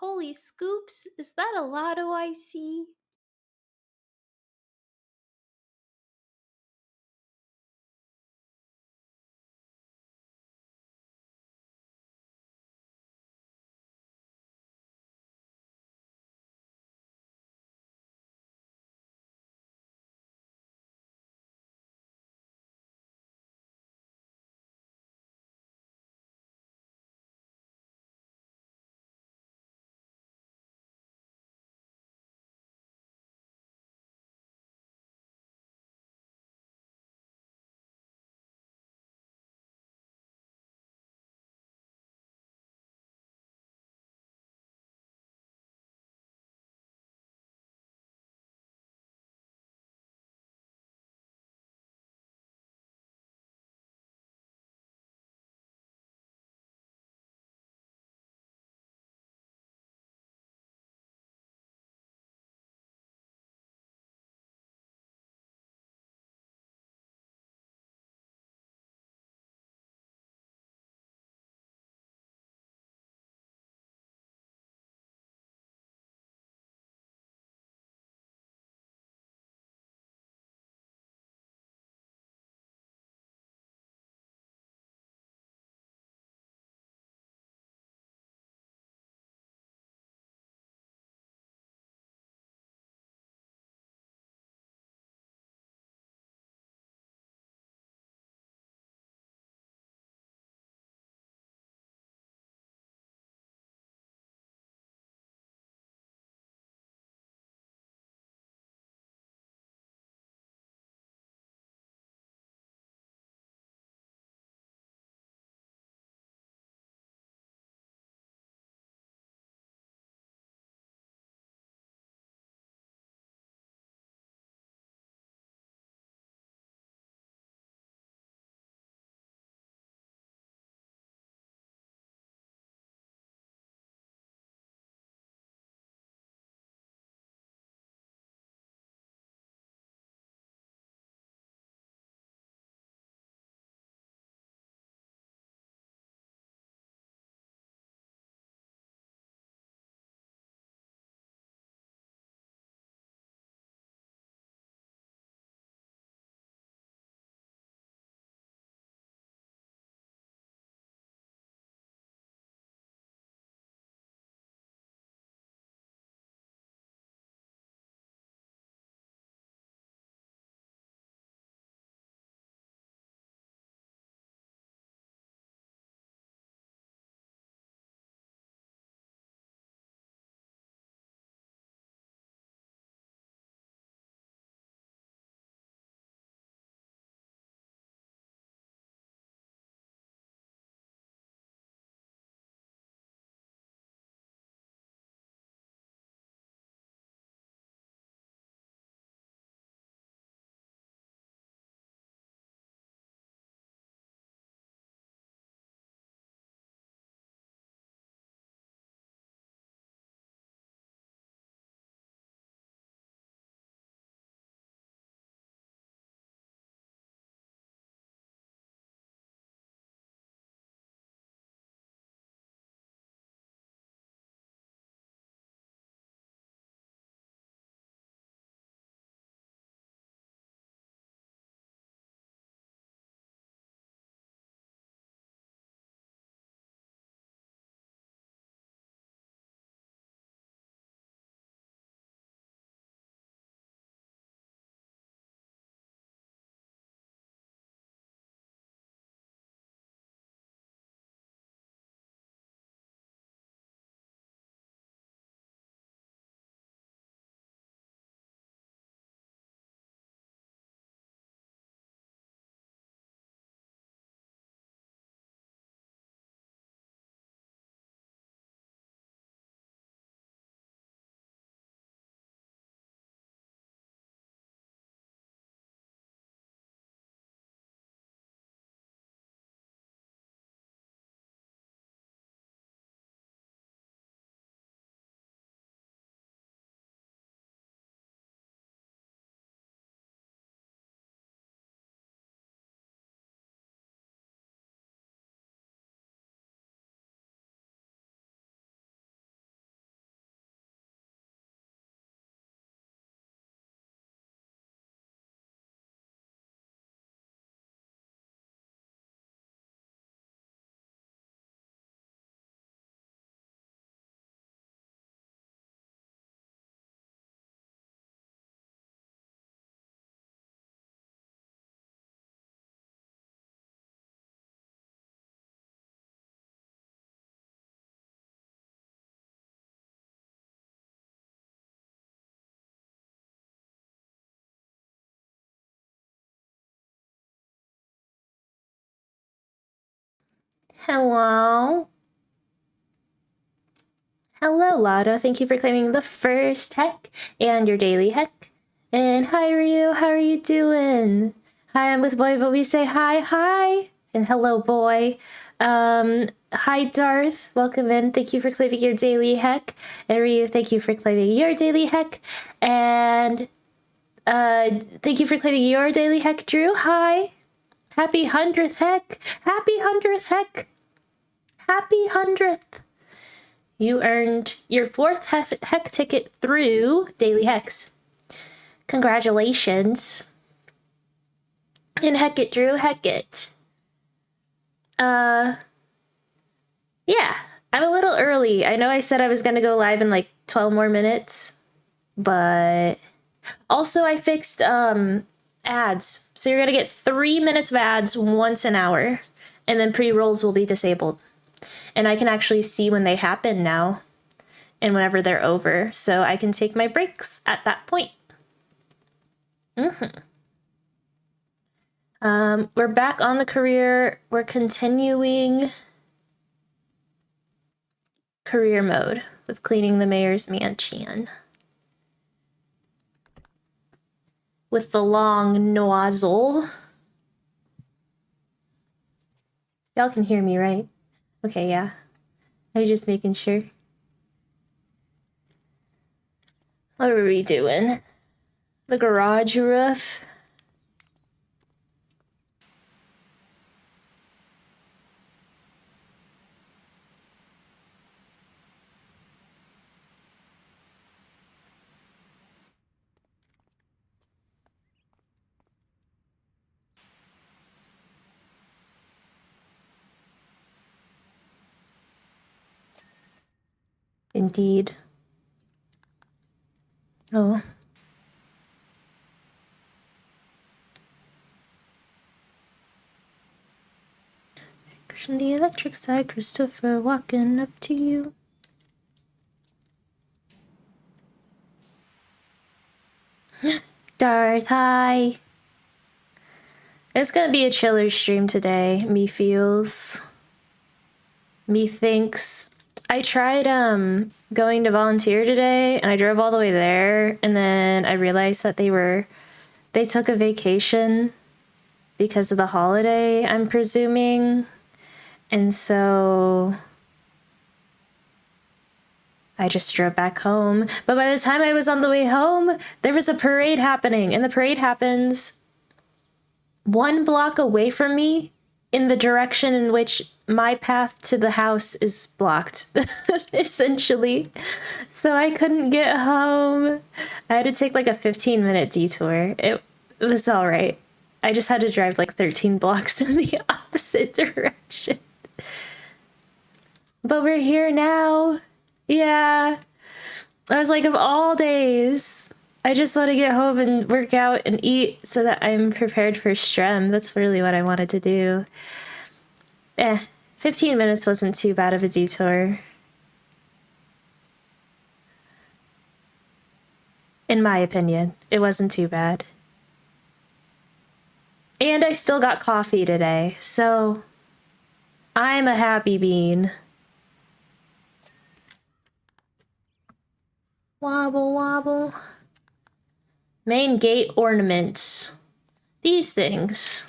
Holy scoops, is that a lotto I see? Hello. Hello, Lotto. Thank you for claiming the first heck and your daily heck. And hi, Ryu. How are you doing? Hi, I'm with Boy, but we say hi. And hello, Boy. Hi, Darth. Welcome in. Thank you for claiming your daily heck. And Ryu, thank you for claiming your daily heck. And thank you for claiming your daily heck, Drew. Hi. Happy 100th heck. Happy 100th heck. Happy 100th. You earned your 4th heck ticket through Daily Hex. Congratulations. And heck it, Drew, heck it. Yeah, I'm a little early. I know I said I was gonna go live in like 12 more minutes, but also I fixed ads. So you're gonna get 3 minutes of ads once an hour, and then pre-rolls will be disabled. And I can actually see when they happen now and whenever they're over, so I can take my breaks at that point. We're back on the career. We're continuing career mode with cleaning the mayor's mansion with the long nozzle. Y'all can hear me, right? Okay, yeah. I'm just making sure. What are we doing? The garage roof. Indeed. Oh. On the electric side, Christopher walking up to you. Darth, hi. It's gonna be a chiller stream today. Me feels. Me thinks. I tried going to volunteer today, and I drove all the way there, and then I realized that they took a vacation because of the holiday, I'm presuming. And so I just drove back home. But by the time I was on the way home, there was a parade happening, and the parade happens 1 block away from me in the direction in which my path to the house is blocked, essentially. So I couldn't get home. I had to take like a 15-minute detour. It was all right. I just had to drive like 13 blocks in the opposite direction. But we're here now. Yeah. I was like, of all days, I just want to get home and work out and eat so that I'm prepared for Strem. That's really what I wanted to do. 15 minutes wasn't too bad of a detour. In my opinion, it wasn't too bad. And I still got coffee today, so I'm a happy bean. Wobble, wobble. Main gate ornaments. These things.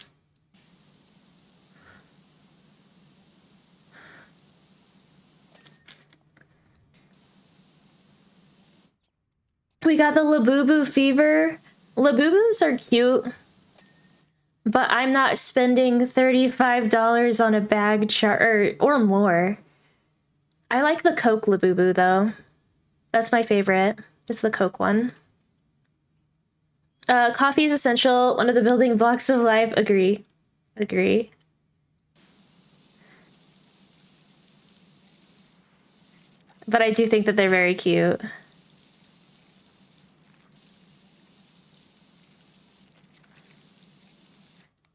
We got the Labubu fever. Labubus are cute, but I'm not spending $35 on a bag chart or more. I like the Coke Labubu though. That's my favorite. It's the Coke one. Coffee is essential, one of the building blocks of life. Agree. But I do think that they're very cute.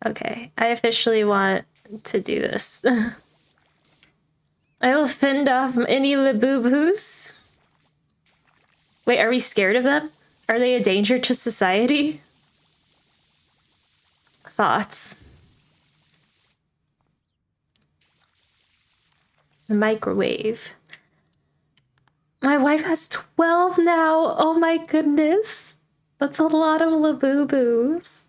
Okay, I officially want to do this. I will fend off any Labubus. Wait, are we scared of them? Are they a danger to society? Thoughts? The microwave. My wife has 12 now. Oh my goodness. That's a lot of Labubu's.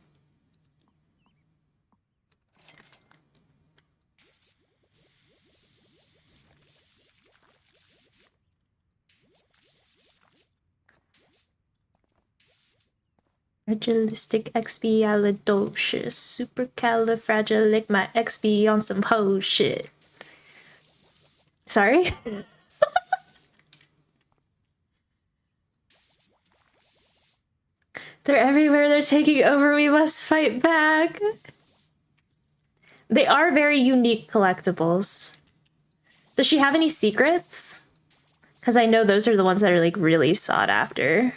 Fragilisticexpialidocious. Supercalifragilic my XP on some ho shit. Sorry? They're everywhere, they're taking over, we must fight back. They are very unique collectibles. Does she have any secrets? Because I know those are the ones that are like really sought after.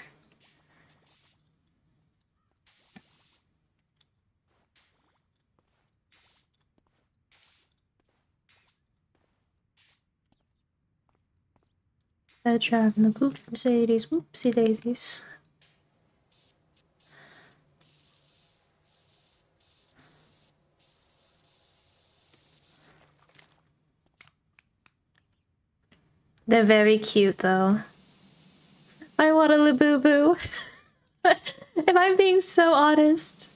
Driving the coupe Mercedes, whoopsie daisies. They're very cute though. I want a Labubu. If I'm being so honest.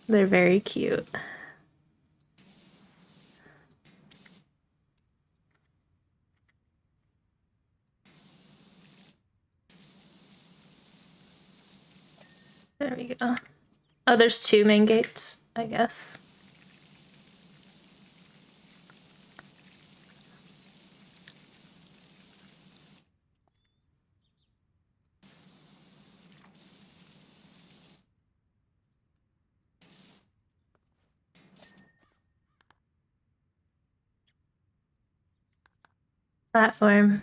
They're very cute. There we go. Oh, there's 2 main gates, I guess. Platform.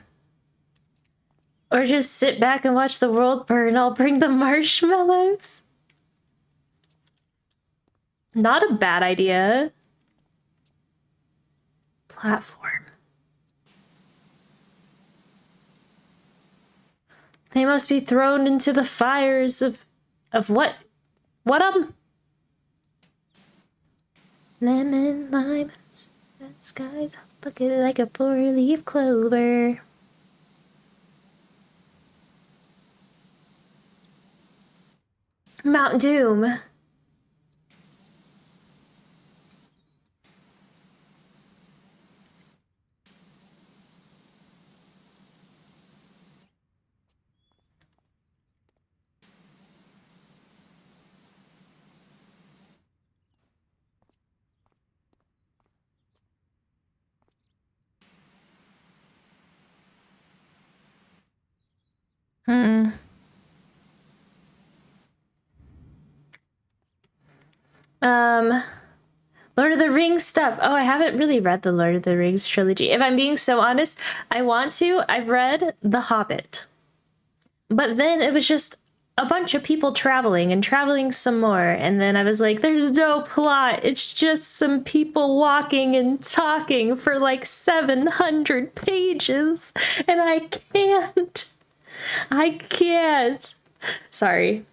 Or just sit back and watch the world burn. I'll bring the marshmallows. Not a bad idea. Platform. They must be thrown into the fires of what? What Lemon, lime, skies looking like a 4-leaf clover. Mount Doom. Lord of the Rings stuff. Oh, I haven't really read the Lord of the Rings trilogy. If I'm being so honest, I want to. I've read The Hobbit. But then it was just a bunch of people traveling and traveling some more. And then I was like, there's no plot. It's just some people walking and talking for like 700 pages. And I can't. I can't. Sorry.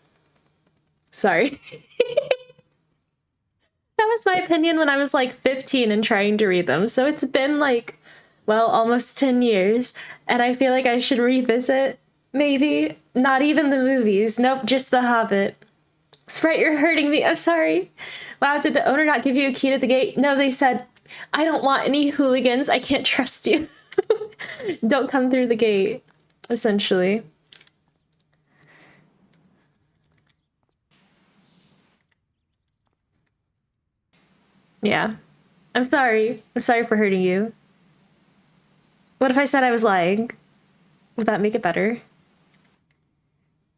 That was my opinion when I was like 15 and trying to read them. So it's been like, well, almost 10 years. And I feel like I should revisit, maybe. Not even the movies. Nope, just The Hobbit. Sprite, you're hurting me. I'm sorry. Wow, did the owner not give you a key to the gate? No, they said, I don't want any hooligans. I can't trust you. Don't come through the gate, essentially. Yeah. I'm sorry. I'm sorry for hurting you. What if I said I was lying? Would that make it better?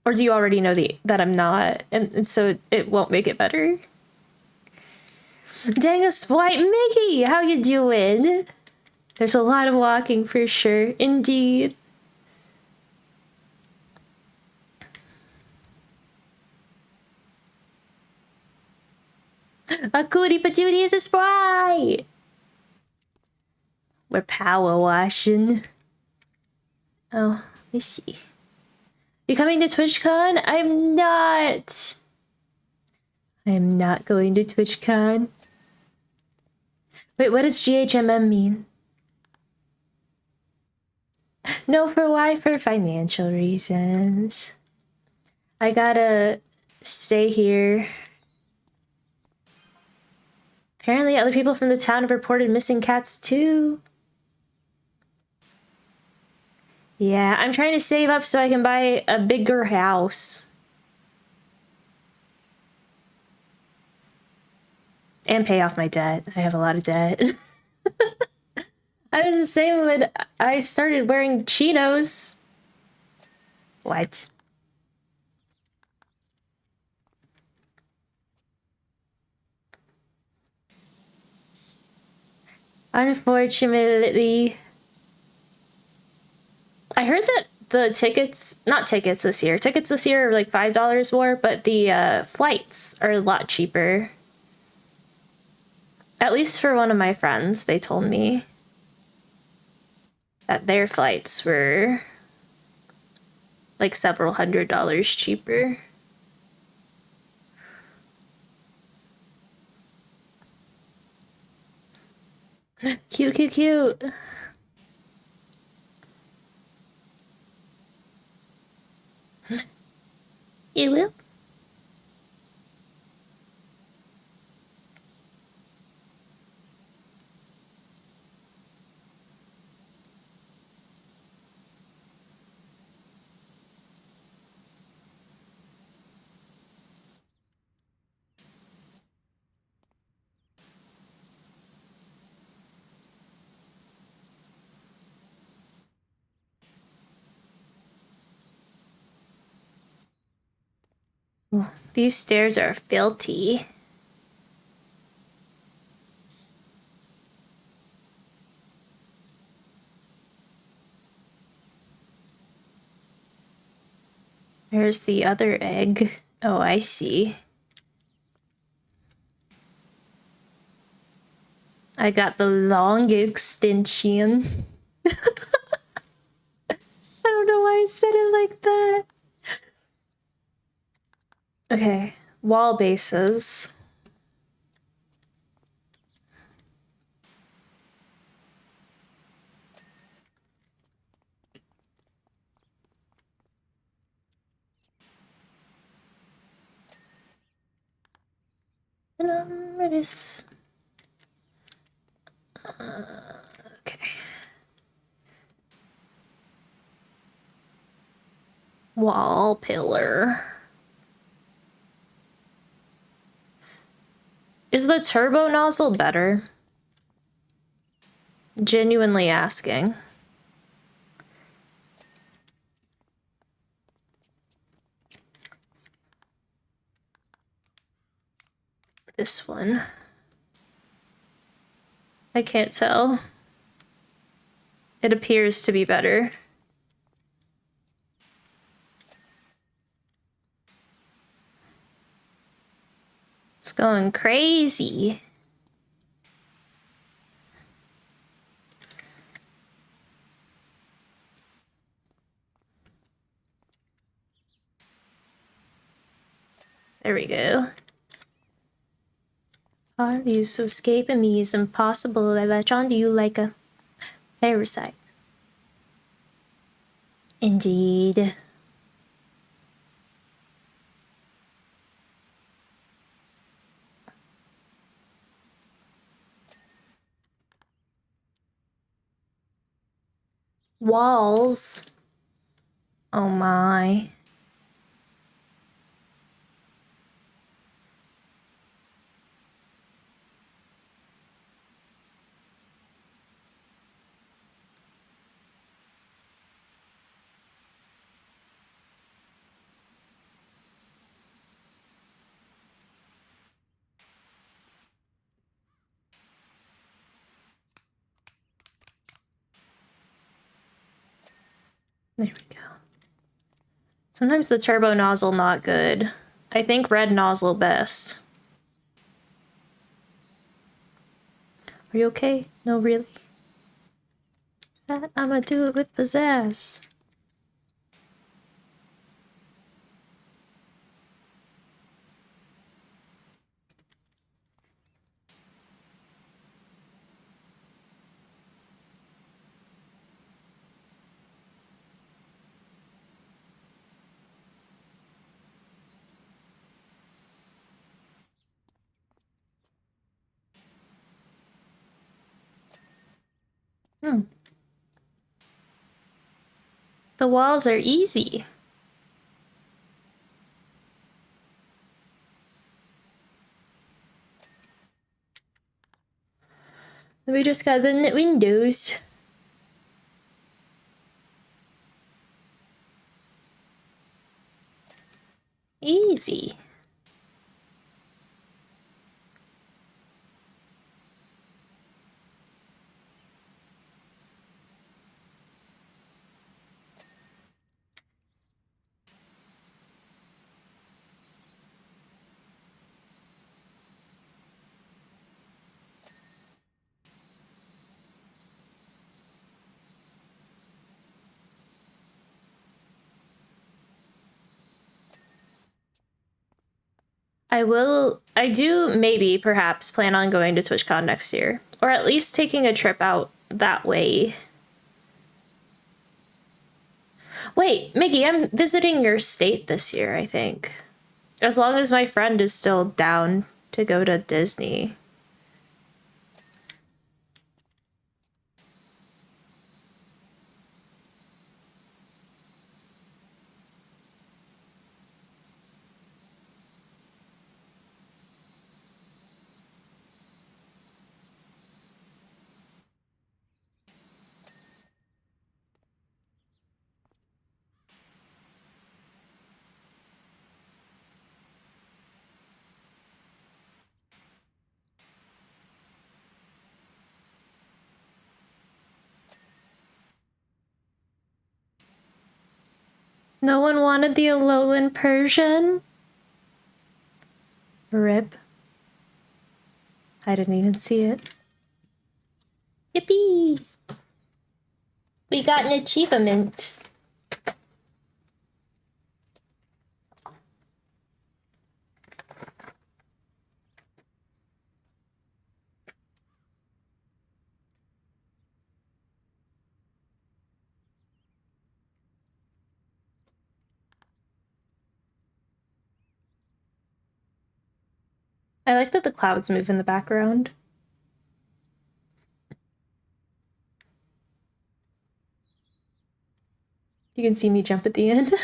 Or do you already know that I'm not, and so it won't make it better? Dang a Sprite Mickey, how you doing? There's a lot of walking for sure. Indeed. A cootie patootie is a Sprite! We're power washing. Oh, let me see. You coming to TwitchCon? I'm not. I'm not going to TwitchCon. Wait, what does GHMM mean? No, for why? For financial reasons. I gotta stay here. Apparently other people from the town have reported missing cats too. Yeah, I'm trying to save up so I can buy a bigger house. And pay off my debt. I have a lot of debt. I was the same when I started wearing chinos. What? Unfortunately. I heard that the tickets, not tickets this year, tickets this year are like $5 more, but the flights are a lot cheaper. At least for one of my friends, they told me that their flights were like several $100s cheaper. Cute, cute, cute. You will? These stairs are filthy. There's the other egg. Oh, I see. I got the long extension. I don't know why I said it like that. Okay, wall bases. And it is. Okay. Wall pillar. Is the turbo nozzle better? Genuinely asking. This one. I can't tell. It appears to be better. It's going crazy. There we go. Our views to escaping me is impossible. I latch onto you like a parasite. Indeed. Walls. Oh my. There we go. Sometimes the turbo nozzle not good. I think red nozzle best. Are you okay? No, really? I'ma do it with pizzazz. The walls are easy. We just got the windows. Easy. I do maybe, perhaps, plan on going to TwitchCon next year. Or at least taking a trip out that way. Wait, Mickey, I'm visiting your state this year, I think. As long as my friend is still down to go to Disney. No one wanted the Alolan Persian? Rip. I didn't even see it. Yippee! We got an achievement. I like that the clouds move in the background. You can see me jump at the end.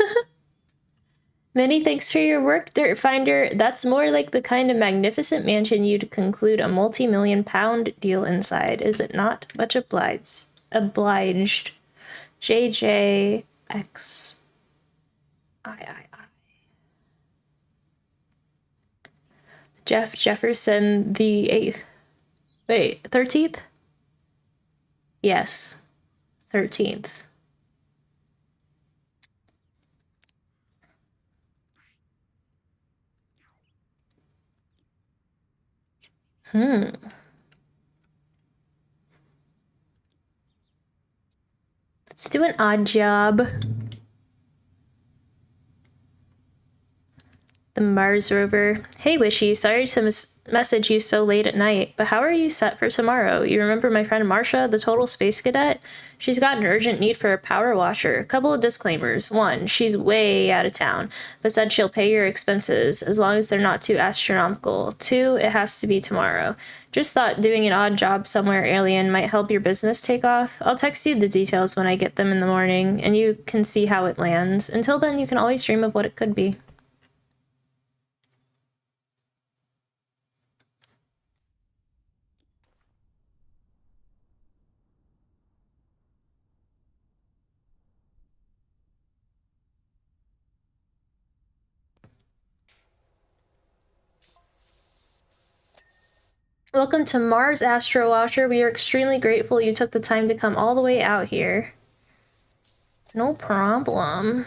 Many thanks for your work, Dirt Finder. That's more like the kind of magnificent mansion you'd conclude a multi-million-pound deal inside, is it not? Much obliged. JJX. I. Jeff Jefferson the 8th. Wait, 13th? Yes, 13th. Let's do an odd job. The Mars rover. Hey, Wishy, sorry to message you so late at night, but how are you set for tomorrow? You remember my friend Marsha, the total space cadet? She's got an urgent need for a power washer. A couple of disclaimers. One, she's way out of town, but said she'll pay your expenses as long as they're not too astronomical. Two, it has to be tomorrow. Just thought doing an odd job somewhere alien might help your business take off. I'll text you the details when I get them in the morning, and you can see how it lands. Until then, you can always dream of what it could be. Welcome to Mars, Astro Washer. We are extremely grateful you took the time to come all the way out here. No problem.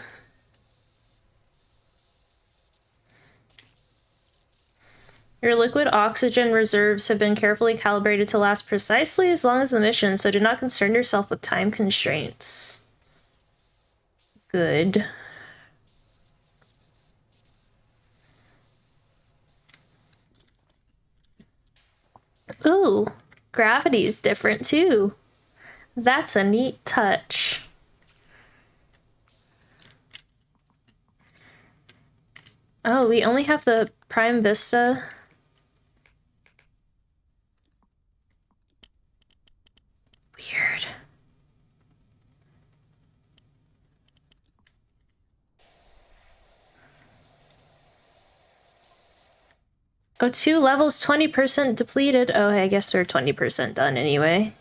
Your liquid oxygen reserves have been carefully calibrated to last precisely as long as the mission, so do not concern yourself with time constraints. Good. Ooh, gravity's different too. That's a neat touch. Oh, we only have the Prime Vista. Weird. Oh, 2 levels, 20% depleted. Oh, I guess we're 20% done anyway.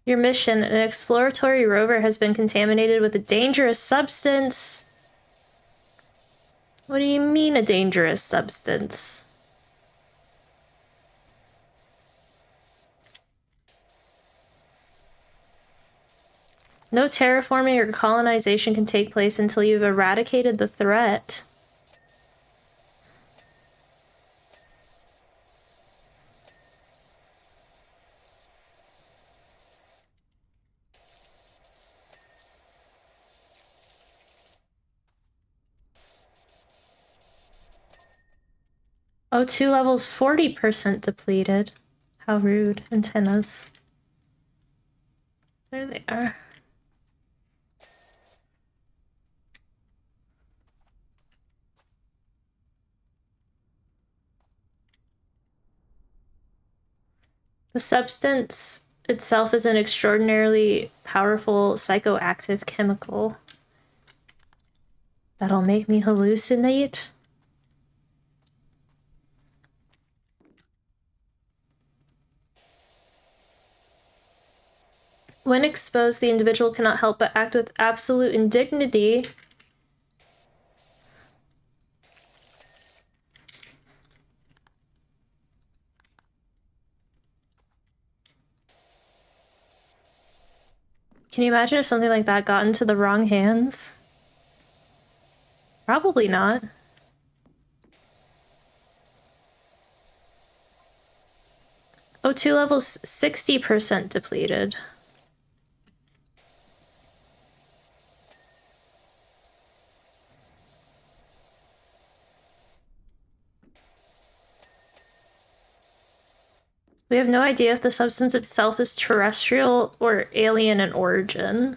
Your mission, an exploratory rover has been contaminated with a dangerous substance. What do you mean, a dangerous substance? No terraforming or colonization can take place until you've eradicated the threat. Oh, 2 levels, 40% depleted. How rude. Antennas. There they are. The substance itself is an extraordinarily powerful psychoactive chemical that'll make me hallucinate. When exposed, the individual cannot help but act with absolute indignity. Can you imagine if something like that got into the wrong hands? Probably not. Oh, 2 levels, 60% depleted. We have no idea if the substance itself is terrestrial or alien in origin.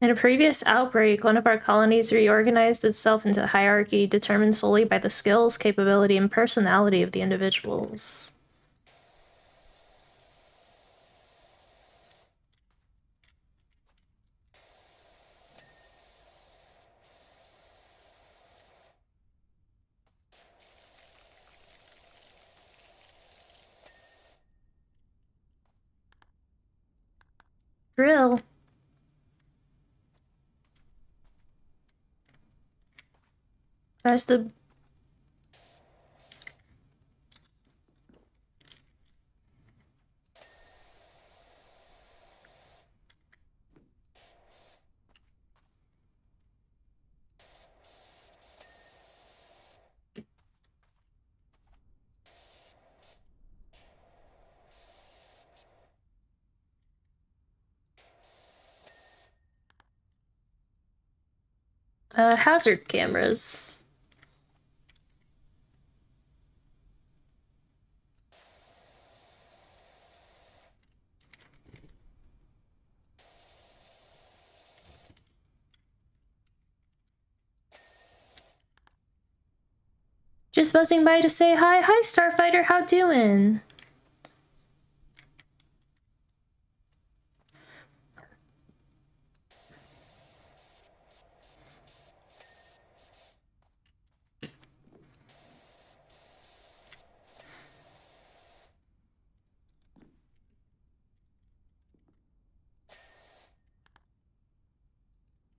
In a previous outbreak, one of our colonies reorganized itself into a hierarchy determined solely by the skills, capability, and personality of the individuals. Drill. That's the... hazard cameras. Just buzzing by to say hi. Hi, Starfighter, how doing?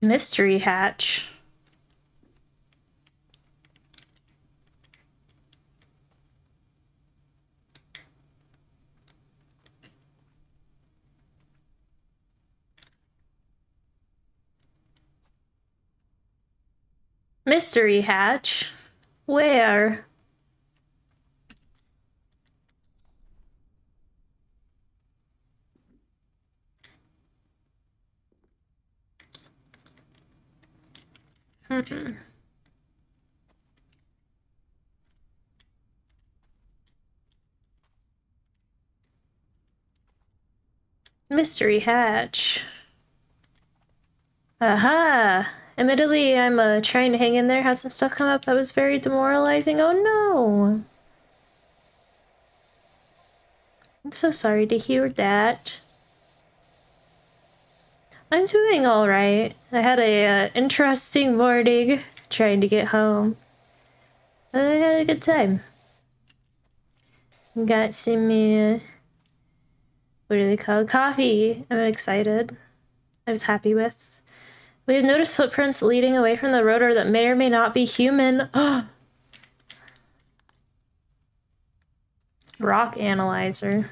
Mystery hatch. Mystery hatch? Where? Mystery hatch. Aha! Admittedly, I'm trying to hang in there. Had some stuff come up that was very demoralizing. Oh no! I'm so sorry to hear that. I'm doing alright. I had a interesting morning trying to get home. I had a good time. Got some, what do they call it? Coffee. I'm excited. I was happy with. We have noticed footprints leading away from the rotor that may or may not be human. Rock analyzer.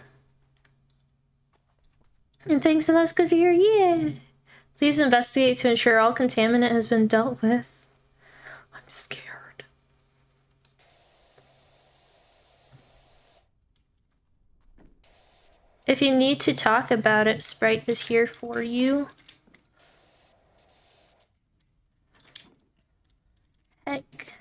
And thanks, and that's good to hear. Yeah. Please investigate to ensure all contaminant has been dealt with. I'm scared. If you need to talk about it, Sprite is here for you. Heck.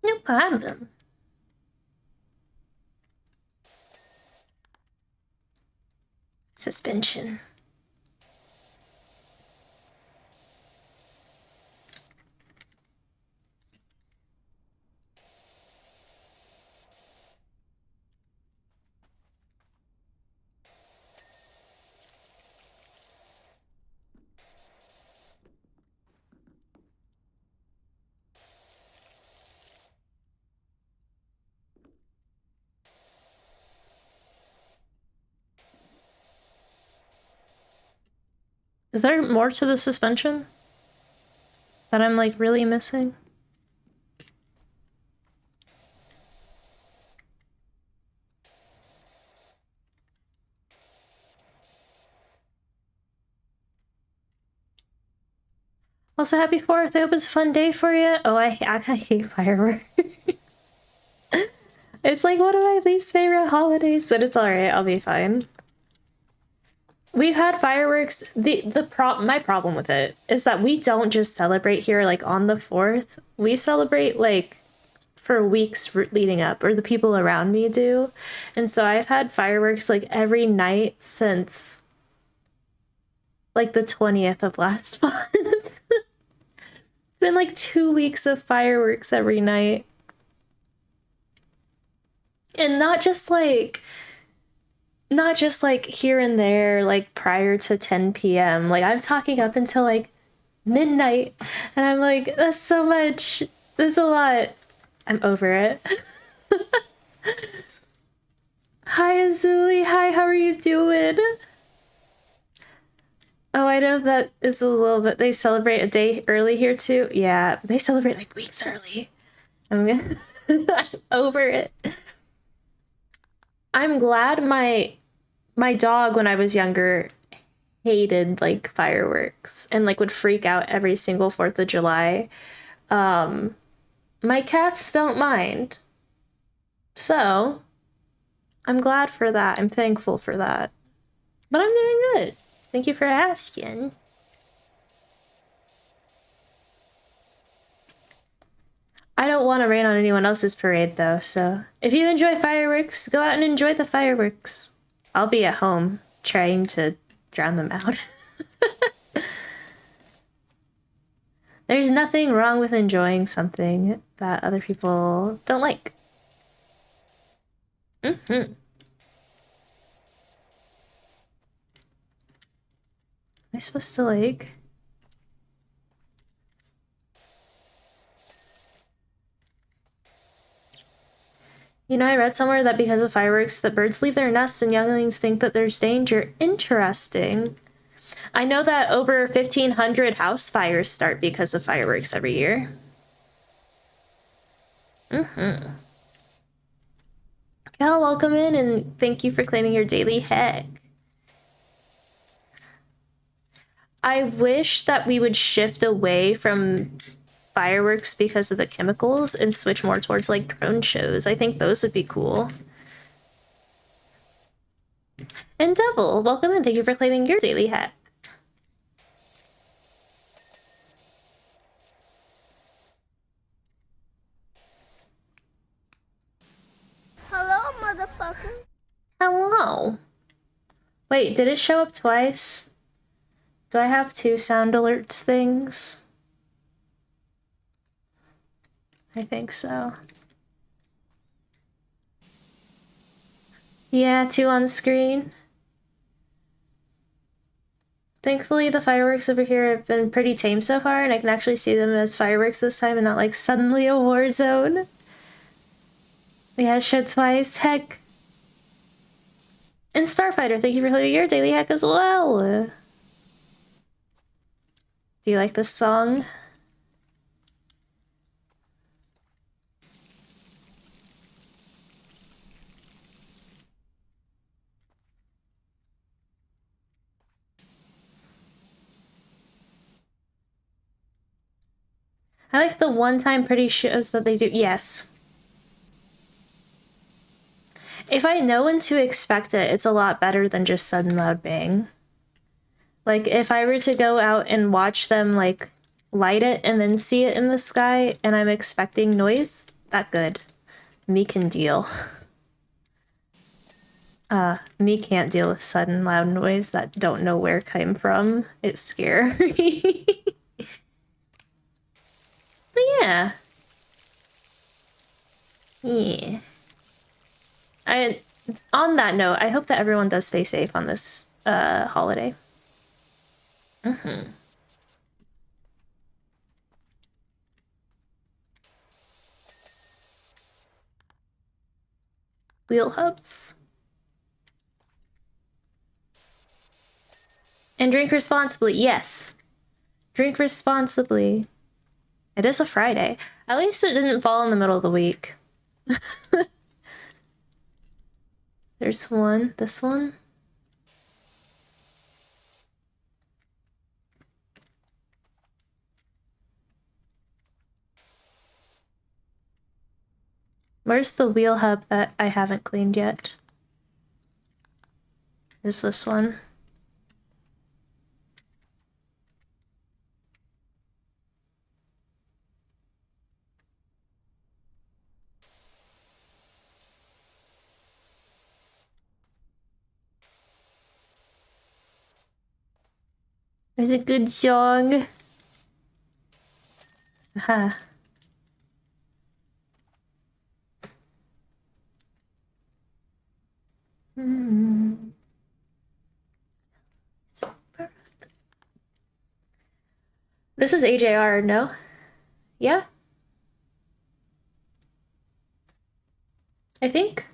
No problem. Suspension. Is there more to the suspension that I'm like really missing? Also, happy 4th. I hope it's a fun day for you. Oh, I hate fireworks. It's like one of my least favorite holidays, but it's alright. I'll be fine. We've had fireworks. My problem with it is that we don't just celebrate here like on the 4th. We celebrate like for weeks leading up, or the people around me do. And so I've had fireworks like every night since like the 20th of last month. It's been like 2 weeks of fireworks every night. And not just like here and there, like prior to 10 p.m. Like I'm talking up until like midnight. And I'm like, that's so much. That's a lot. I'm over it. Hi, Azuli. Hi, how are you doing? Oh, I know that is a little bit. They celebrate a day early here too. Yeah, they celebrate like weeks early. I'm over it. I'm glad my dog when I was younger hated like fireworks and like would freak out every single 4th of July. My cats don't mind. So, I'm glad for that. I'm thankful for that. But I'm doing good. Thank you for asking. I don't want to rain on anyone else's parade though, so if you enjoy fireworks, go out and enjoy the fireworks. I'll be at home trying to drown them out. There's nothing wrong with enjoying something that other people don't like. Am I supposed to like... You know, I read somewhere that because of fireworks, the birds leave their nests and younglings think that there's danger. Interesting. I know that over 1,500 house fires start because of fireworks every year. Cal, welcome in and thank you for claiming your daily heck. I wish that we would shift away from fireworks because of the chemicals and switch more towards like drone shows. I think those would be cool. And Devil, welcome and thank you for claiming your daily hack. Hello, motherfucker. Hello. Wait, did it show up twice? Do I have 2 sound alerts things? I think so. Yeah, 2 on screen. Thankfully, the fireworks over here have been pretty tame so far, and I can actually see them as fireworks this time and not like suddenly a war zone. Yeah, it showed twice. Heck. And Starfighter, thank you for your daily hack as well. Do you like this song? I like the one-time pretty shows that they do. Yes. If I know when to expect it, it's a lot better than just sudden loud bang. Like, if I were to go out and watch them, like, light it and then see it in the sky, and I'm expecting noise, that good. Me can deal. Me can't deal with sudden loud noise that don't know where came from. It's scary. But yeah. Yeah. On that note, I hope that everyone does stay safe on this holiday. Wheel hubs. And drink responsibly. Yes. Drink responsibly. It is a Friday. At least it didn't fall in the middle of the week. There's one. This one. Where's the wheel hub that I haven't cleaned yet? Is this one? It's a good song. Aha. This is AJR, no? Yeah? I think.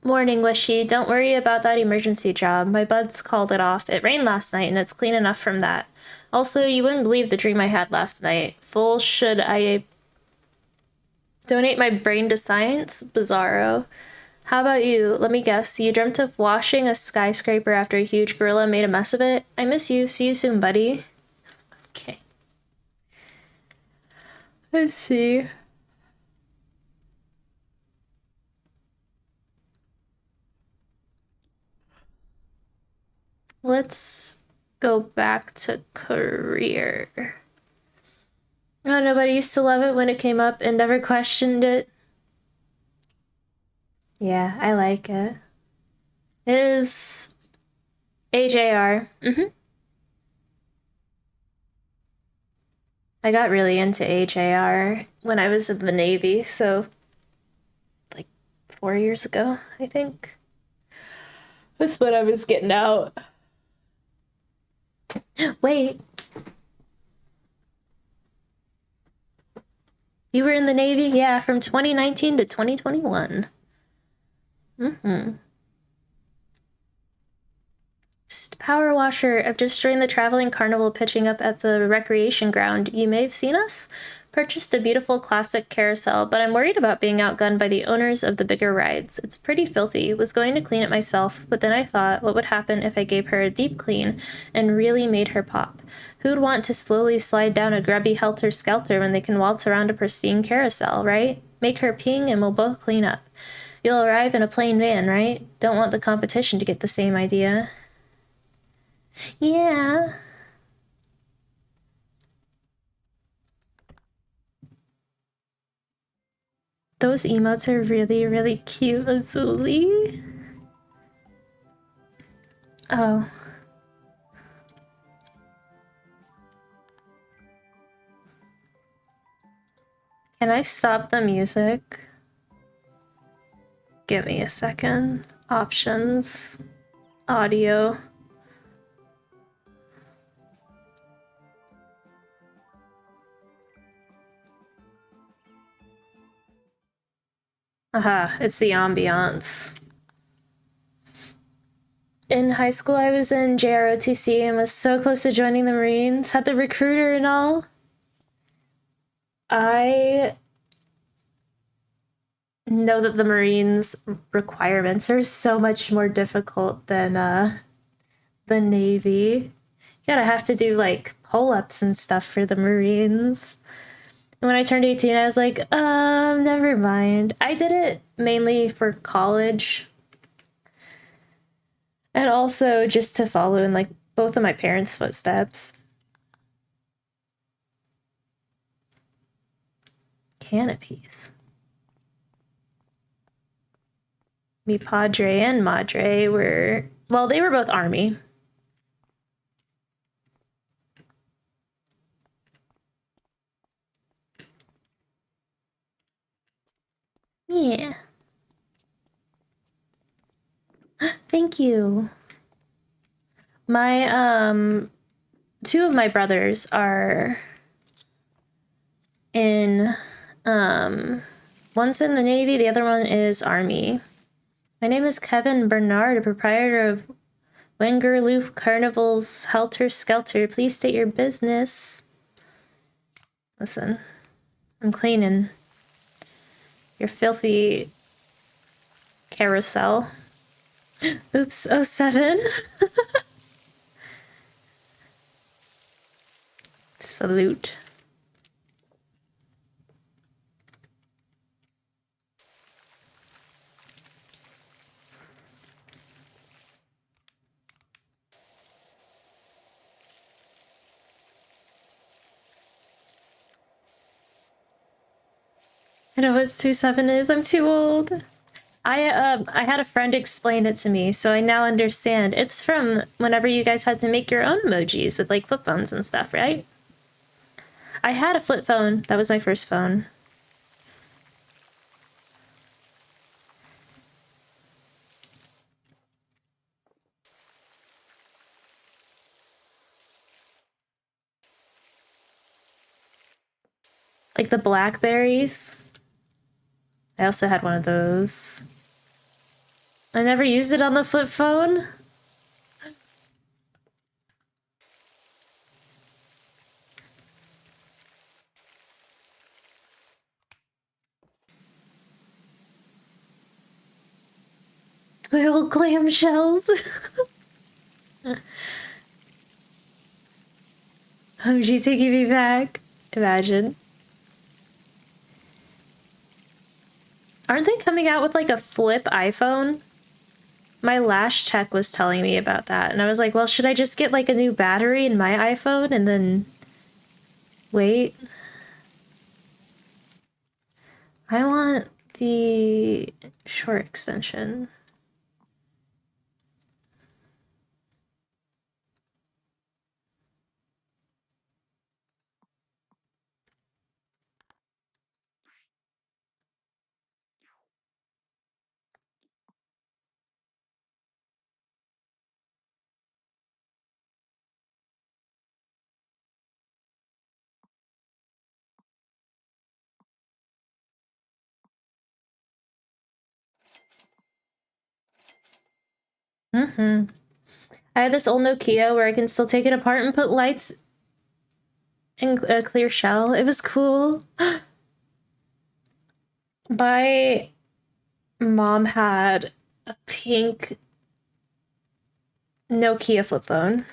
Morning, Wishy. Don't worry about that emergency job. My buds called it off. It rained last night and it's clean enough from that. Also, you wouldn't believe the dream I had last night. Full should I donate my brain to science? Bizarro. How about you? Let me guess. You dreamt of washing a skyscraper after a huge gorilla made a mess of it? I miss you. See you soon, buddy. Okay. Let's see. Let's go back to career. Oh, nobody used to love it when it came up and never questioned it. Yeah, I like it. It is AJR. I got really into AJR when I was in the Navy, so like 4 years ago, I think. That's when I was getting out. Wait. You were in the Navy? Yeah, from 2019 to 2021. Power washer. I've just joined the traveling carnival pitching up at the recreation ground. You may have seen us? Purchased a beautiful classic carousel, but I'm worried about being outgunned by the owners of the bigger rides. It's pretty filthy. Was going to clean it myself, but then I thought, what would happen if I gave her a deep clean and really made her pop? Who'd want to slowly slide down a grubby helter-skelter when they can waltz around a pristine carousel, right? Make her ping and we'll both clean up. You'll arrive in a plain van, right? Don't want the competition to get the same idea. Yeah. Those emotes are really, really cute, Azuli. Oh. Can I stop the music? Give me a second. Options. Audio. Aha, it's the ambiance. In high school, I was in JROTC and was so close to joining the Marines. Had the recruiter and all. I know that the Marines requirements are so much more difficult than the Navy. You gotta have to do like pull-ups and stuff for the Marines. And when I turned 18, I was like, never mind. I did it mainly for college. And also just to follow in like both of my parents' footsteps. Canopies. Mi padre and madre were, well, they were both Army. Yeah. Thank you. My, two of my brothers are in, one's in the Navy, the other one is Army. My name is Kevin Bernard, proprietor of Wengerloof Carnival's Helter Skelter. Please state your business. Listen, I'm cleaning your filthy carousel. Oops, 07. Salute. I know what 27 is. I'm too old. I had a friend explain it to me, so I now understand. It's from whenever you guys had to make your own emojis with like flip phones and stuff, right? I had a flip phone. That was my first phone. Like the Blackberries. I also had one of those. I never used it on the flip phone. My old clamshells. OMG taking me back. Imagine. Aren't they coming out with like a flip iPhone? My last check was telling me about that. And I was like, well, should I just get like a new battery in my iPhone and then wait? I want the short extension. I had this old Nokia where I can still take it apart and put lights in a clear shell. It was cool. My mom had a pink Nokia flip phone.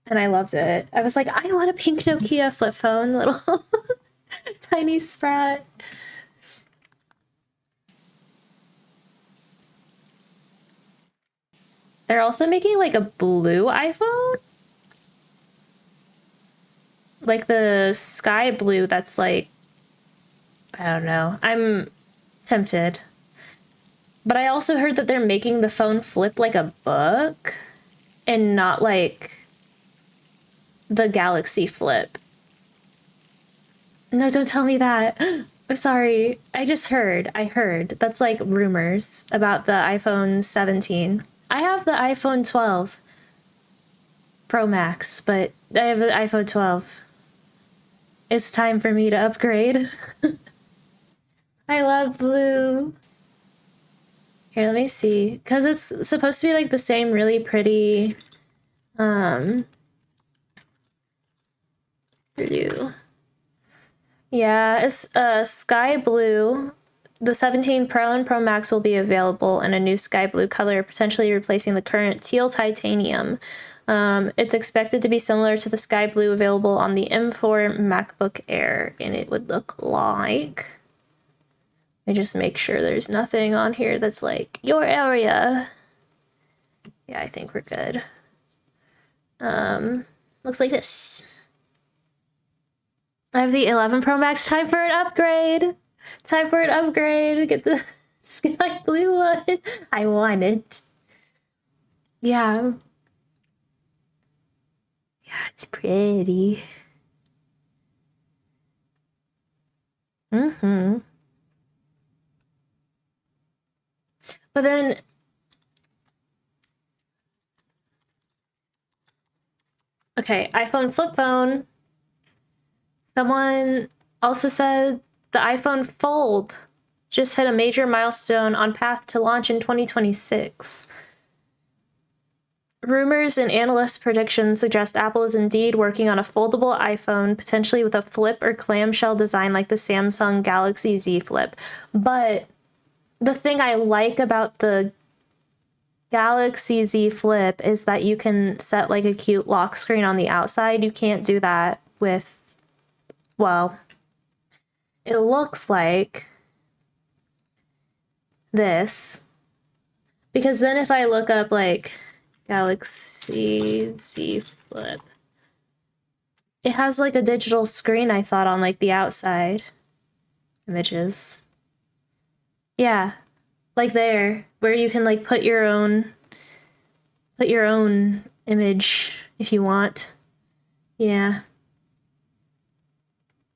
And I loved it. I was like, I want a pink Nokia flip phone, little tiny sprat. They're also making like a blue iPhone. Like the sky blue that's like, I don't know. I'm tempted. But I also heard that they're making the phone flip like a book and not like the Galaxy Flip. No, don't tell me that. I'm sorry. I heard. That's like rumors about the iPhone 17. I have the iPhone 12 Pro Max, but I have the iPhone 12. It's time for me to upgrade. I love blue. Here, let me see. Because it's supposed to be like the same really pretty blue. Yeah, it's sky blue. The 17 Pro and Pro Max will be available in a new sky blue color, potentially replacing the current teal titanium. It's expected to be similar to the sky blue available on the M4 MacBook Air, and it would look like... I just make sure there's nothing on here that's like, your area. Yeah, I think we're good. Looks like this. I have the 11 Pro Max. Time for an upgrade. Time for an upgrade. Get the sky blue one. I want it. Yeah. Yeah, it's pretty. Mm-hmm. But then... Okay, iPhone flip phone. Someone also said the iPhone Fold just hit a major milestone on path to launch in 2026. Rumors and analyst predictions suggest Apple is indeed working on a foldable iPhone, potentially with a flip or clamshell design like the Samsung Galaxy Z Flip. But the thing I like about the Galaxy Z Flip is that you can set like a cute lock screen on the outside. You can't do that with, well, it looks like this. Because then if I look up like Galaxy Z Flip, it has like a digital screen, I thought, on like the outside images. Yeah, like there, where you can like put your own image if you want. Yeah.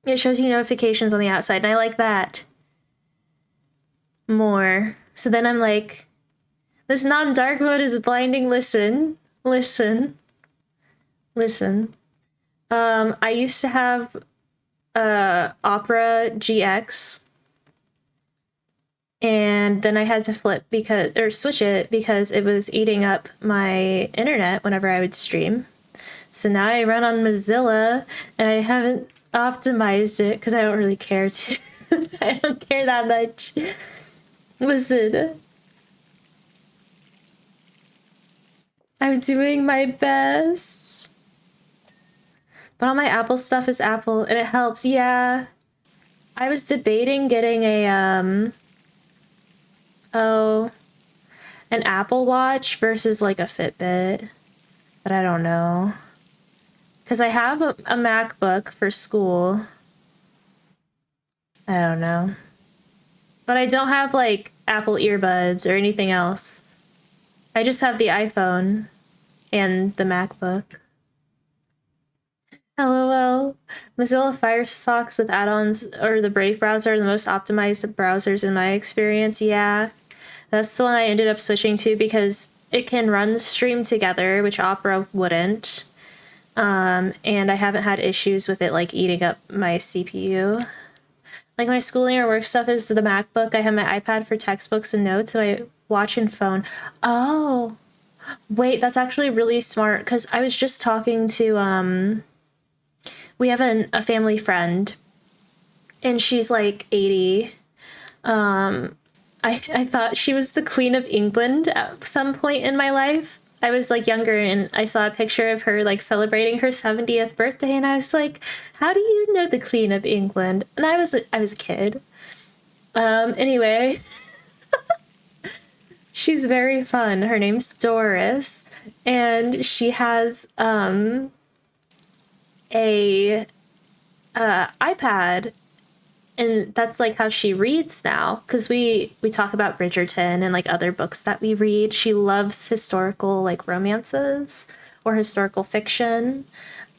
It shows you notifications on the outside, and I like that more. So then I'm like, this non-dark mode is blinding. Listen. I used to have Opera GX, and then I had to switch it because it was eating up my internet whenever I would stream. So now I run on Mozilla, and I haven't optimized it because I don't really care to. I don't care that much. Listen. I'm doing my best. But all my Apple stuff is Apple, and it helps. Yeah. I was debating getting an Apple Watch versus like a Fitbit, but I don't know. Because I have a MacBook for school. I don't know. But I don't have like Apple earbuds or anything else. I just have the iPhone and the MacBook. LOL. Mozilla Firefox with add-ons or the Brave browser are the most optimized browsers in my experience. Yeah, that's the one I ended up switching to because it can run Stream Together, which Opera wouldn't. And I haven't had issues with it like eating up my CPU. Like my schooling or work stuff is the MacBook. I have my iPad for textbooks and notes, and my watch and phone. Oh, wait, that's actually really smart because I was just talking to we have a family friend, and she's like 80. I thought she was the Queen of England at some point in my life. I was like younger, and I saw a picture of her like celebrating her 70th birthday, and I was like, how do you know the Queen of England? And I was a kid. Anyway, She's very fun. Her name's Doris, and she has a iPad, and that's like how she reads now, because we talk about Bridgerton and like other books that we read. She loves historical like romances or historical fiction.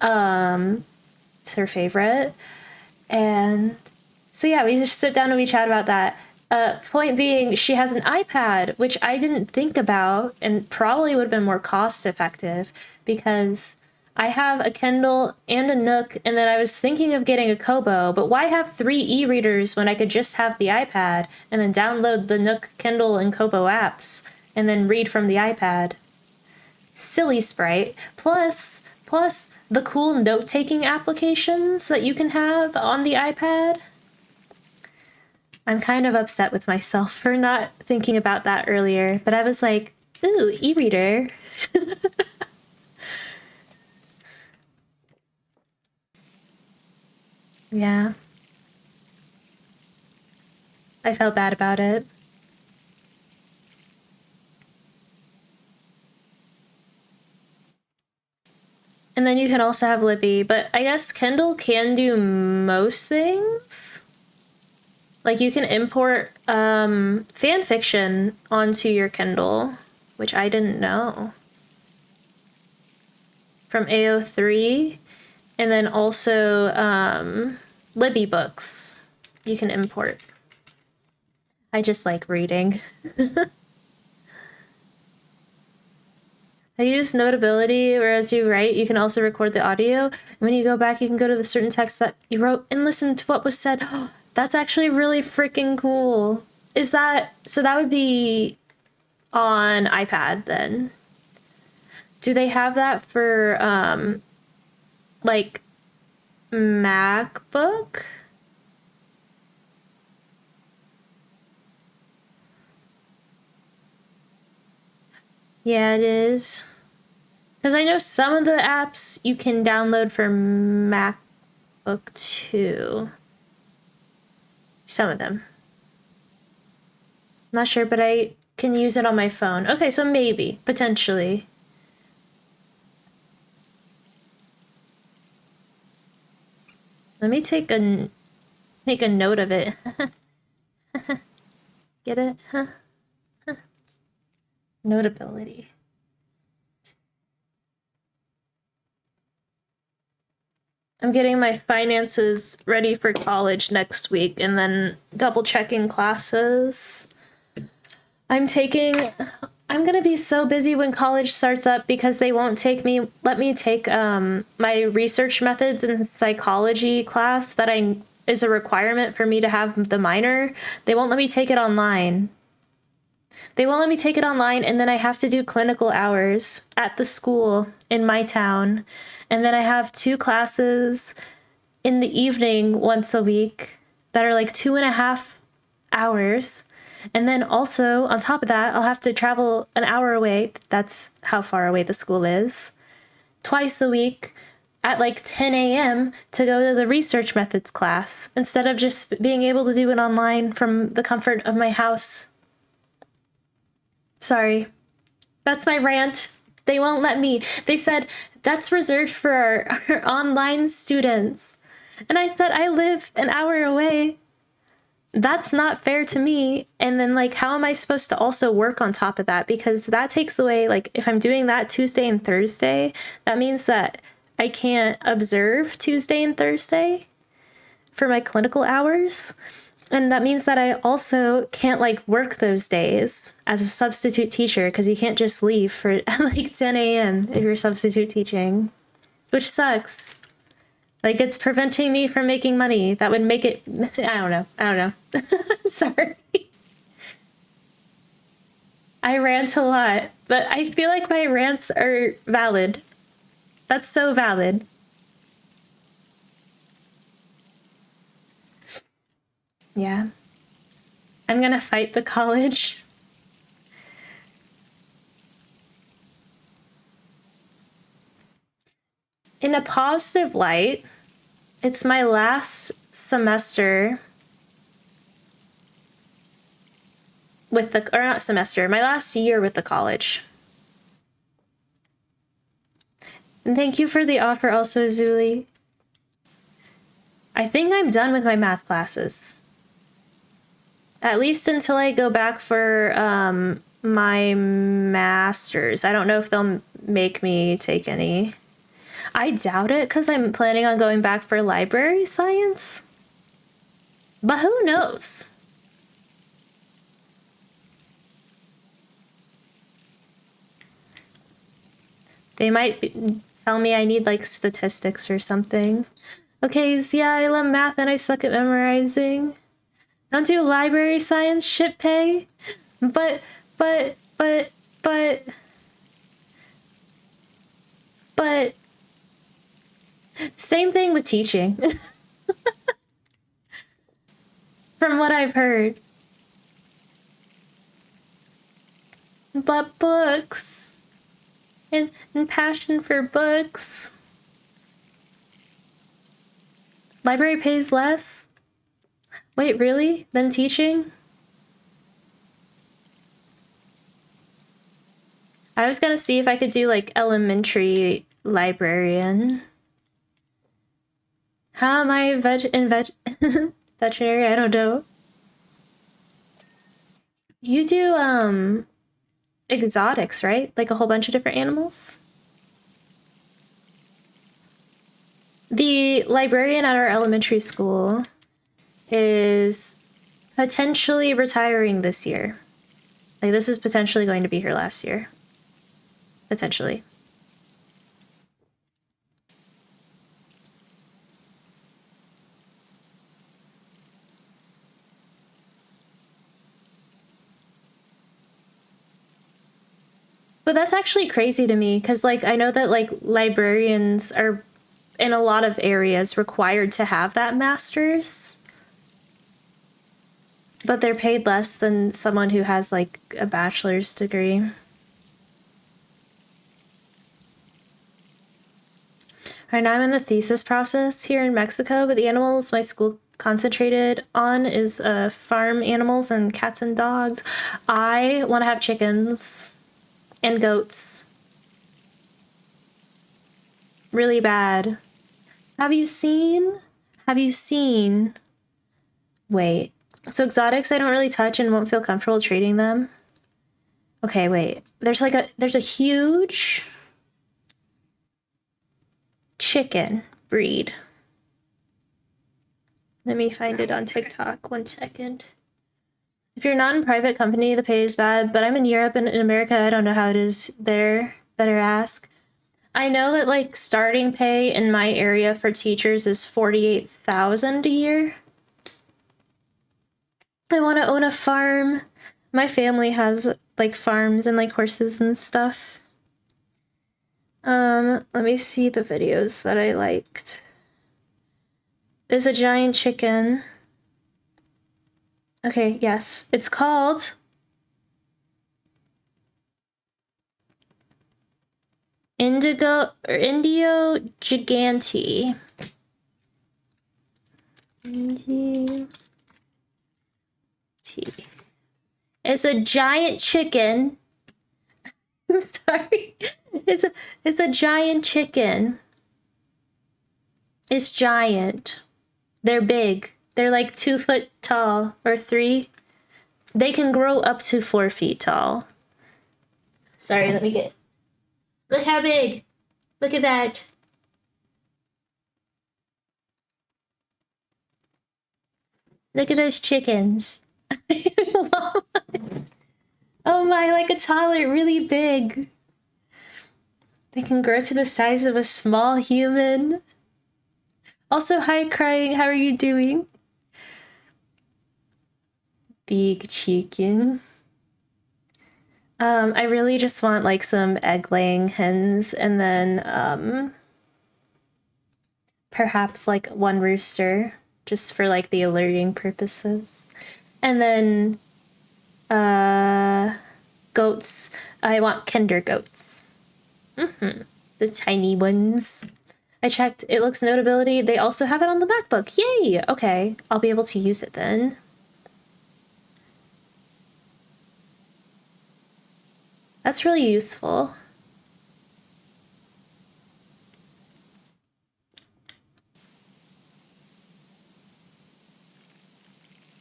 It's her favorite. And so yeah, we just sit down and we chat about that. Point being, she has an iPad, which I didn't think about and probably would have been more cost effective, because I have a Kindle and a Nook, and then I was thinking of getting a Kobo, but why have 3 e-readers when I could just have the iPad and then download the Nook, Kindle, and Kobo apps and then read from the iPad? Silly Sprite. Plus the cool note-taking applications that you can have on the iPad. I'm kind of upset with myself for not thinking about that earlier, but I was like, ooh, e-reader. Yeah. I felt bad about it. And then you can also have Libby, but I guess Kindle can do most things. Like you can import fan fiction onto your Kindle, which I didn't know. From AO3, and then also Libby books you can import. I just like reading. I use Notability, whereas you write, you can also record the audio. And when you go back, you can go to the certain text that you wrote and listen to what was said. That's actually really freaking cool. Is that, so that would be on iPad then? Do they have that for, like, MacBook? Yeah, it is. Because I know some of the apps you can download for MacBook too. Some of them. Not sure, but I can use it on my phone. Okay, so maybe, potentially. Let me make a note of it. Get it? Huh? Notability. I'm getting my finances ready for college next week and then double checking classes. I'm gonna be so busy when college starts up because they won't let me take my research methods and psychology class that is a requirement for me to have the minor. They won't let me take it online. They won't let me take it online, and then I have to do clinical hours at the school in my town. And then I have 2 classes in the evening once a week that are like 2.5 hours. And then also, on top of that, I'll have to travel an hour away. That's how far away the school is. Twice a week at like 10 a.m. to go to the research methods class instead of just being able to do it online from the comfort of my house. Sorry. That's my rant. They won't let me. They said, that's reserved for our online students. And I said, I live an hour away. That's not fair to me. And then, like, how am I supposed to also work on top of that? Because that takes away, like, if I'm doing that Tuesday and Thursday, that means that I can't observe Tuesday and Thursday for my clinical hours. And that means that I also can't like work those days as a substitute teacher, because you can't just leave for like 10 a.m. if you're substitute teaching, which sucks. Like it's preventing me from making money. That would make it, I don't know. I'm sorry. I rant a lot, but I feel like my rants are valid. That's so valid. Yeah. I'm gonna fight the college. In a positive light, it's my last semester with the, or not semester, my last year with the college. And thank you for the offer also, Zuli. I think I'm done with my math classes. At least until I go back for my master's. I don't know if they'll make me take any. I doubt it because I'm planning on going back for library science. But who knows? They might tell me I need like statistics or something. Okay, so yeah, I love math and I suck at memorizing. Don't do library science shit pay. But same thing with teaching. From what I've heard. But books and passion for books. Library pays less? Wait, really? Than teaching? I was gonna see if I could do like elementary librarian. How am I veterinary? I don't know. You do exotics, right? Like a whole bunch of different animals? The librarian at our elementary school is potentially retiring this year. Like, this is potentially going to be her last year. Potentially. But that's actually crazy to me, because, like, I know that, like, librarians are, in a lot of areas, required to have that master's. But they're paid less than someone who has, like, a bachelor's degree. Right now I'm in the thesis process here in Mexico, but the animals my school concentrated on is farm animals and cats and dogs. I want to have chickens and goats. Really bad. Have you seen? Wait. So exotics I don't really touch and won't feel comfortable trading them. Okay, wait. There's a huge chicken breed. Let me find it on TikTok. 1 second. If you're not in private company, the pay is bad, but I'm in Europe and in America, I don't know how it is there. Better ask. I know that like starting pay in my area for teachers is $48,000 a year. I want to own a farm. My family has like farms and like horses and stuff. Let me see the videos that I liked. There's a giant chicken. Okay, yes. It's called Indio Gigante. It's a giant chicken. I'm sorry. It's a giant chicken. It's giant. They're big. They're like 2 foot tall or 3. They can grow up to 4 feet tall. Sorry, let me get. Look how big. Look at that. Look at those chickens. Oh my, like a toddler, really big. They can grow to the size of a small human. Also, hi, Crying. How are you doing? Big chicken. I really just want like some egg-laying hens and then perhaps like 1 rooster just for like the alerting purposes. And then goats. I want kinder goats. The tiny ones. I checked. It looks Notability. They also have it on the MacBook. Yay! Okay, I'll be able to use it then. That's really useful.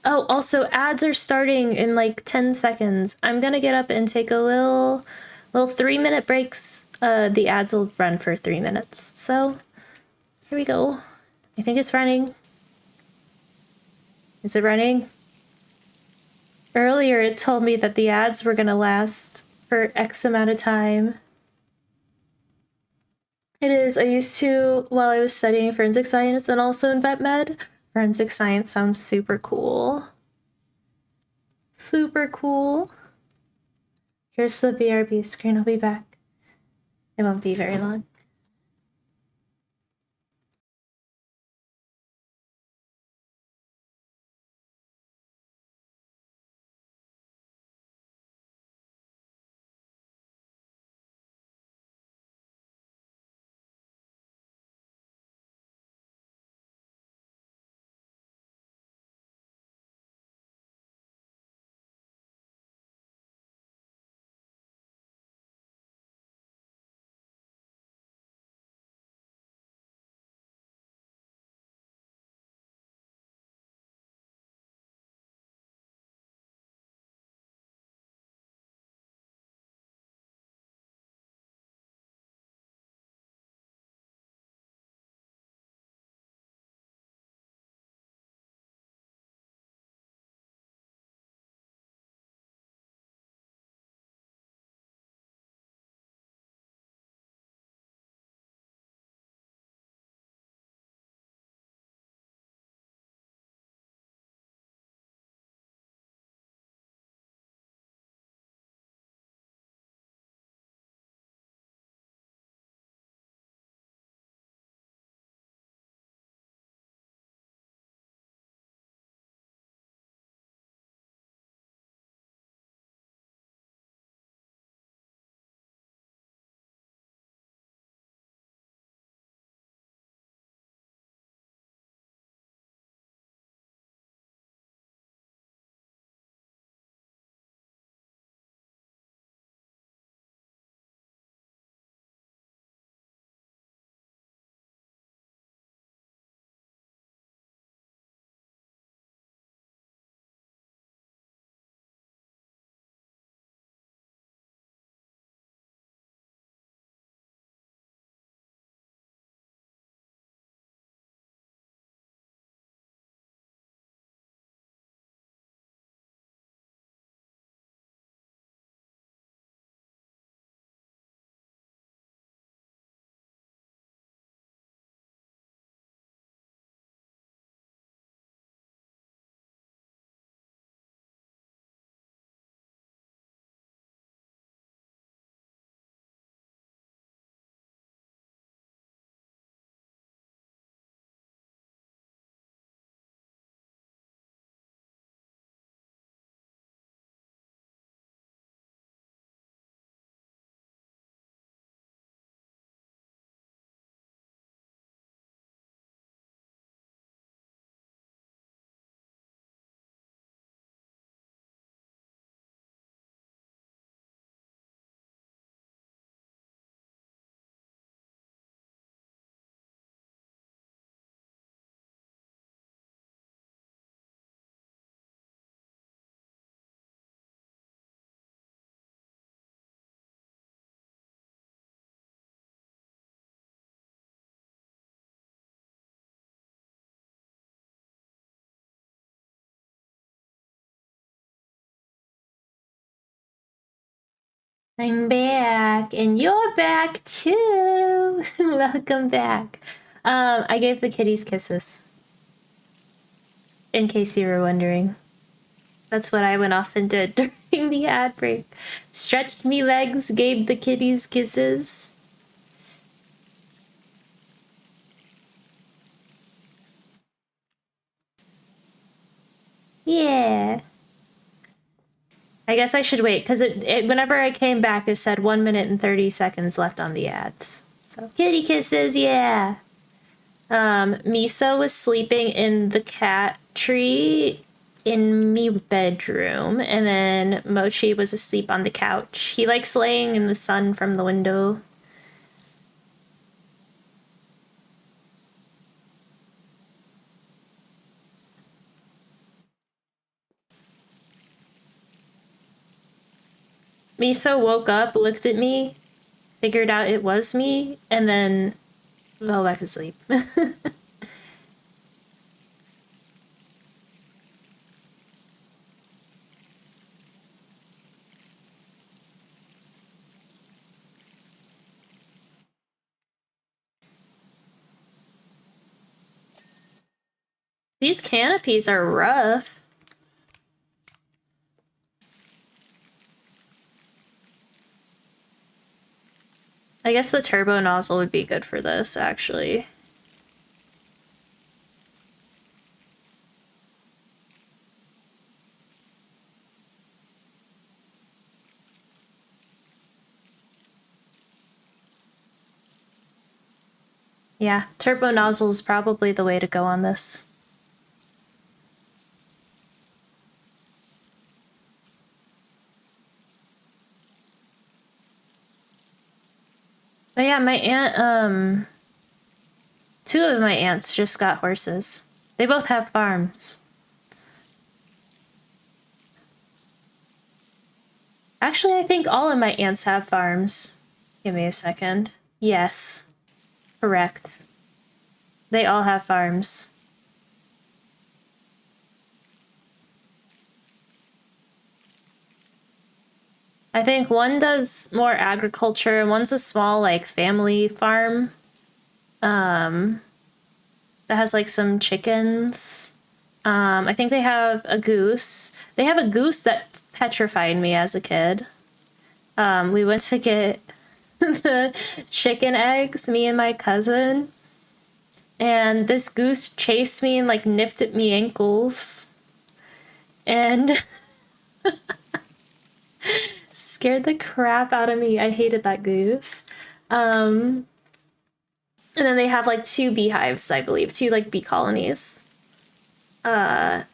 Oh, also ads are starting in like 10 seconds. I'm gonna get up and take a little 3-minute breaks. The ads will run for 3 minutes. So here we go. I think it's running. Is it running? Earlier it told me that the ads were gonna last for X amount of time. It is. I used to, while I was studying forensic science and also in vet med. Forensic science sounds super cool. Super cool. Here's the BRB screen. I'll be back. It won't be very long. I'm back, and you're back too. Welcome back. I gave the kitties kisses. In case you were wondering. That's what I went off and did during the ad break. Stretched me legs, gave the kitties kisses. Yeah. I guess I should wait, because whenever I came back, it said 1 minute and 30 seconds left on the ads. So, kitty kisses, yeah! Miso was sleeping in the cat tree in me bedroom, and then Mochi was asleep on the couch. He likes laying in the sun from the window. Miso woke up, looked at me, figured out it was me, and then fell back to sleep. These canopies are rough. I guess the turbo nozzle would be good for this, actually. Yeah, turbo nozzle is probably the way to go on this. But yeah, my aunt, two of my aunts just got horses. They both have farms. Actually, I think all of my aunts have farms. Give me a second. Yes. Correct. They all have farms. I think one does more agriculture, and one's a small, like, family farm. That has, like, some chickens. I think they have a goose. They have a goose that petrified me as a kid. We went to get the chicken eggs, me and my cousin. And this goose chased me and, like, nipped at me ankles. And scared the crap out of me. I hated that goose. And then they have, like, two beehives, I believe. Two, like, bee colonies. And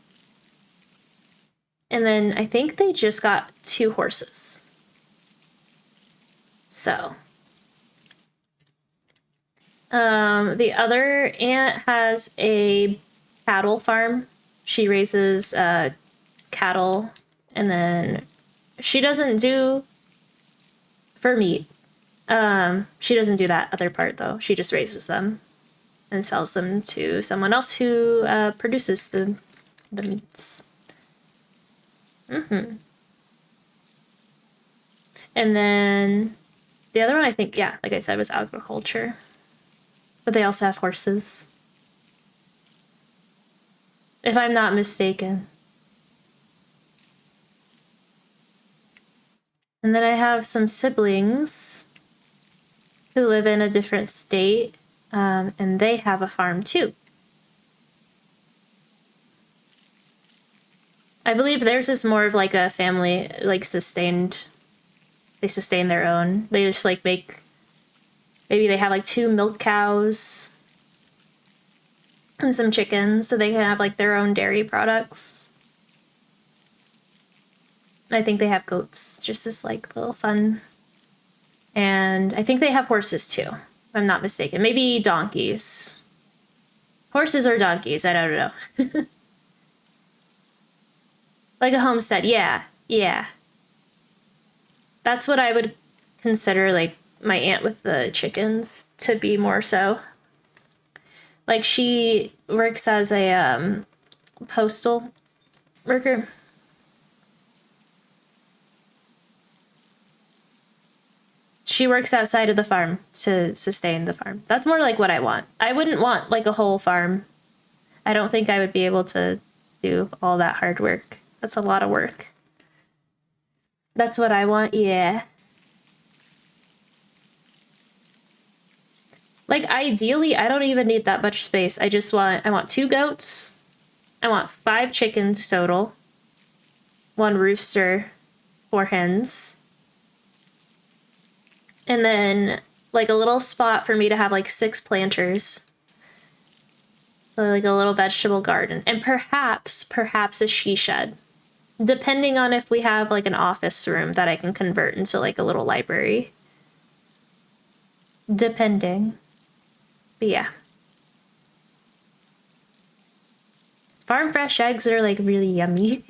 then I think they just got two horses. So. The other aunt has a cattle farm. She raises cattle, and then she doesn't do for meat. She doesn't do that other part though. She just raises them and sells them to someone else who produces the meats. And then the other one, I think, yeah, like I said, was agriculture. But they also have horses. If I'm not mistaken. And then I have some siblings who live in a different state, and they have a farm too. I believe theirs is more of like a family, like sustained. They sustain their own. They just like make. Maybe they have like 2 milk cows and some chickens, so they can have like their own dairy products. I think they have goats, just as like little fun. And I think they have horses too, if I'm not mistaken. Maybe donkeys. Horses or donkeys, I don't know. Like a homestead, yeah. That's what I would consider like my aunt with the chickens to be more so. Like she works as a postal worker. She works outside of the farm to sustain the farm. That's more like what I want. I wouldn't want like a whole farm. I don't think I would be able to do all that hard work. That's a lot of work. That's what I want, yeah. Like, ideally, I don't even need that much space. I want 2 goats. I want 5 chickens total. 1 rooster, 4 hens. And then, like, a little spot for me to have, like, 6 planters. like a little vegetable garden, and perhaps a she shed, depending on if we have like an office room that I can convert into like a little library. Depending. But yeah. Farm fresh eggs are like really yummy.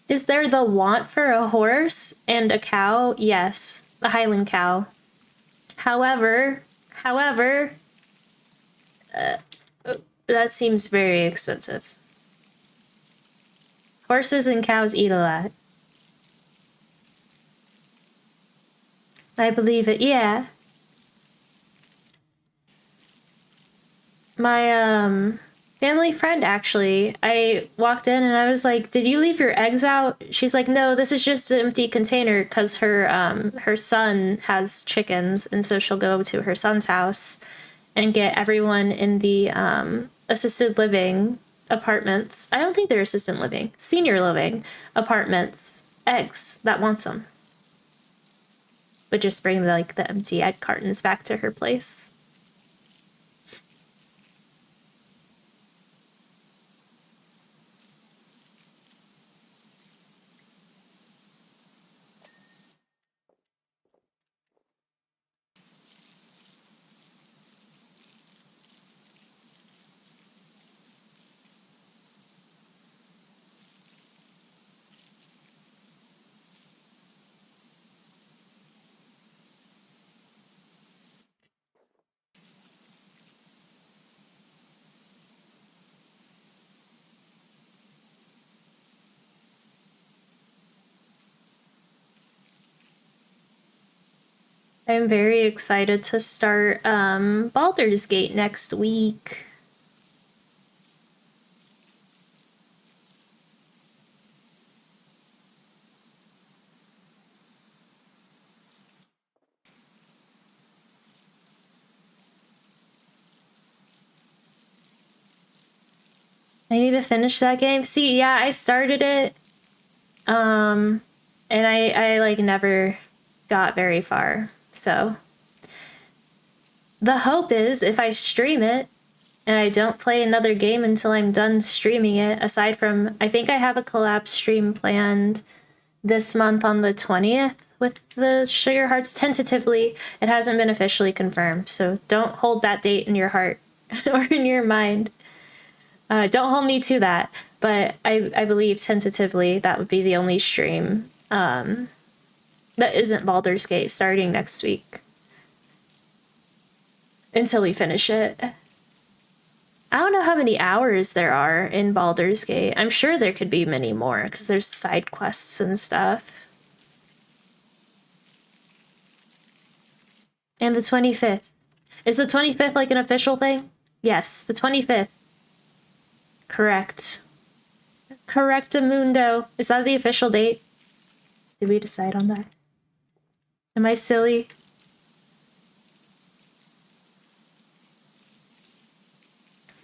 Is there the want for a horse and a cow? Yes, a Highland cow. However, that seems very expensive. Horses and cows eat a lot. I believe it, yeah. My, family friend, actually, I walked in and I was like, did you leave your eggs out? She's like, no, this is just an empty container because her son has chickens, and so she'll go to her son's house and get everyone in the, assisted living apartments. I don't think they're assisted living, senior living apartments, eggs that wants them. But just bring like the empty egg cartons back to her place. I'm very excited to start Baldur's Gate next week. I need to finish that game. See, yeah, I started it, and I like never got very far. So the hope is if I stream it and I don't play another game until I'm done streaming it, aside from, I think I have a collab stream planned this month on the 20th with the Sugar Hearts tentatively. It hasn't been officially confirmed, so don't hold that date in your heart or in your mind. Don't hold me to that, but I believe tentatively that would be the only stream that isn't Baldur's Gate starting next week until we finish it. I don't know how many hours there are in Baldur's Gate. I'm sure there could be many more because there's side quests and stuff. And the 25th. Is the 25th like an official thing? Yes, the 25th. Correct. Correctamundo. Is that the official date? Did we decide on that? Am I silly?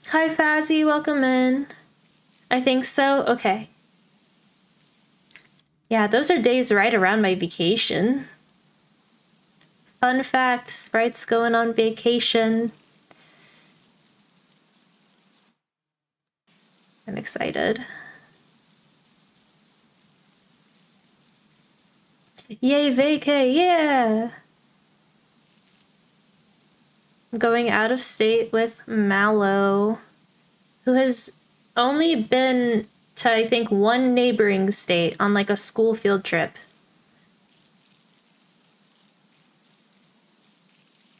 Hi, Fazzy. Welcome in. I think so. Okay. Yeah, those are days right around my vacation. Fun fact, Sprite's going on vacation. I'm excited. Yay, vacay, yeah! I'm going out of state with Mallow, who has only been to, I think, one neighboring state on like a school field trip.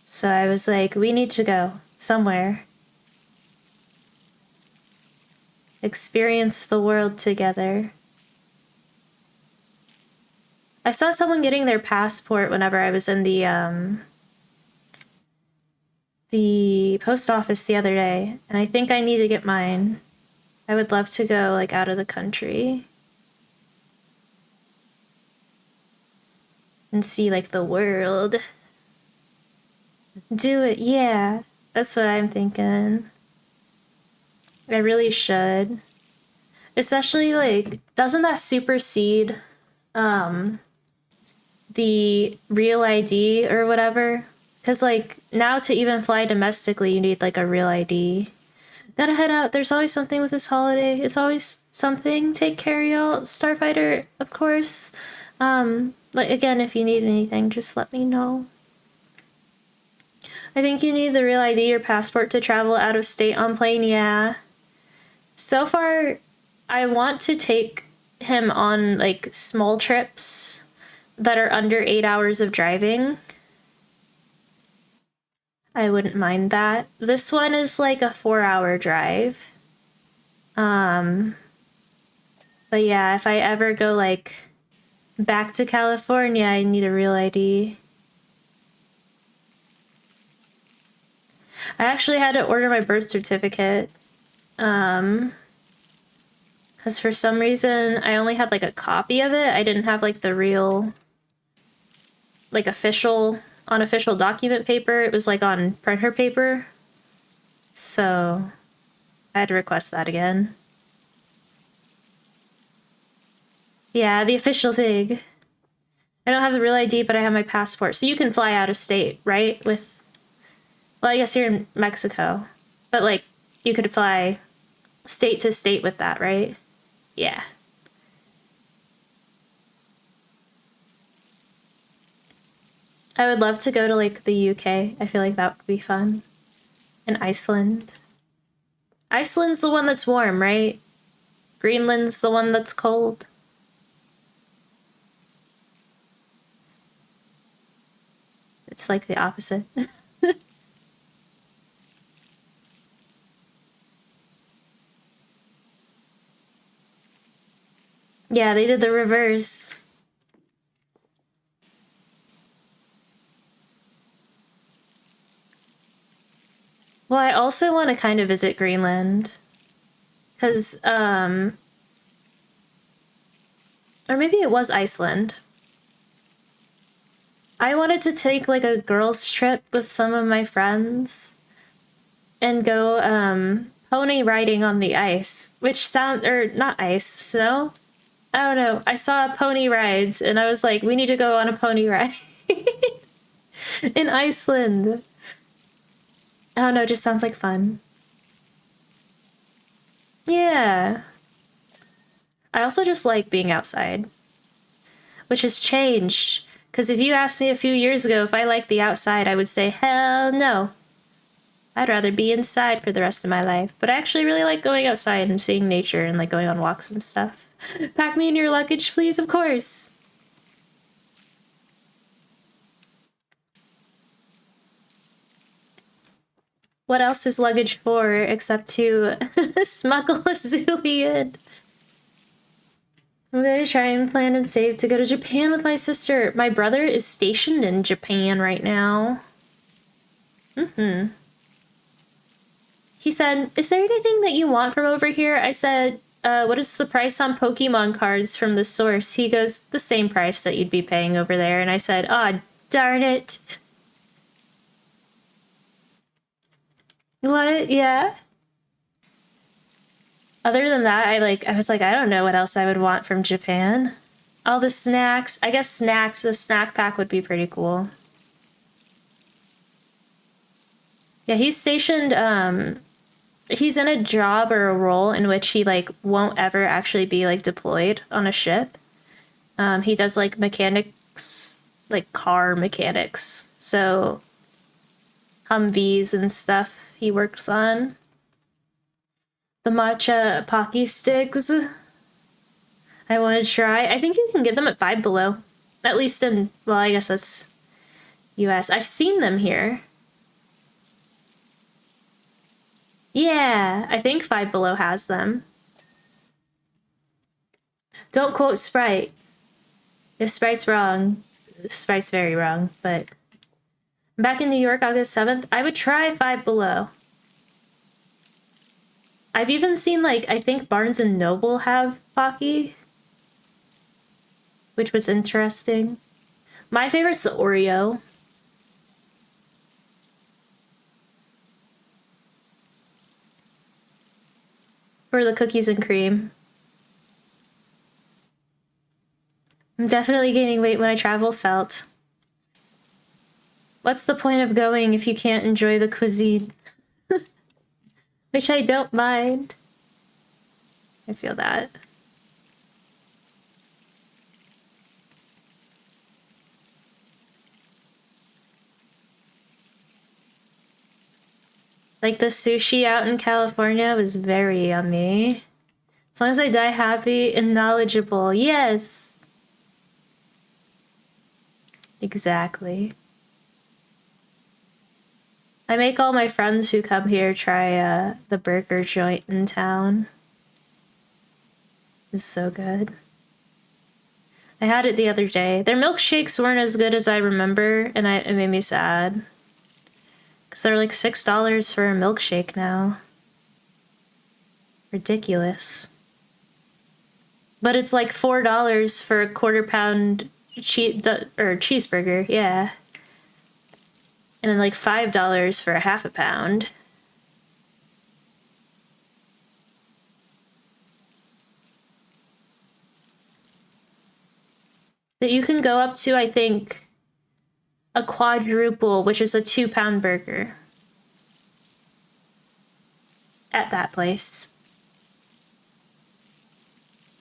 So I was like, we need to go somewhere. Experience the world together. I saw someone getting their passport whenever I was in the post office the other day, and I think I need to get mine. I would love to go like out of the country and see like the world. Do it, yeah. That's what I'm thinking. I really should. Especially like, doesn't that supersede the real ID or whatever. Because, like, now to even fly domestically, you need, like, a real ID. Gotta head out. There's always something with this holiday. It's always something. Take care, y'all. Starfighter, of course. Like, again, if you need anything, just let me know. I think you need the real ID or passport to travel out of state on plane. Yeah. So far, I want to take him on, like, small trips that are under 8 hours of driving. I wouldn't mind that. This one is like a 4-hour drive. But yeah, if I ever go like back to California, I need a real ID. I actually had to order my birth certificate. Because for some reason I only had like a copy of it. I didn't have like the real, like unofficial document paper. It was like on printer paper. So I had to request that again. Yeah, the official thing. I don't have the real ID, but I have my passport. So you can fly out of state, right? Well, I guess you're in Mexico. But like, you could fly state to state with that, right? Yeah. I would love to go to like the UK. I feel like that would be fun. And Iceland. Iceland's the one that's warm, right? Greenland's the one that's cold. It's like the opposite. Yeah, they did the reverse. Well, I also want to kind of visit Greenland. Because, or maybe it was Iceland. I wanted to take like a girls' trip with some of my friends and go pony riding on the ice, or not ice, snow? I don't know. I saw pony rides and I was like, we need to go on a pony ride in Iceland. I don't know, it just sounds like fun. Yeah. I also just like being outside, which has changed. Because if you asked me a few years ago if I liked the outside, I would say, hell no. I'd rather be inside for the rest of my life. But I actually really like going outside and seeing nature and like going on walks and stuff. Pack me in your luggage, please, of course. What else is luggage for except to smuggle a Zulian? I'm going to try and plan and save to go to Japan with my sister. My brother is stationed in Japan right now. He said, is there anything that you want from over here? I said, what is the price on Pokemon cards from the source? He goes, the same price that you'd be paying over there. And I said, aw, darn it. What? Yeah. Other than that, I was like, I don't know what else I would want from Japan. All the snacks. I guess snacks, a snack pack would be pretty cool. Yeah, he's stationed, he's in a job or a role in which he, like, won't ever actually be, like, deployed on a ship. He does, like, mechanics, like, car mechanics. So, Humvees and stuff he works on. The matcha Pocky sticks. I want to try. I think you can get them at Five Below. At least in, well, I guess that's US. I've seen them here. Yeah, I think Five Below has them. Don't quote Sprite. If Sprite's wrong, Sprite's very wrong, but I'm back in New York August 7th. I would try Five Below. I've even seen, like, I think Barnes & Noble have Pocky, which was interesting. My favorite's the Oreo. Or the cookies and cream. I'm definitely gaining weight when I travel, felt. What's the point of going if you can't enjoy the cuisine? Which I don't mind. I feel that. Like the sushi out in California was very yummy. As long as I die happy and knowledgeable, yes! Exactly. I make all my friends who come here try the burger joint in town. It's so good. I had it the other day. Their milkshakes weren't as good as I remember, and it made me sad. Because they're like $6 for a milkshake now. Ridiculous. But it's like $4 for a quarter-pound cheeseburger, yeah. And then like $5 for a half a pound. That you can go up to, I think, a quadruple, which is a 2-pound burger. At that place.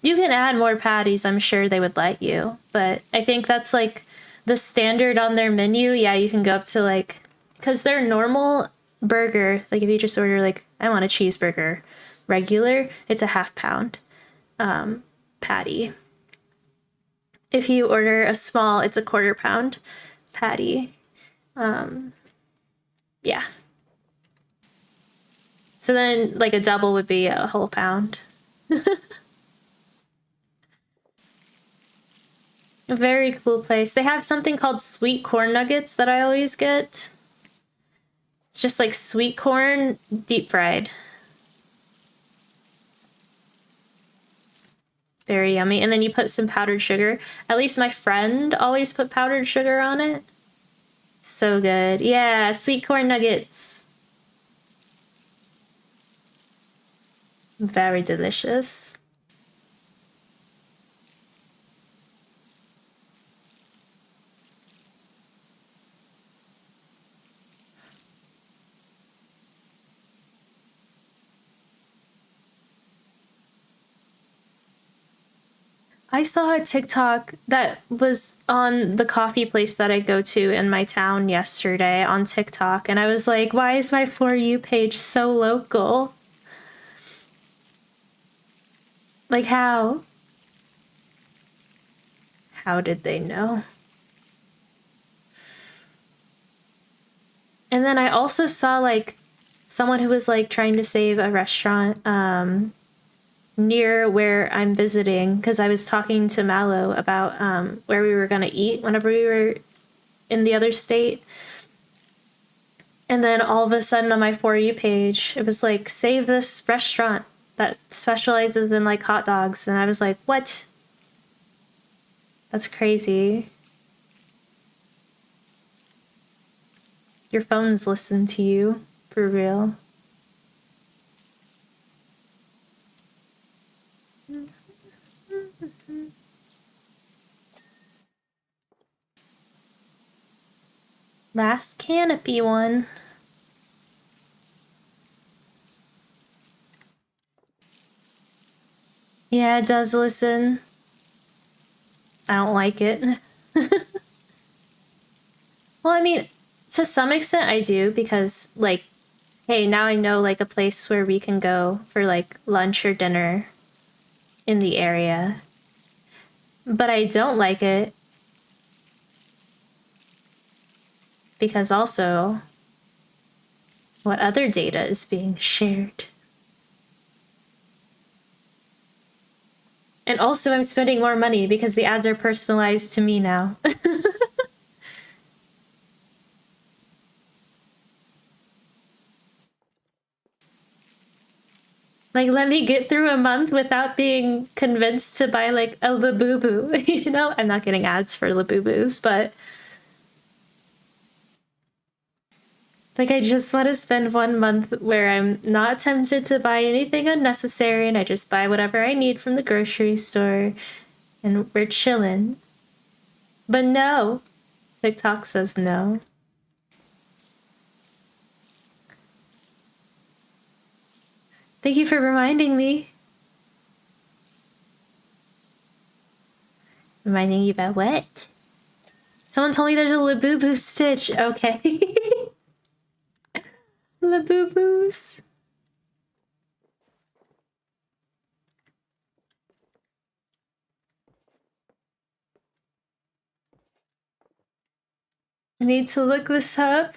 You can add more patties, I'm sure they would let you. But I think that's like the standard on their menu. Yeah, you can go up to like, because their normal burger, like if you just order like, I want a cheeseburger, regular, it's a half-pound patty. If you order a small, it's a quarter-pound patty. Yeah. So then like a double would be a whole pound. A very cool place. They have something called sweet corn nuggets that I always get. It's just like sweet corn deep fried. Very yummy. And then you put some powdered sugar. At least my friend always put powdered sugar on it. So good. Yeah, sweet corn nuggets. Very delicious. I saw a TikTok that was on the coffee place that I go to in my town yesterday on TikTok, and I was like, why is my For You page so local? Like, how? How did they know? And then I also saw, like, someone who was, like, trying to save a restaurant, near where I'm visiting, because I was talking to Mallow about where we were going to eat whenever we were in the other state. And then all of a sudden on my For You page, it was like, save this restaurant that specializes in like hot dogs. And I was like, what? That's crazy. Your phones listen to you, for real. Last canopy one. Yeah, it does listen. I don't like it. Well, I mean, to some extent I do, because like, hey, now I know like a place where we can go for like lunch or dinner in the area. But I don't like it because also what other data is being shared. And also I'm spending more money because the ads are personalized to me now. Like, let me get through a month without being convinced to buy like a Labubu, you know? I'm not getting ads for Labubus, but like, I just want to spend 1 month where I'm not tempted to buy anything unnecessary and I just buy whatever I need from the grocery store and we're chilling. But no. TikTok says no. Thank you for reminding me. Reminding you about what? Someone told me there's a Labubu stitch. Okay. Labubus. I need to look this up.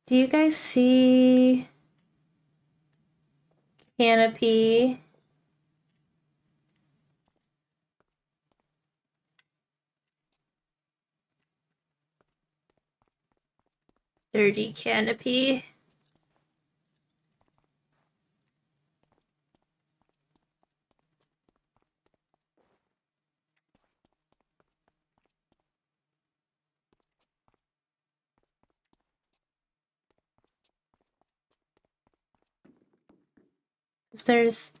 Do you guys see Canopy? Dirty Canopy. There's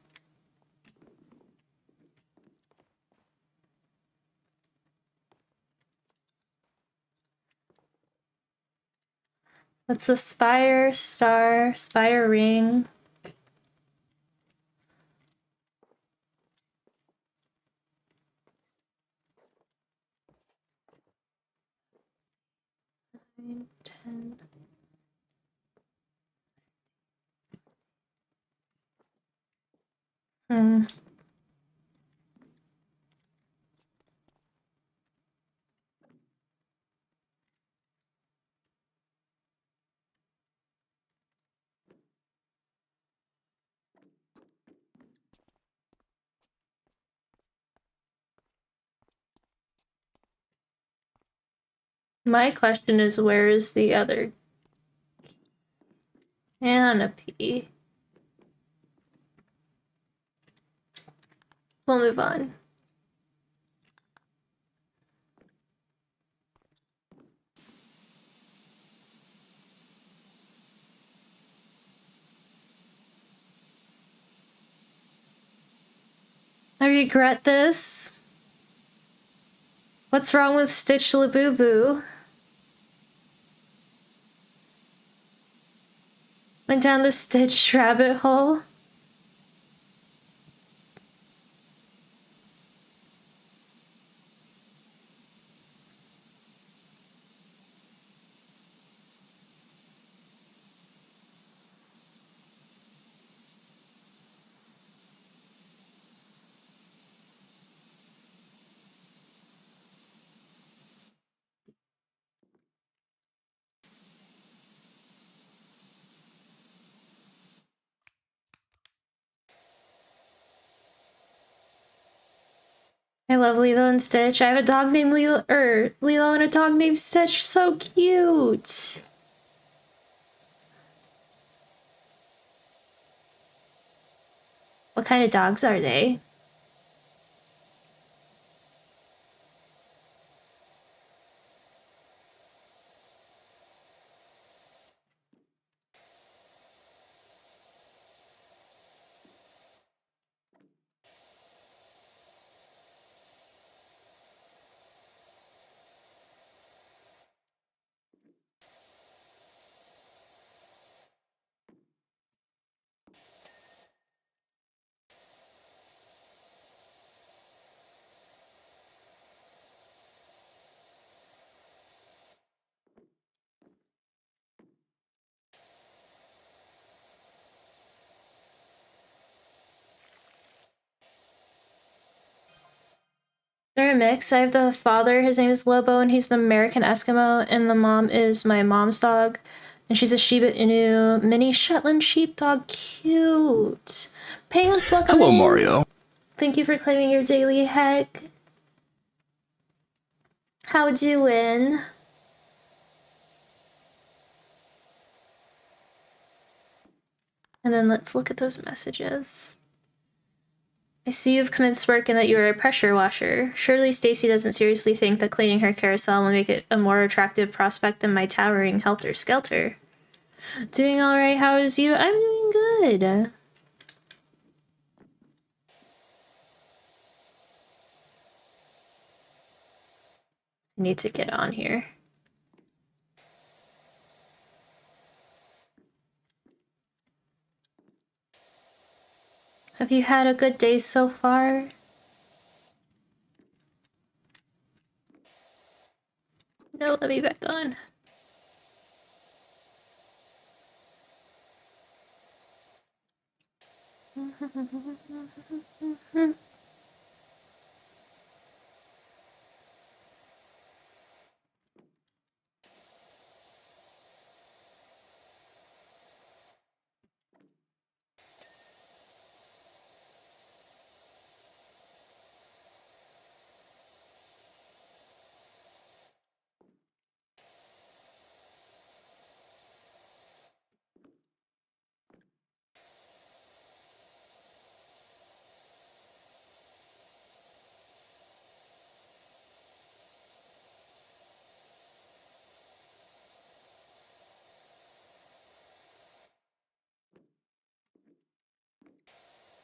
what's the Spire Star Spire Ring? Nine, 10. My question is, where is the other Canopy? We'll move on. I regret this. What's wrong with Stitch Labubu? Went down the Stitch rabbit hole. I love Lilo and Stitch. I have a dog named Lilo and a dog named Stitch. So cute. What kind of dogs are they? They're a mix. I have the father, his name is Lobo, and he's an American Eskimo, and the mom is my mom's dog, and she's a Shiba Inu mini Shetland sheepdog. Cute. Pants, welcome Hello, in. Mario. Thank you for claiming your daily heck. How doing? And then let's look at those messages. I see you've commenced work and that you are a pressure washer. Surely Stacy doesn't seriously think that cleaning her carousel will make it a more attractive prospect than my towering helter-skelter. Doing alright, how is you? I'm doing good. Need to get on here. Have you had a good day so far? No, let me back on.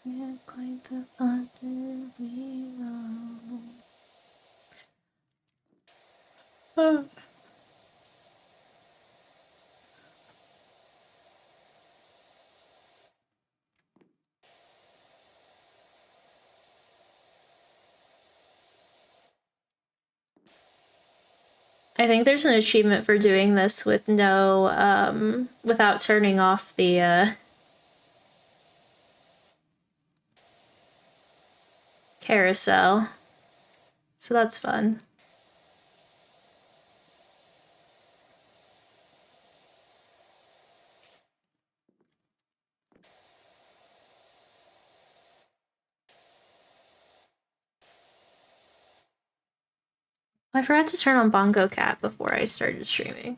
Yeah, quite the fun we love. I think there's an achievement for doing this with no, without turning off the, carousel. So that's fun. I forgot to turn on Bongo Cat before I started streaming.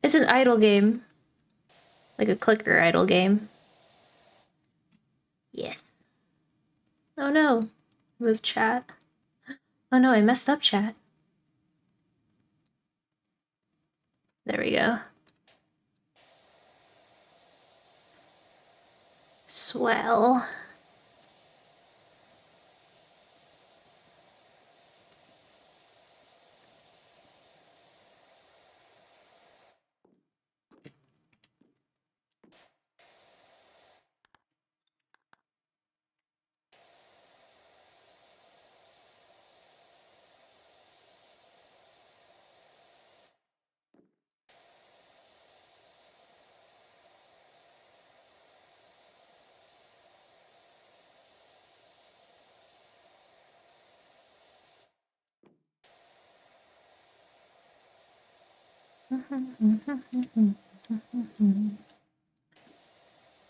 It's an idle game. Like a clicker idle game. Yes. Oh no. Move chat. Oh no, I messed up chat. There we go. Swell.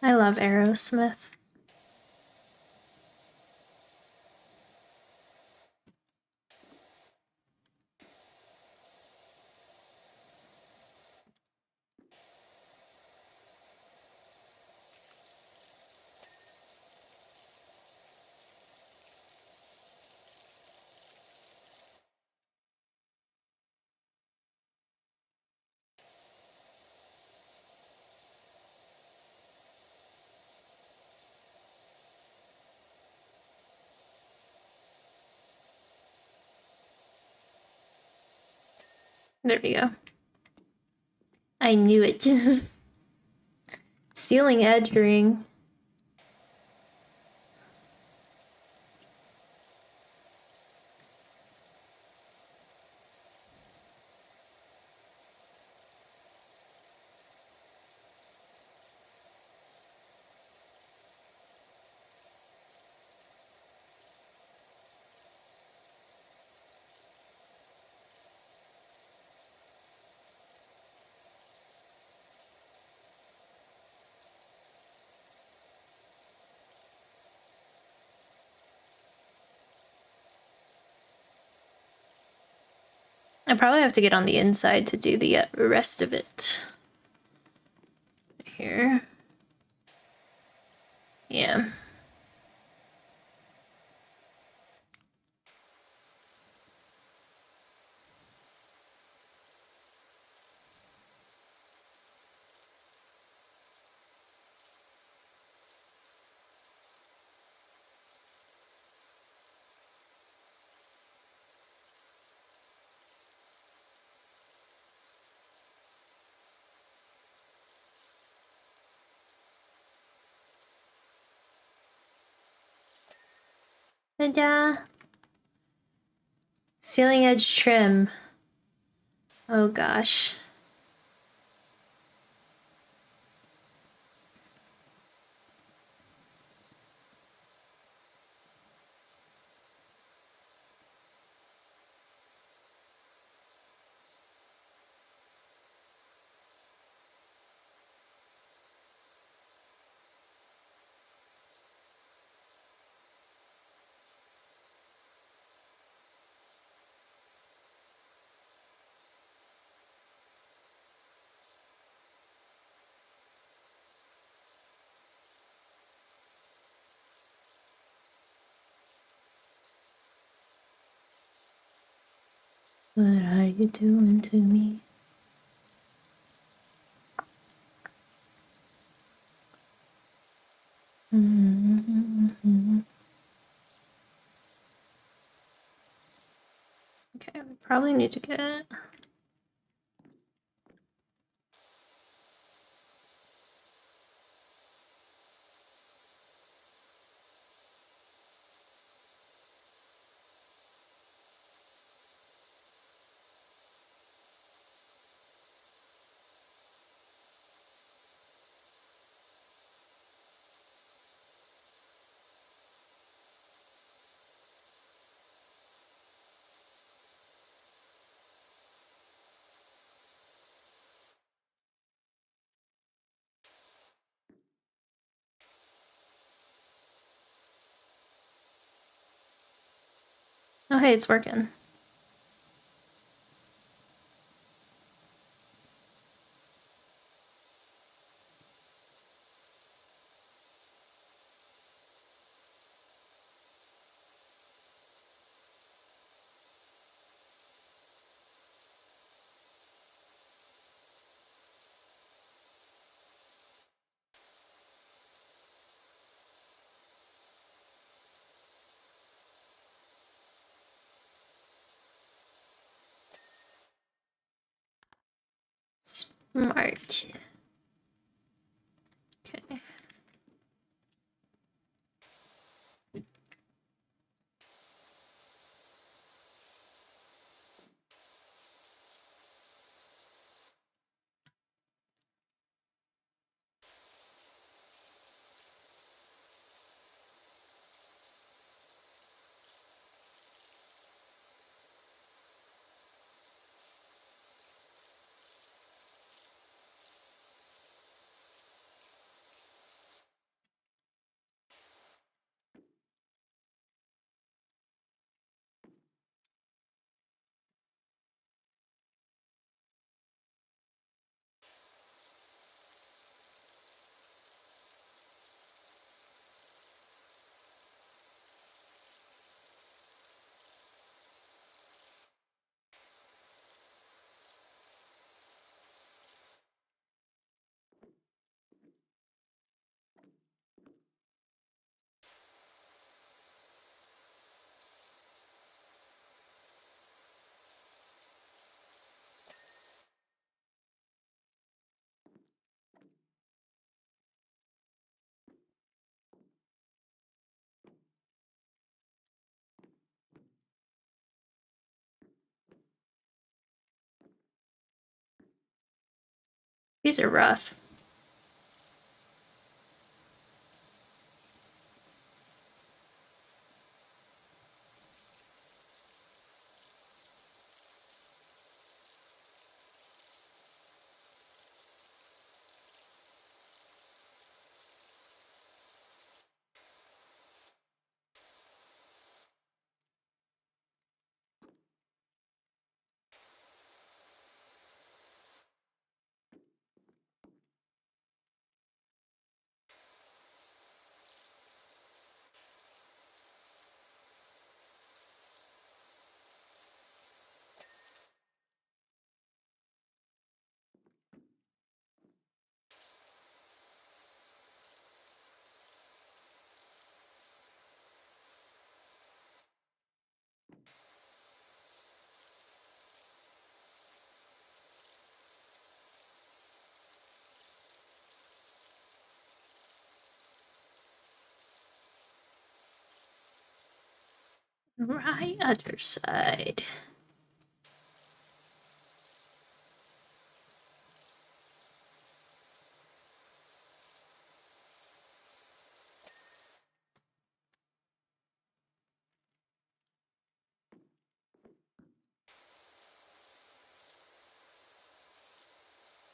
I love Aerosmith. There we go. I knew it. Ceiling edge ring. I probably have to get on the inside to do the rest of it. Here. Yeah. Ta-da! Ceiling edge trim. Oh gosh. What are you doing to me? Okay, we probably need to get... Oh, hey, it's working. Smart. Okay. These are rough. Right other side.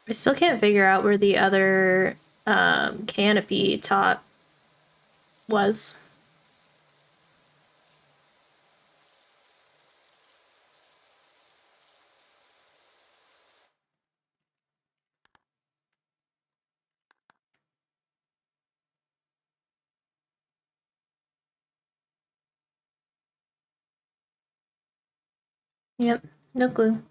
I still can't figure out where the other canopy top was. Yep, no clue.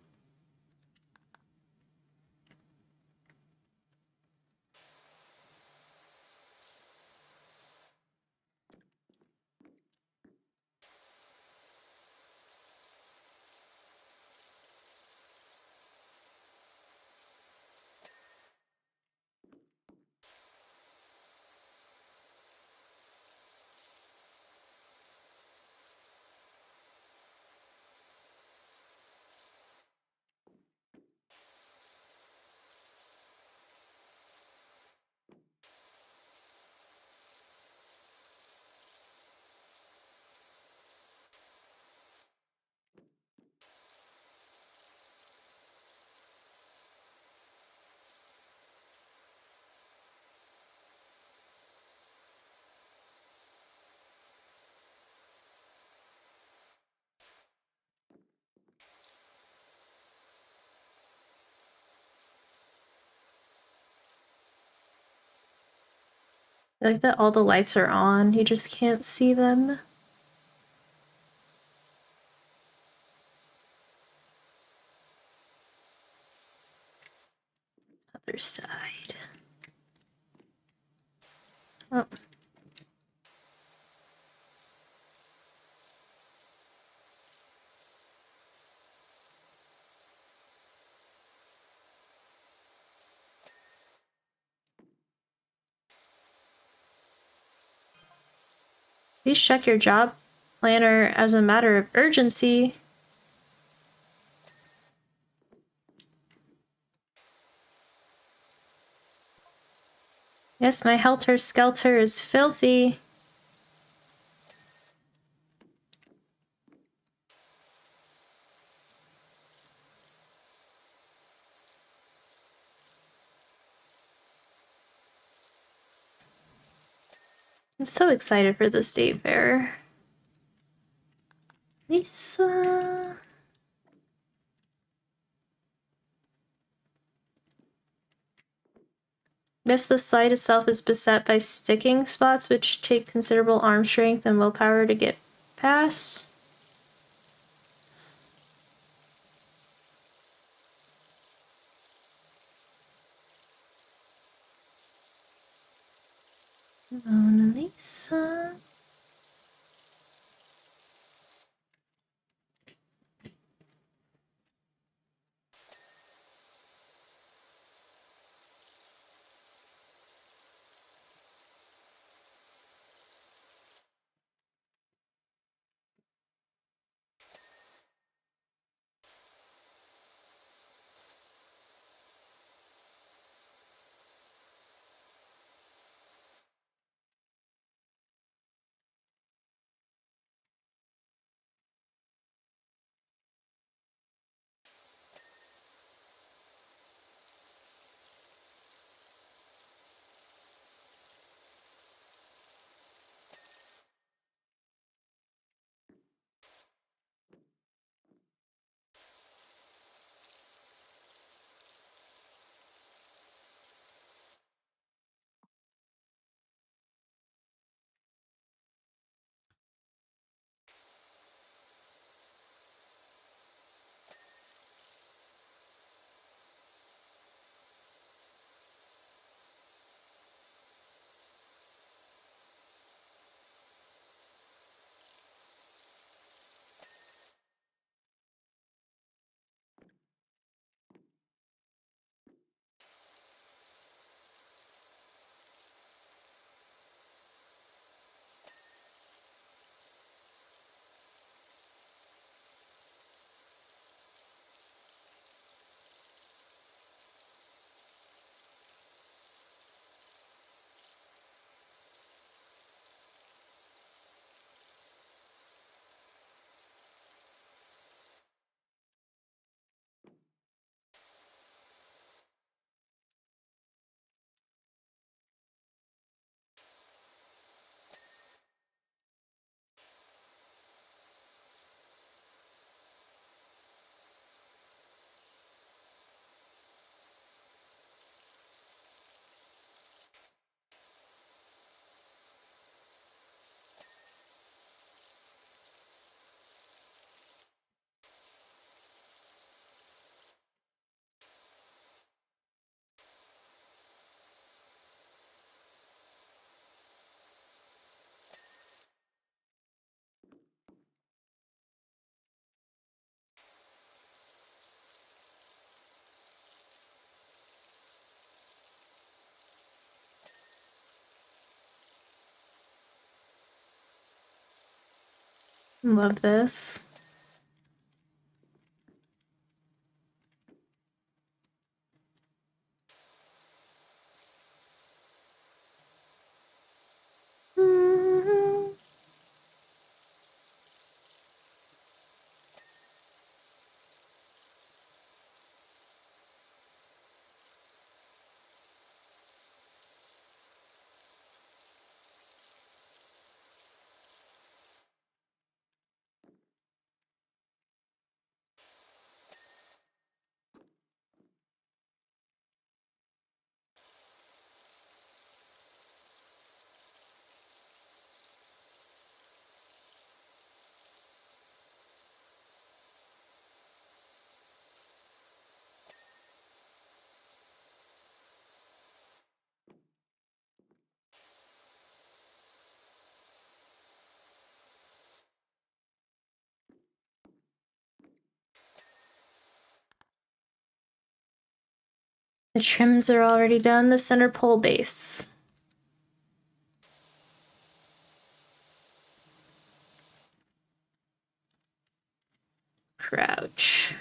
I like that all the lights are on, you just can't see them. Other side. Oh. Please check your job planner as a matter of urgency. Yes, my helter-skelter is filthy. I'm so excited for the state fair. Lisa. Yes, the slide itself is beset by sticking spots, which take considerable arm strength and willpower to get past. Mona Lisa. Love this. The trims are already done. The center pole base. Crouch.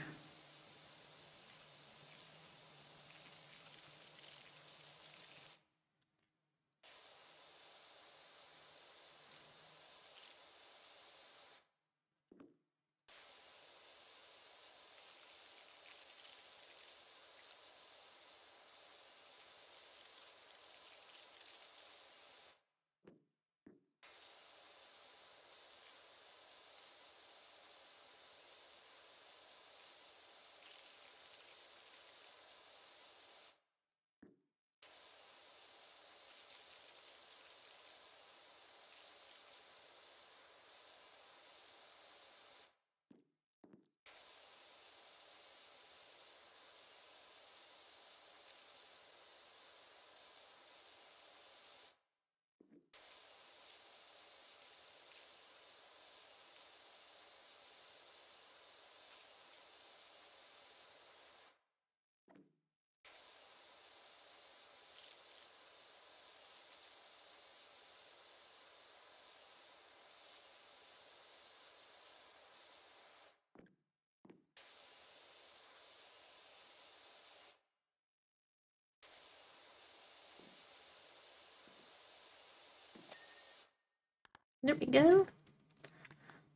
There we go.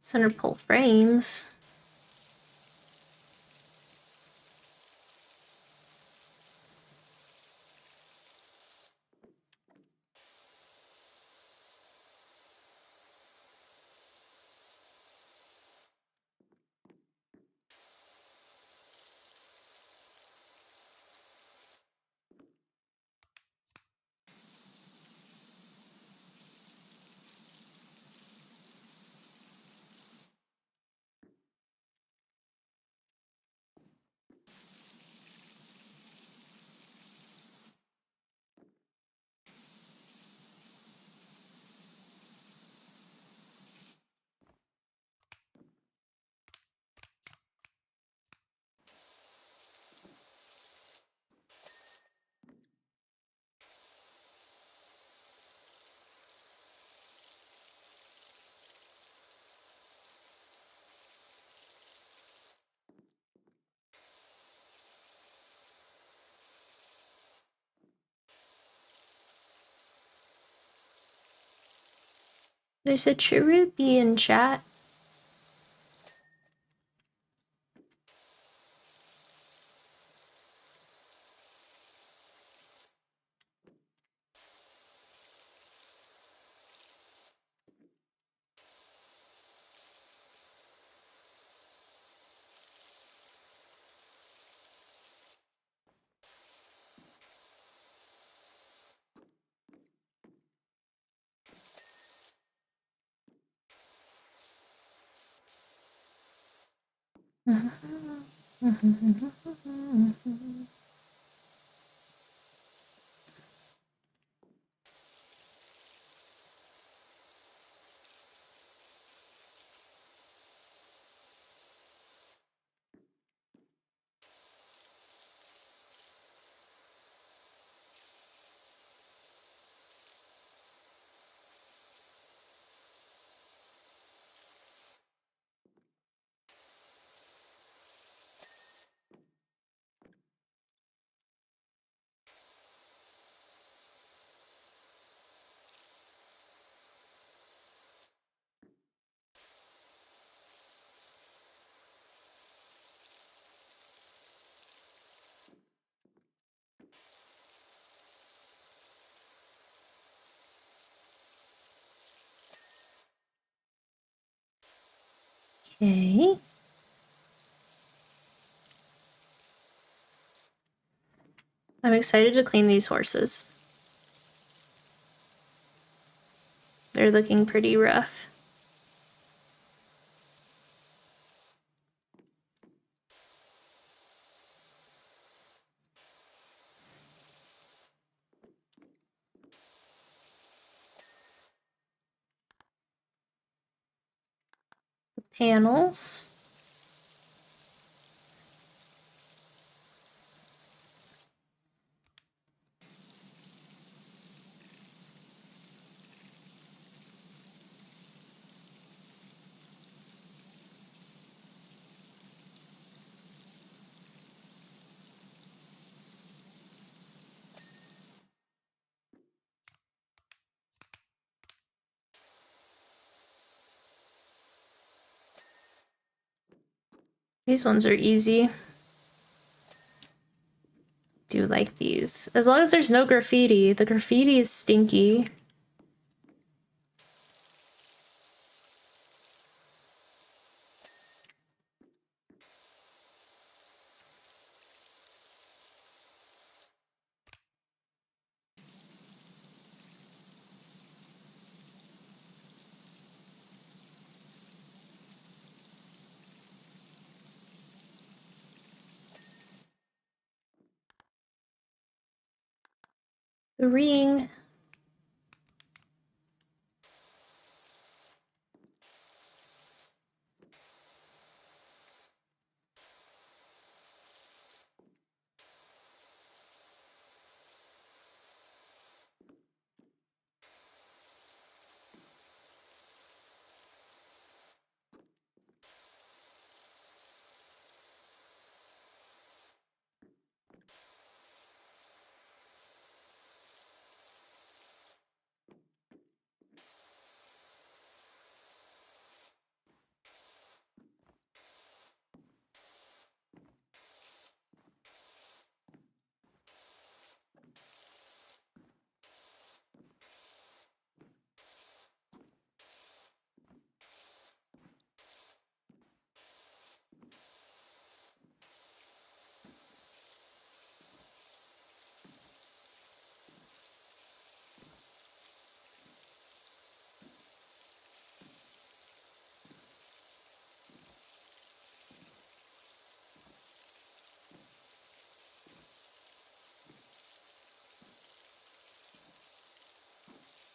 Center pole frames. There's a cherubi in chat. Okay. I'm excited to clean these horses. They're looking pretty rough. The panels. These ones are easy. Do like these. As long as there's no graffiti. The graffiti is stinky. The ring.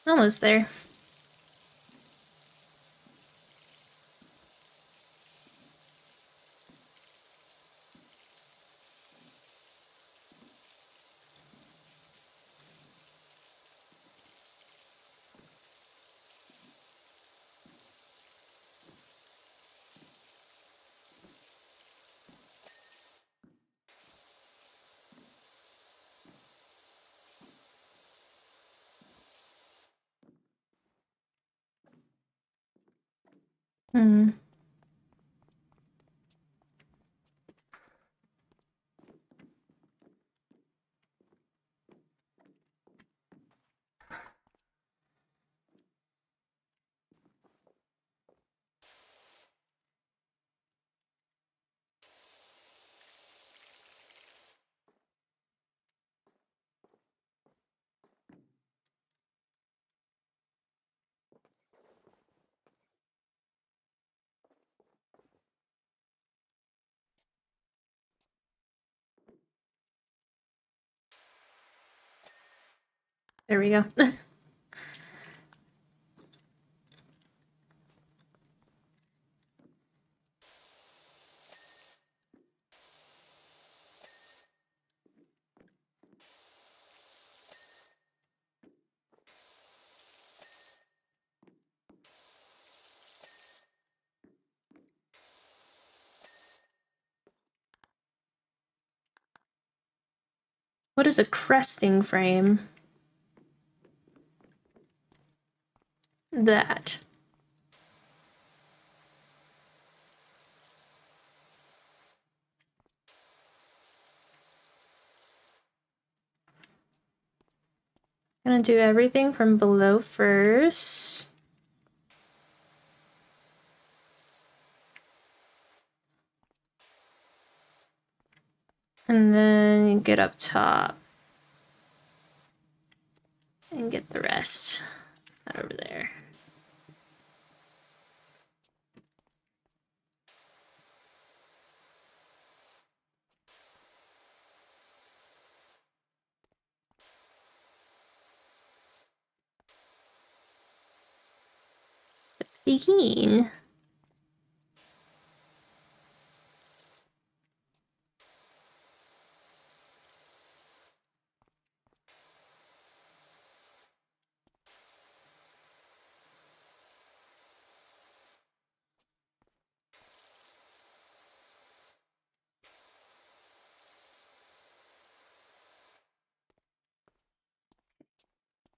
Almost there. Hmm. There we go. What is a cresting frame? That. Gonna do everything from below first. And then get up top. And get the rest over there. Begin.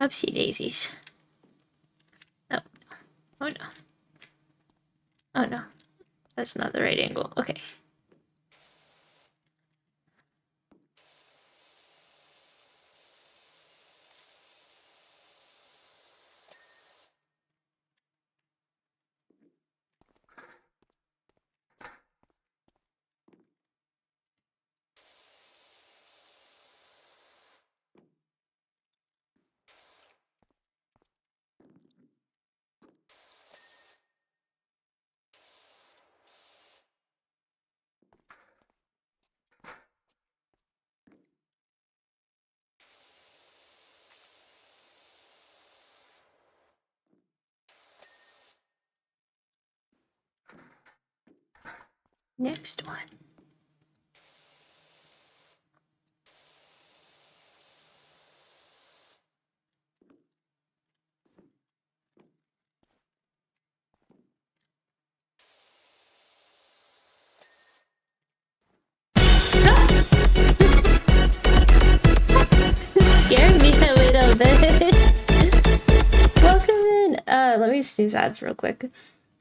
Oopsie daisies. Oh, oh no. Oh no. That's not the right angle. Okay. Next one. Scared me a little bit. Welcome in. Let me snooze ads real quick.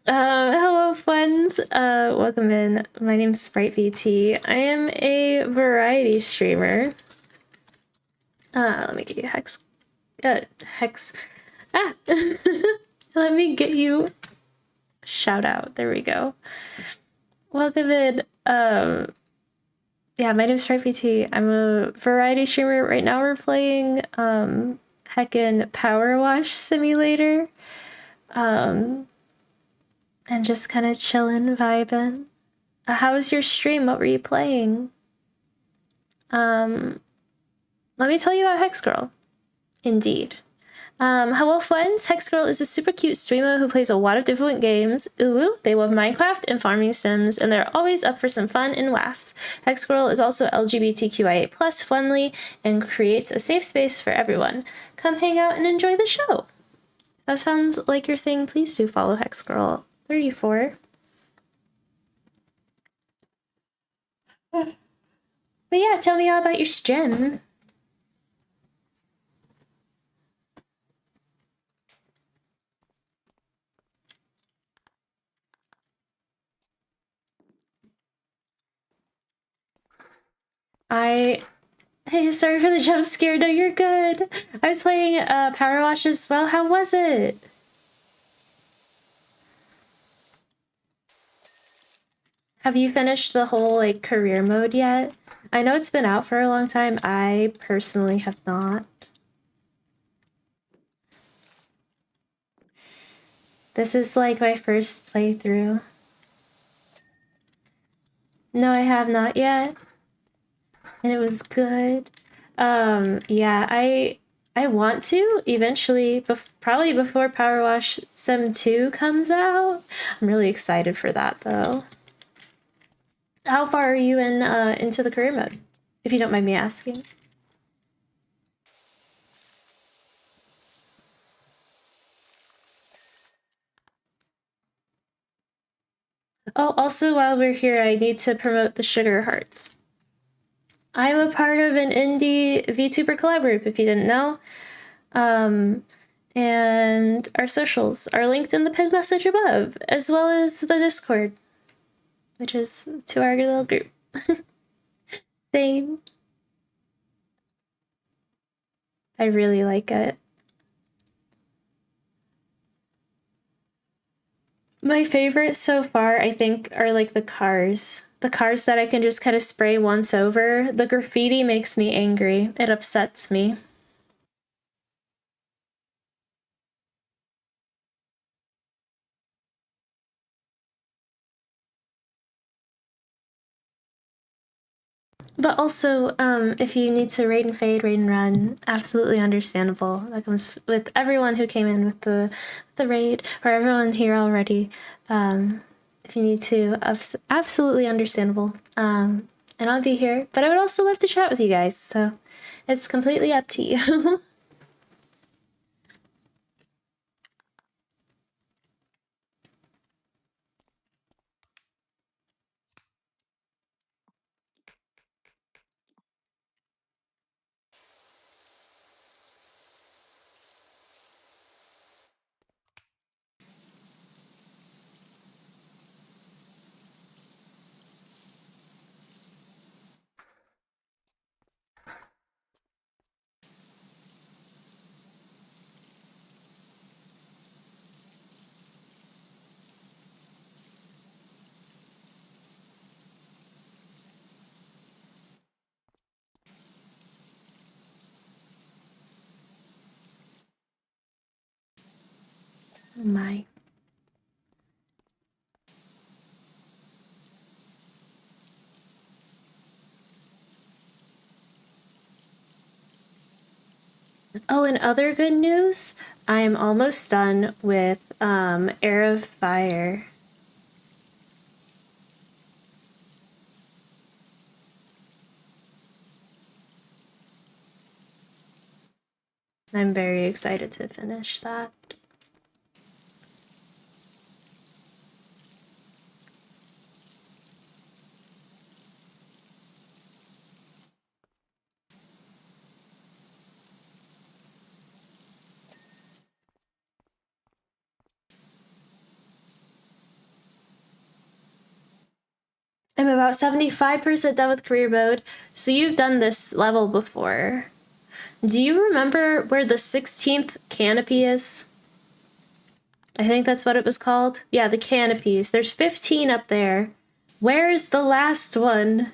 Hello friends. Welcome in. My name's SpriteVT. I am a variety streamer. Let me get you hex. Hex. Ah. Let me get you. Shout out. There we go. Welcome in. Yeah, my name's SpriteVT. I'm a variety streamer. Right now we're playing heckin' Power Wash Simulator. And just kind of chillin', vibing. How was your stream? What were you playing? Let me tell you about Hex Girl. Indeed. Hello friends, Hex Girl is a super cute streamer who plays a lot of different games. Ooh, they love Minecraft and farming sims, and they're always up for some fun and laughs. Hex Girl is also LGBTQIA+ friendly and creates a safe space for everyone. Come hang out and enjoy the show. That sounds like your thing. Please do follow Hex Girl 34. But yeah, tell me all about your stream. Hey, sorry for the jump scare. No, you're good. I was playing Power Wash as well. How was it? Have you finished the whole like career mode yet? I know it's been out for a long time. I personally have not. This is like my first playthrough. No, I have not yet. And it was good. Yeah, I want to eventually, probably before Power Wash Sim 2 comes out. I'm really excited for that though. How far are you in into the career mode, if you don't mind me asking? Oh, also while we're here, I need to promote the Sugar Hearts. I'm a part of an indie VTuber collab group, if you didn't know. And our socials are linked in the pinned message above, as well as the Discord, which is to our little group. Same. I really like it. My favorite so far, I think, are like the cars. The cars that I can just kind of spray once over. The graffiti makes me angry. It upsets me. But also, if you need to raid and fade, raid and run, absolutely understandable. That comes with everyone who came in with the raid, or everyone here already. If you need to, absolutely understandable. And I'll be here. But I would also love to chat with you guys, so it's completely up to you. Oh my. Oh, and other good news, I am almost done with Air of Fire. I'm very excited to finish that. I'm about 75% done with career mode. So you've done this level before. Do you remember where the 16th canopy is? I think that's what it was called. Yeah, the canopies. There's 15 up there. Where's the last one?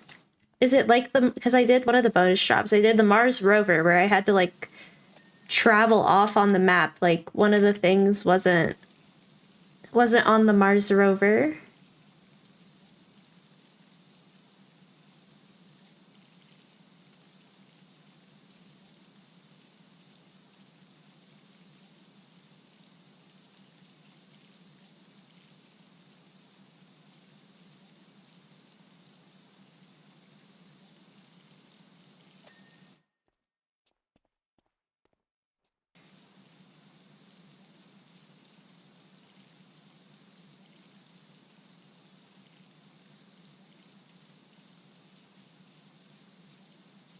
Is it like because I did one of the bonus drops. I did the Mars rover where I had to like travel off on the map. Like one of the things wasn't on the Mars rover.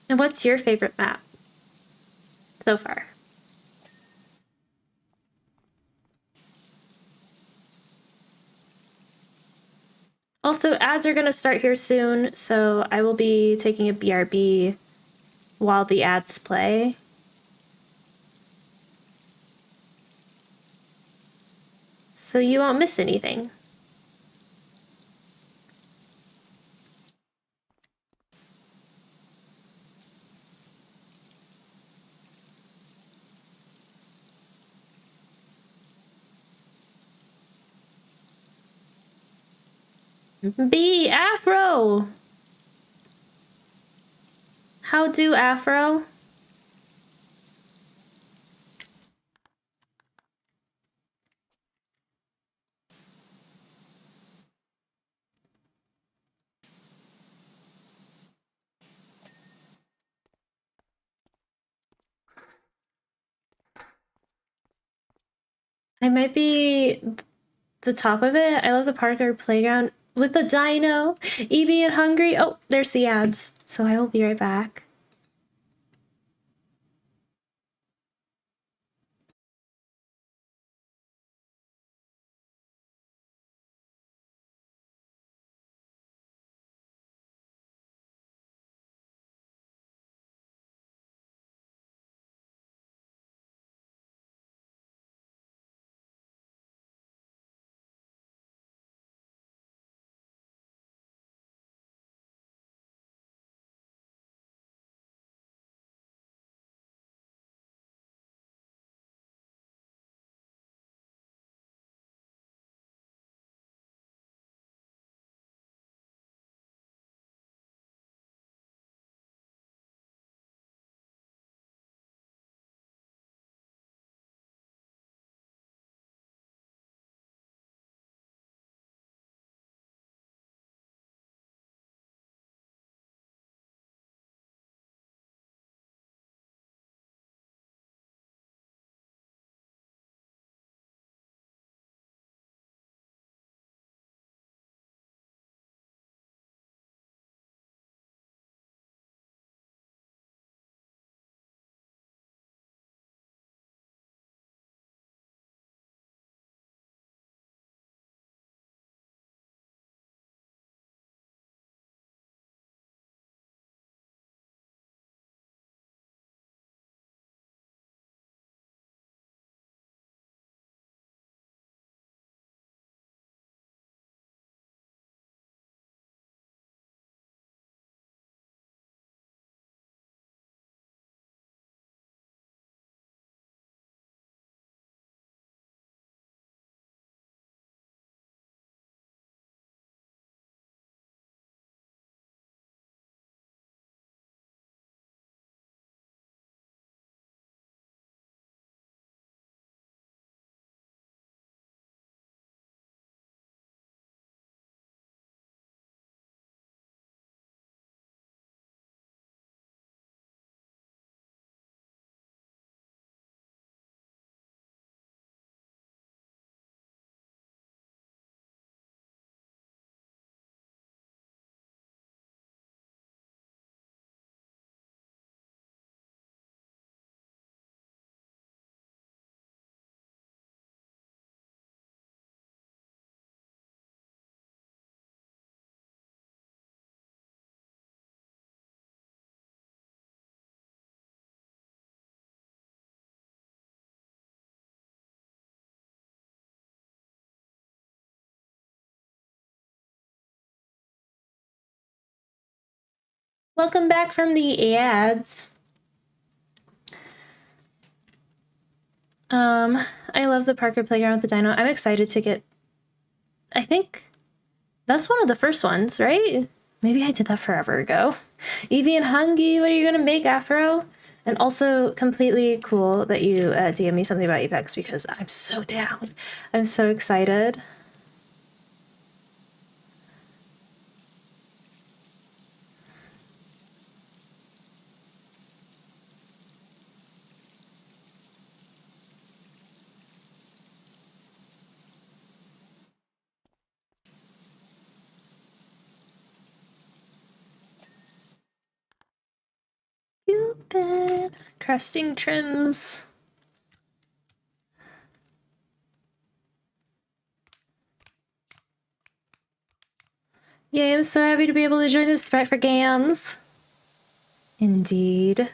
And what's your favorite map so far? Also, ads are going to start here soon, so I will be taking a BRB while the ads play. So you won't miss anything. B Afro! How do Afro? I might be the top of it. I love the Parker playground with the dino. Evie and Hungry. Oh, there's the ads. So I will be right back. Welcome back from the ads. I love the Parker playground with the dino. I'm excited to get... I think that's one of the first ones, right? Maybe I did that forever ago. Evie and Hungy, what are you gonna make, Afro? And also completely cool that you DM me something about Apex because I'm so down. I'm so excited. Cupid, cresting trims. Yay, I'm so happy to be able to join this Sprite for Gams. Indeed.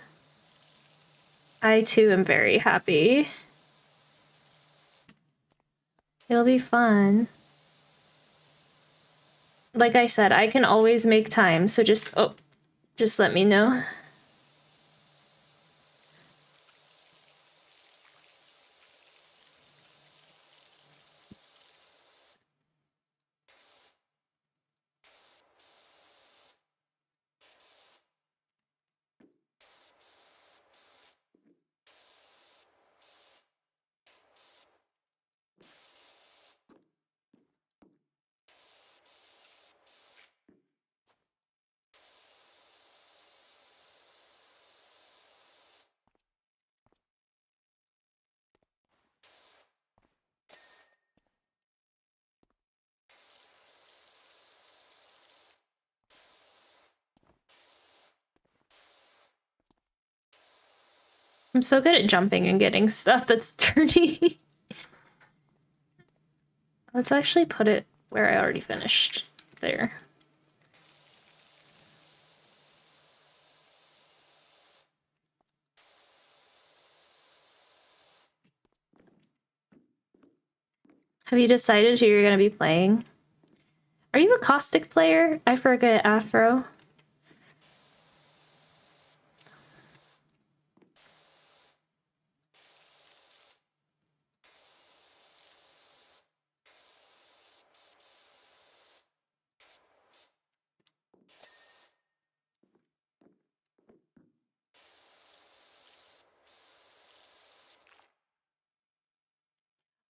I too am very happy. It'll be fun. Like I said, I can always make time, so just let me know. I'm so good at jumping and getting stuff that's dirty. Let's actually put it where I already finished. There. Have you decided who you're gonna be playing? Are you a caustic player? I forget, Afro.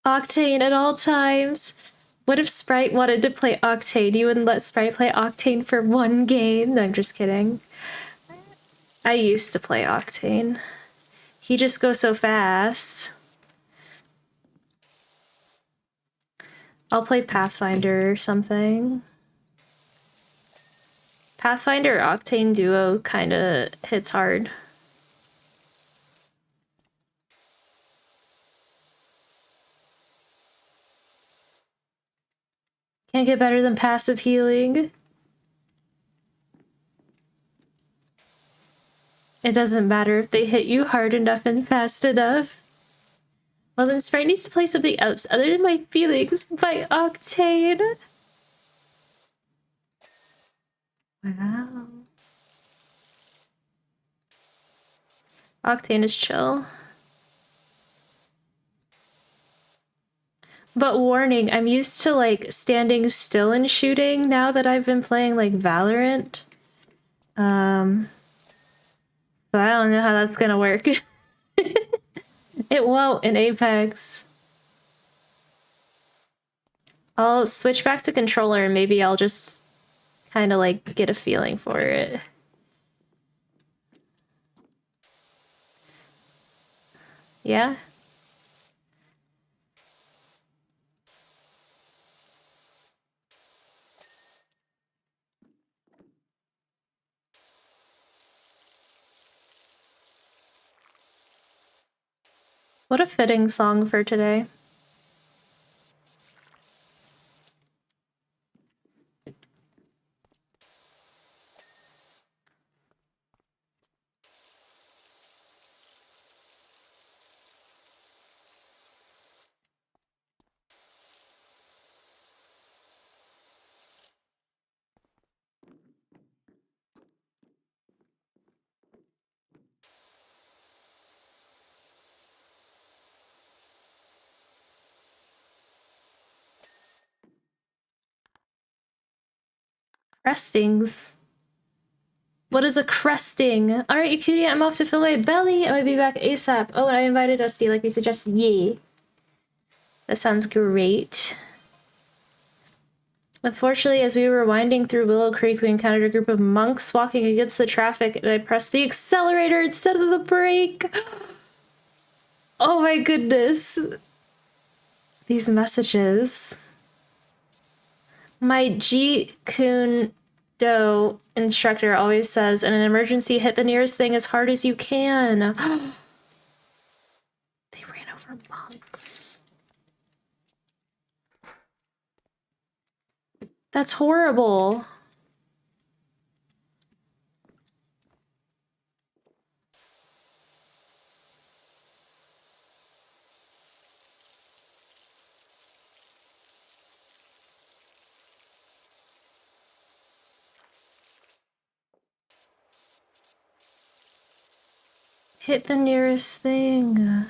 Octane at all times. What if Sprite wanted to play Octane? You wouldn't let Sprite play Octane for one game? No, I'm just kidding. I used to play Octane. He just goes so fast. I'll play Pathfinder or something. Pathfinder Octane duo kinda hits hard. Can't get better than passive healing. It doesn't matter if they hit you hard enough and fast enough. Well, then Sprite needs to play something else other than My Feelings by Octane. Wow. Octane is chill. But warning, I'm used to like standing still and shooting now that I've been playing like Valorant. So I don't know how that's gonna work. It won't in Apex. I'll switch back to controller and maybe I'll just kind of like get a feeling for it. Yeah? What a fitting song for today. Crestings. What is a cresting? Alright, you cutie, I'm off to fill my belly. I might be back ASAP. Oh, and I invited Dusty like we suggested. Yay. That sounds great. Unfortunately, as we were winding through Willow Creek, we encountered a group of monks walking against the traffic, and I pressed the accelerator instead of the brake. Oh my goodness. These messages. My Jeet Kune Do instructor always says, in an emergency, hit the nearest thing as hard as you can. They ran over monks. That's horrible. Hit the nearest thing.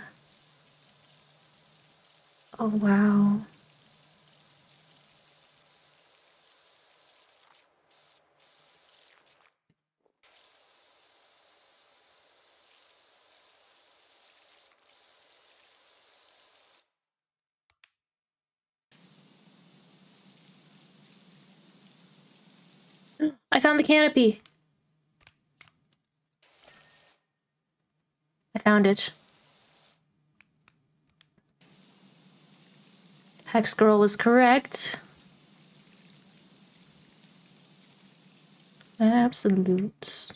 Oh, wow. I found the canopy. I found it. Hex Girl was correct. Absolute.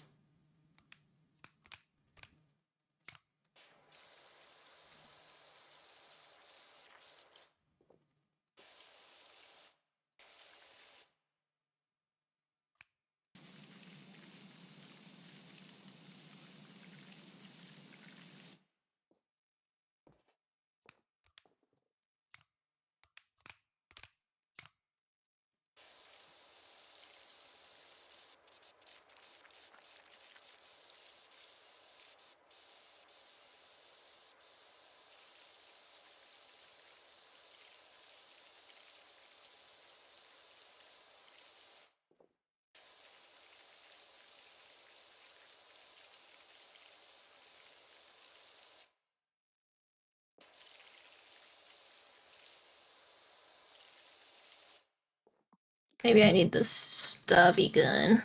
Maybe I need this stubby gun.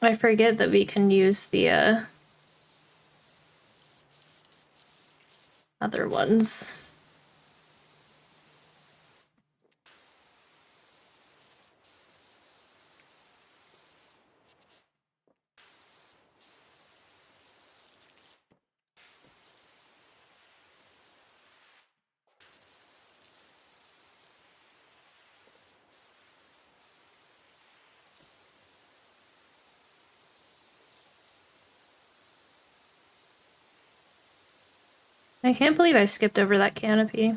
I forget that we can use the other ones. I can't believe I skipped over that canopy.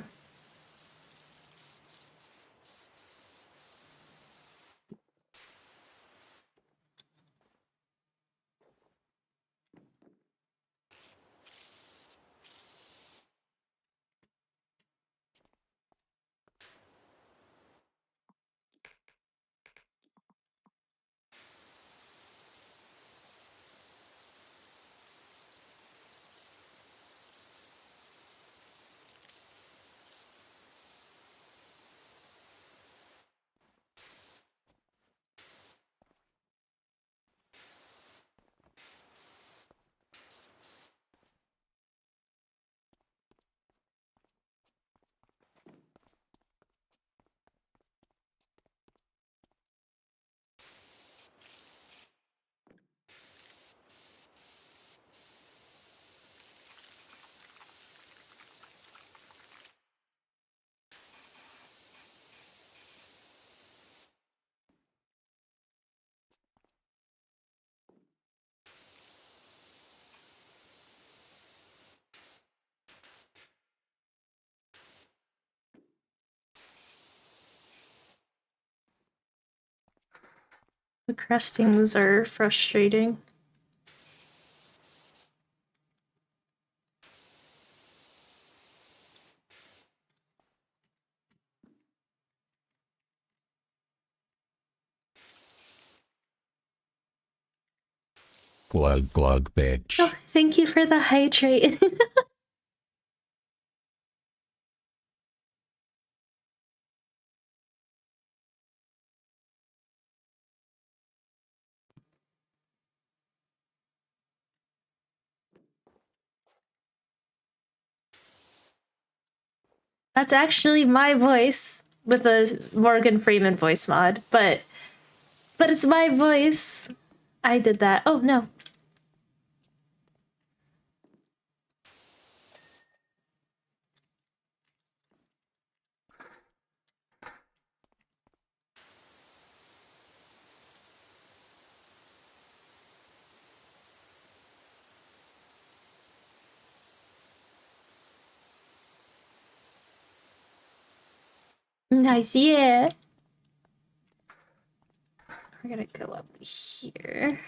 The crustings are frustrating. Glug glug, bitch. Oh, thank you for the hydrate. That's actually my voice with a Morgan Freeman voice mod, but it's my voice. I did that. Oh no. Nice, yeah. We're gonna go up here.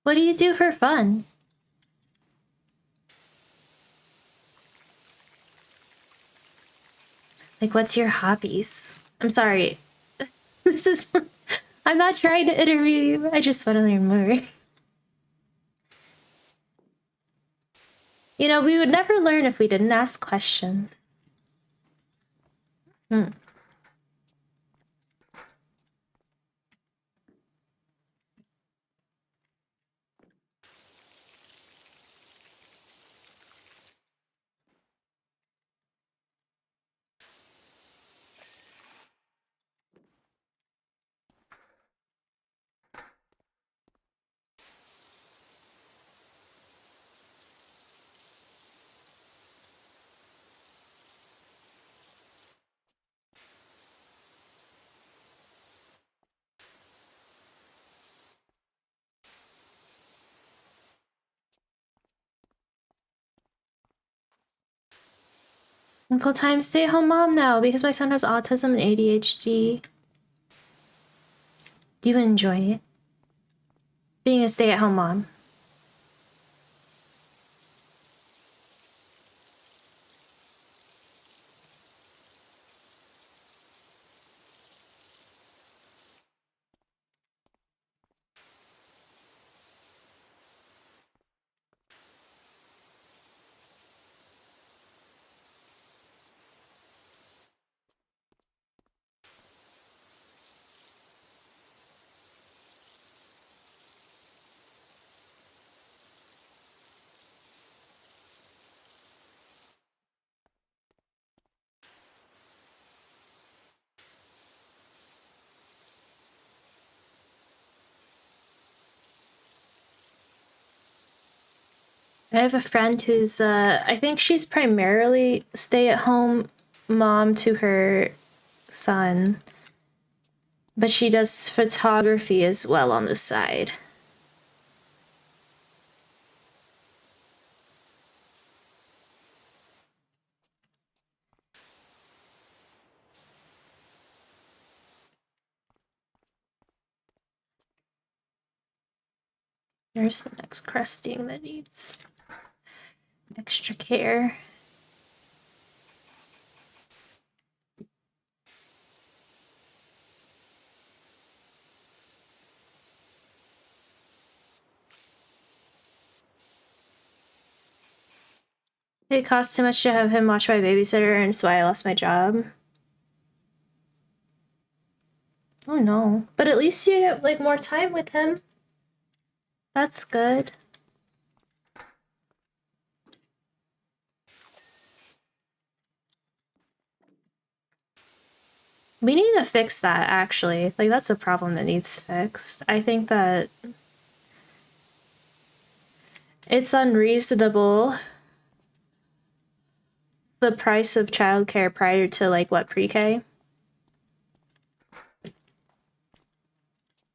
What do you do for fun? Like, what's your hobbies? I'm sorry. This is... I'm not trying to interview you. I just want to learn more. You know, we would never learn if we didn't ask questions. I'm full-time stay-at-home mom now because my son has autism and ADHD. Do you enjoy it? Being a stay-at-home mom. I have a friend who's, I think she's primarily stay-at-home mom to her son, but she does photography as well on the side. There's the next crusting that needs extra care. It costs too much to have him watch my babysitter, and that's why I lost my job. Oh no. But at least you get, like, more time with him. That's good. We need to fix that, actually. Like, that's a problem that needs fixed. I think that it's unreasonable, the price of childcare prior to, like, what, pre-K?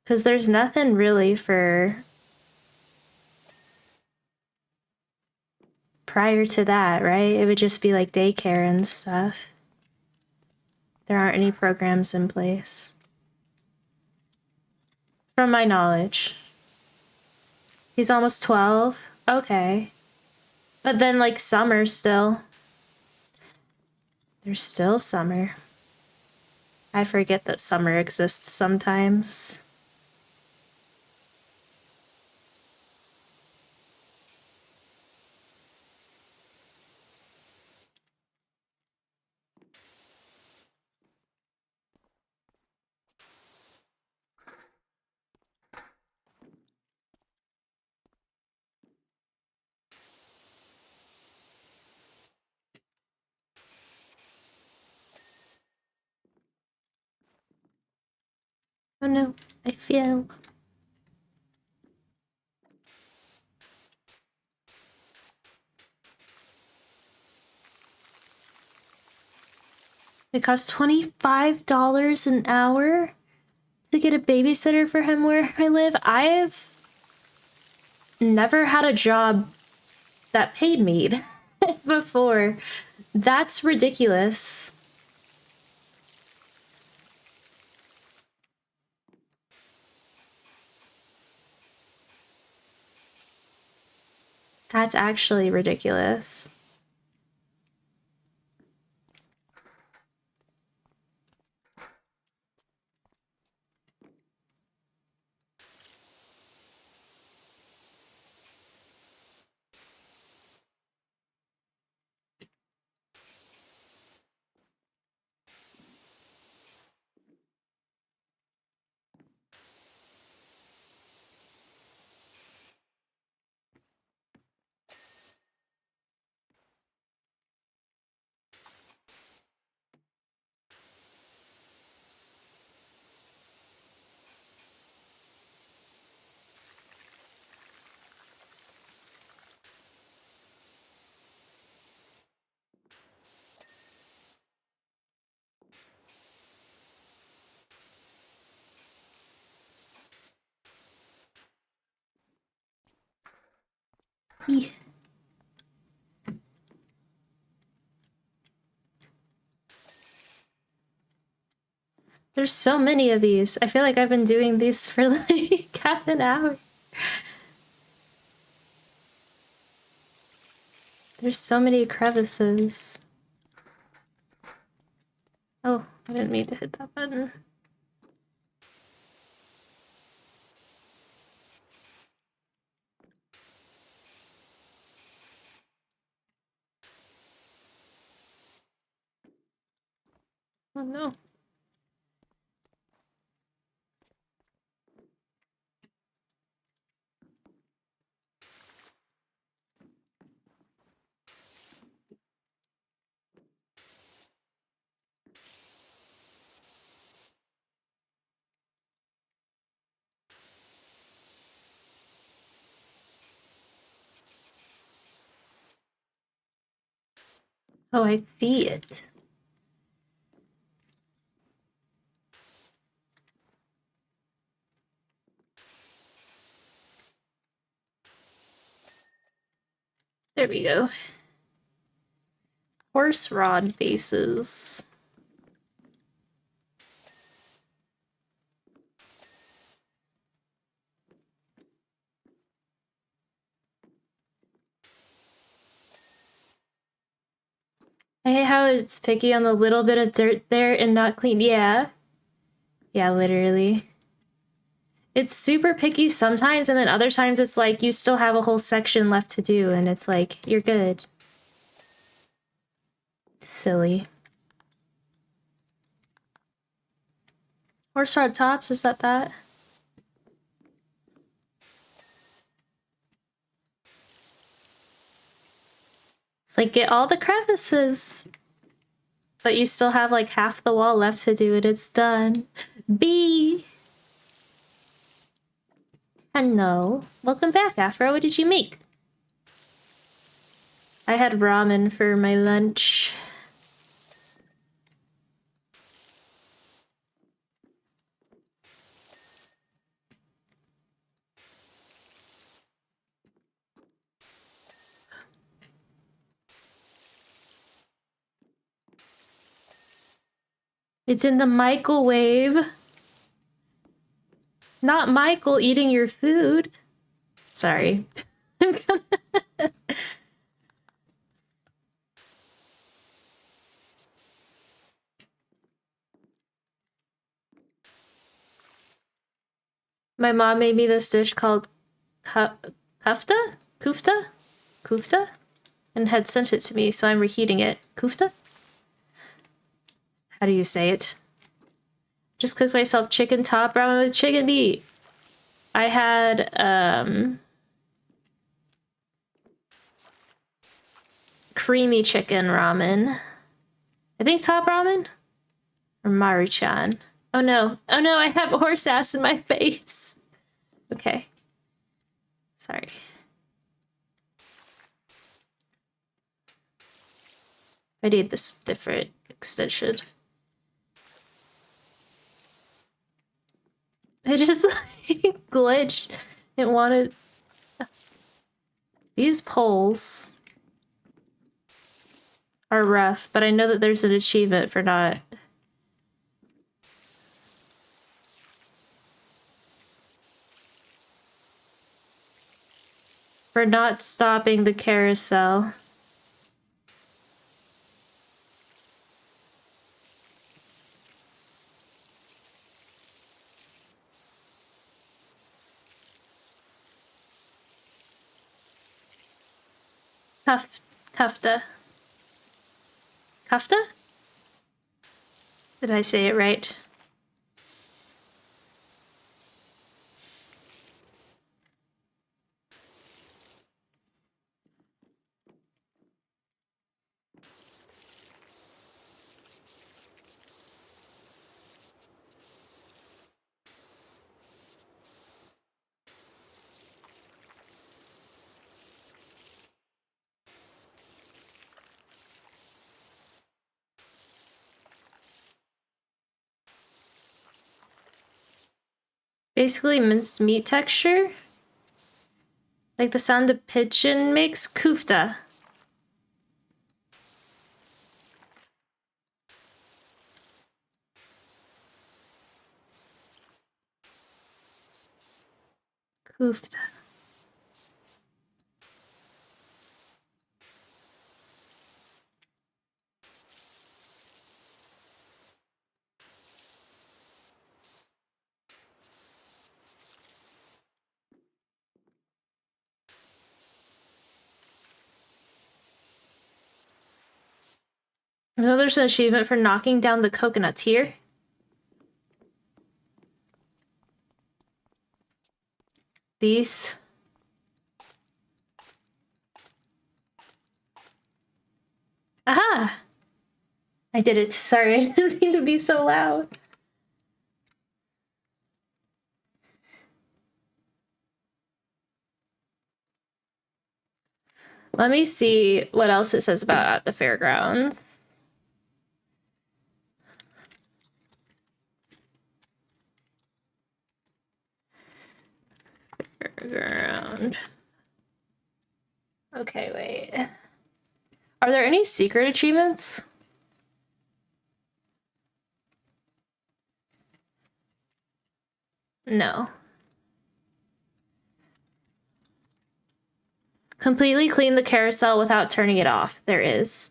Because there's nothing really for prior to that, right? It would just be like daycare and stuff. There aren't any programs in place. From my knowledge. He's almost 12? Okay. But then, like, summer still. There's still summer. I forget that summer exists sometimes. Oh no, I feel. It costs $25 an hour to get a babysitter for him where I live. I've never had a job that paid me before. That's ridiculous. That's actually ridiculous. Eeh. There's so many of these. I feel like I've been doing these for like half an hour. There's so many crevices. Oh, I didn't mean to hit that button. Oh no. Oh, I see it. There we go. Horse rod bases. I hate how it's picky on the little bit of dirt there and not clean. Yeah. Yeah, literally. It's super picky sometimes, and then other times it's like you still have a whole section left to do, and it's like, you're good. Silly. Horse rod tops, is that? It's like, get all the crevices. But you still have like half the wall left to do it. It's done. B. Hello. Welcome back, Afro. What did you make? I had ramen for my lunch. It's in the microwave. Not Michael eating your food. Sorry. My mom made me this dish called kufta? Kufta? Kufta? And had sent it to me, so I'm reheating it. Kufta? How do you say it? Just cooked myself chicken top ramen with chicken meat. I had, creamy chicken ramen. I think top ramen? Or Maruchan. Oh no. Oh no, I have horse ass in my face. Okay. Sorry. I need this different extension. It just like glitched. It wanted these poles are rough, but I know that there's an achievement for not stopping the carousel. Kufta. Kufta? Did I say it right? Basically minced meat texture. Like the sound a pigeon makes. Kufta. Kufta. I know there's an achievement for knocking down the coconuts here. These. Aha! I did it. Sorry, I didn't mean to be so loud. Let me see what else it says about at the fairgrounds. Fairground. Okay, wait. Are there any secret achievements? No. Completely clean the carousel without turning it off. There is.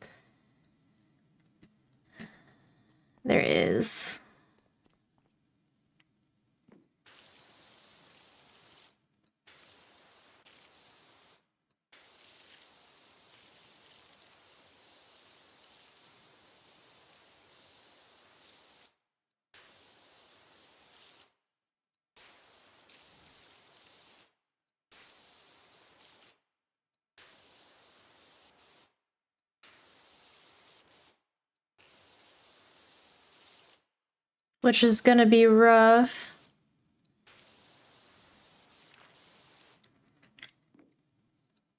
There is. Which is gonna be rough.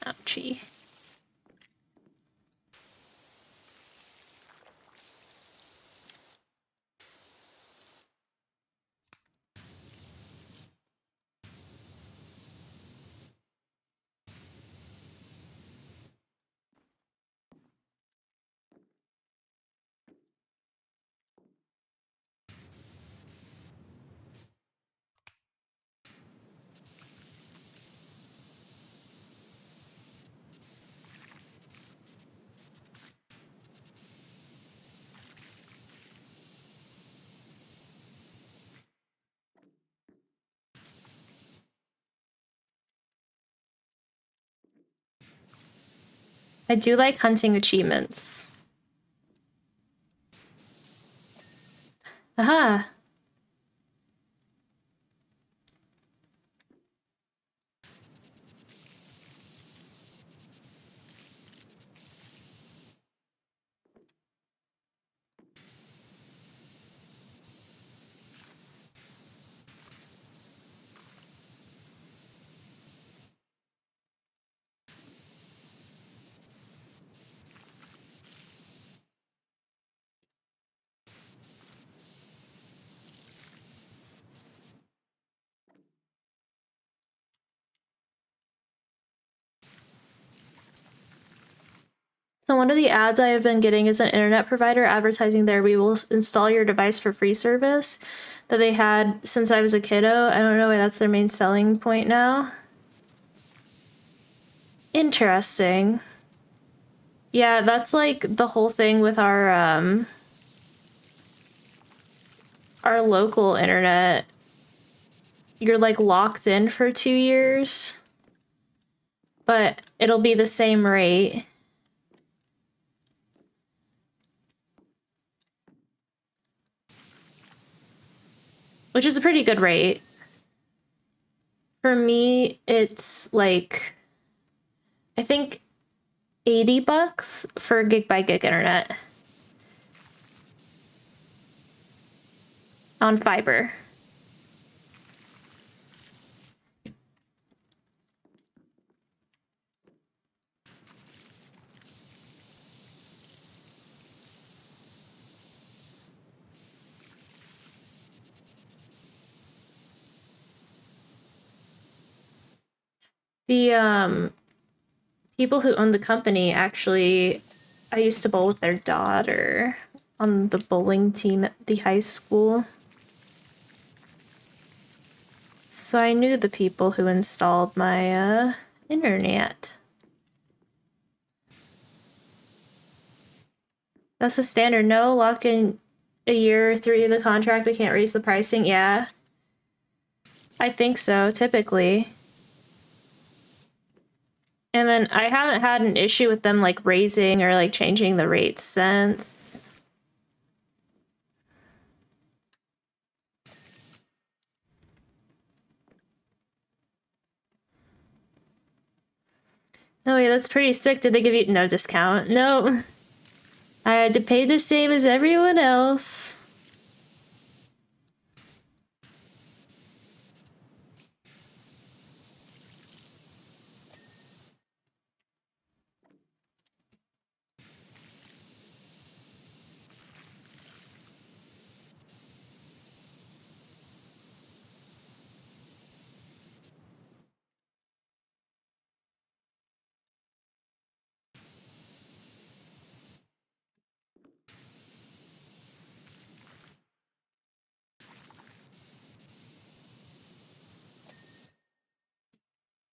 Ouchie. I do like hunting achievements. Aha! So one of the ads I have been getting is an internet provider advertising their "we will install your device for free" service that they had since I was a kiddo. I don't know why that's their main selling point now. Interesting. Yeah, that's like the whole thing with our local internet. You're like locked in for 2 years, but it'll be the same rate. Which is a pretty good rate. For me, it's like, I think $80 for gig by gig internet on fiber. The people who own the company, actually, I used to bowl with their daughter on the bowling team at the high school. So I knew the people who installed my internet. That's the standard. No, lock in a year or 3 of the contract. We can't raise the pricing. Yeah. I think so, typically. And then I haven't had an issue with them like raising or like changing the rates since. Oh yeah, that's pretty sick. Did they give you no discount? No. I had to pay the same as everyone else.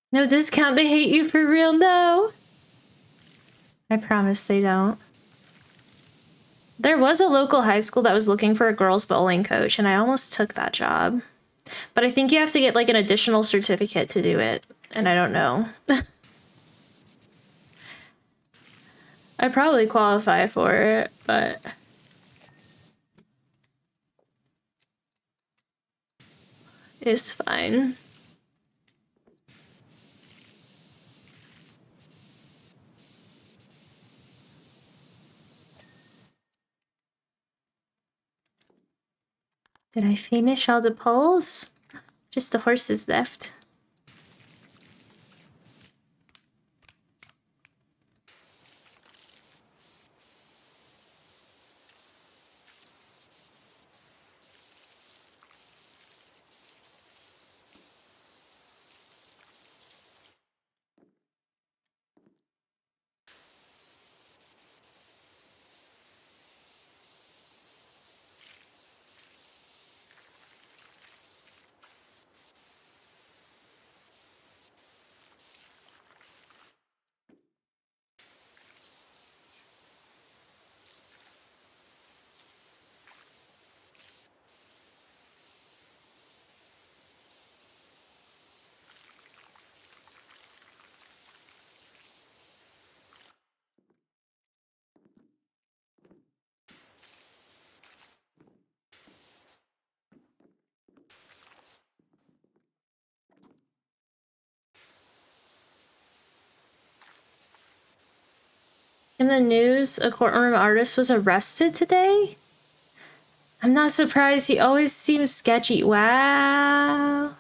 No discount, they hate you for real, no. I promise they don't. There was a local high school that was looking for a girls bowling coach, and I almost took that job. But I think you have to get like an additional certificate to do it, and I don't know. I probably qualify for it, but it's fine. Did I finish all the polls? Just the horses left. In the news, a courtroom artist was arrested today? I'm not surprised, he always seems sketchy. Wow.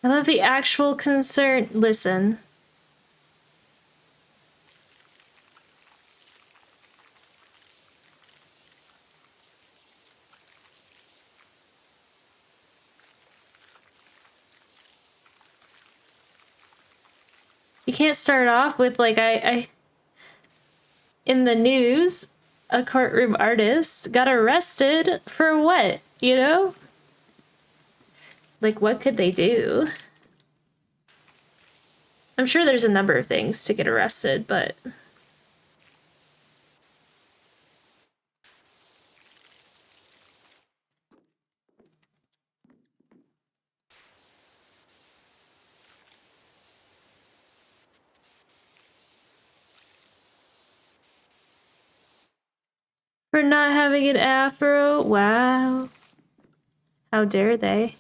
I love the actual concern. Listen. You can't start off with like in the news, a courtroom artist got arrested for what, you know? Like, what could they do? I'm sure there's a number of things to get arrested, but... For not having an afro? Wow. How dare they?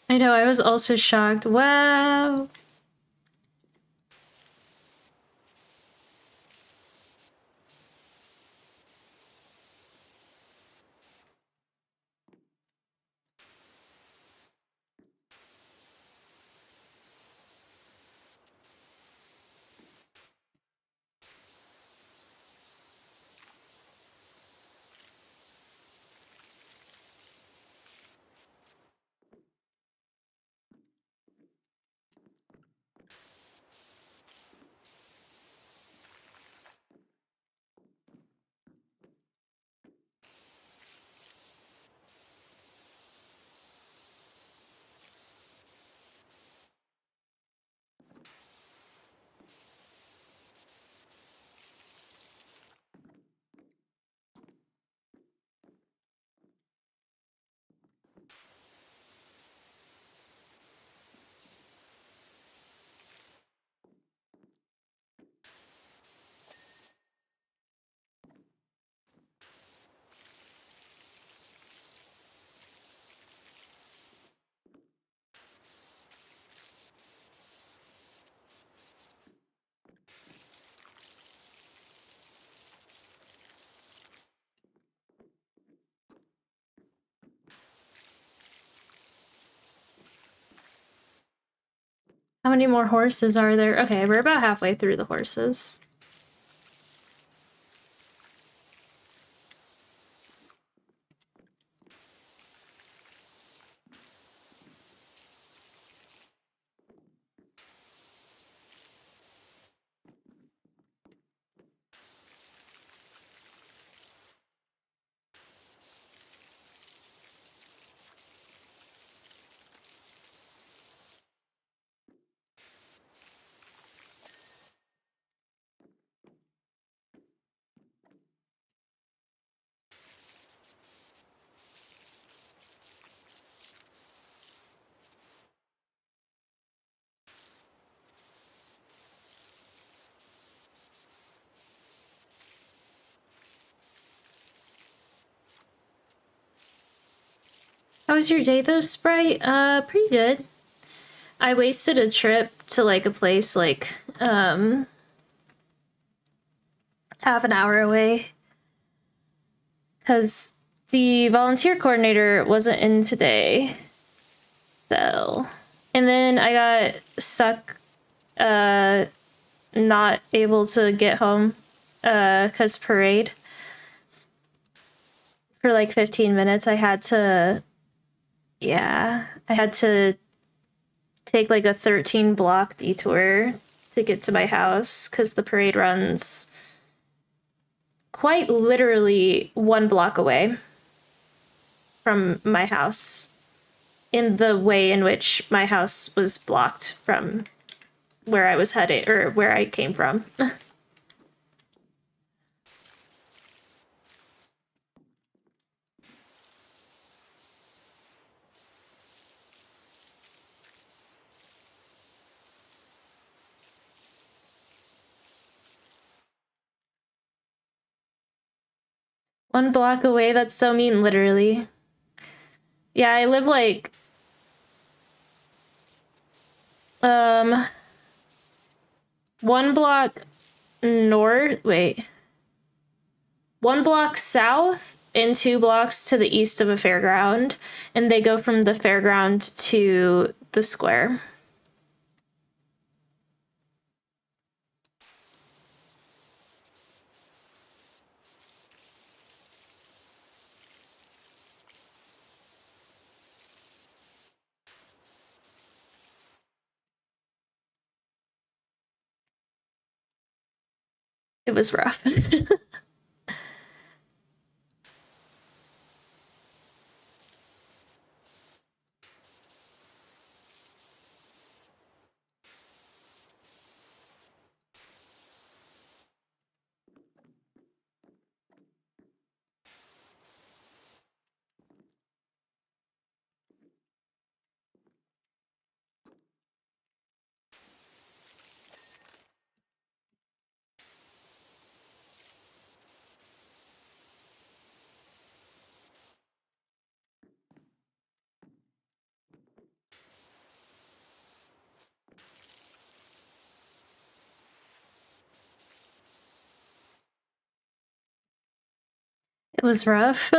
I know, I was also shocked. Wow. How many more horses are there? Okay, we're about halfway through the horses. How was your day though, Sprite? Pretty good. I wasted a trip to like a place like, half an hour away. Cause the volunteer coordinator wasn't in today, though. And then I got stuck, not able to get home, cause parade. For like 15 minutes, I had to take like a 13 block detour to get to my house because the parade runs quite literally 1 block away from my house in the way in which my house was blocked from where I was headed or where I came from. One block away, that's so mean, literally. Yeah, I live like 1 block north, wait. 1 block south and 2 blocks to the east of a fairground, and they go from the fairground to the square. It was rough. It was rough.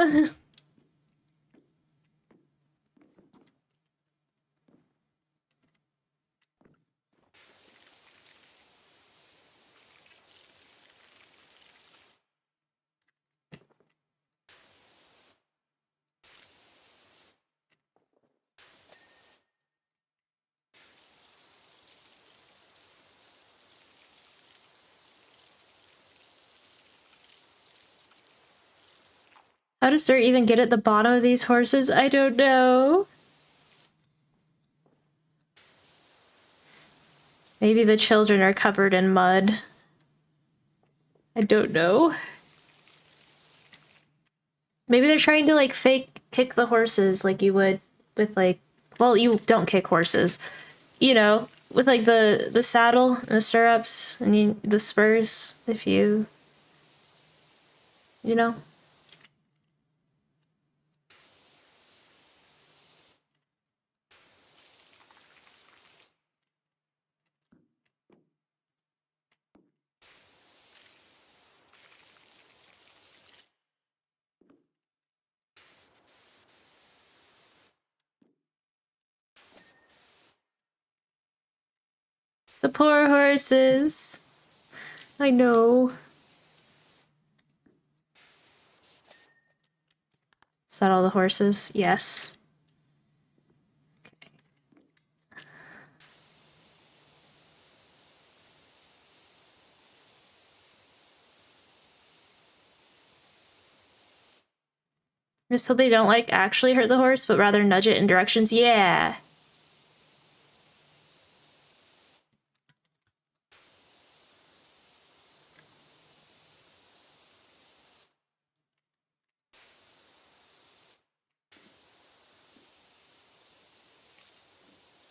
How does dirt even get at the bottom of these horses? I don't know. Maybe the children are covered in mud. I don't know. Maybe they're trying to like fake kick the horses like you would with like, well, you don't kick horses, you know, with like the saddle and the stirrups and the spurs, if you know. The poor horses. I know. Is that all the horses? Yes. Just so they don't like actually hurt the horse, but rather nudge it in directions. Yeah.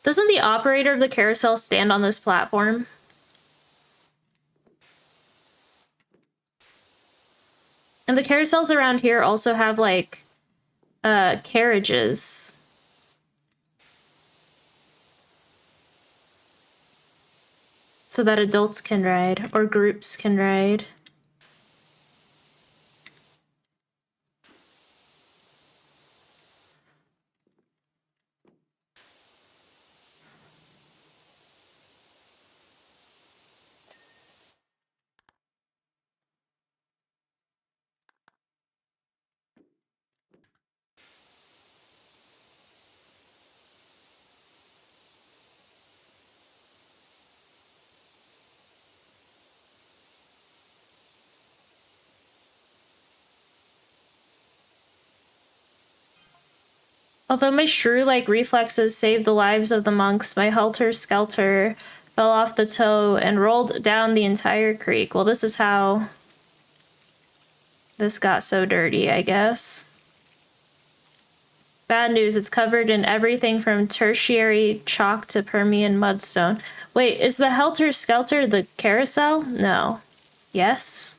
Doesn't the operator of the carousel stand on this platform? And the carousels around here also have like carriages. So that adults can ride or groups can ride. Although my shrew-like reflexes saved the lives of the monks, my helter-skelter fell off the toe and rolled down the entire creek. Well, this is how this got so dirty, I guess. Bad news, it's covered in everything from tertiary chalk to Permian mudstone. Wait, is the helter-skelter the carousel? No. Yes?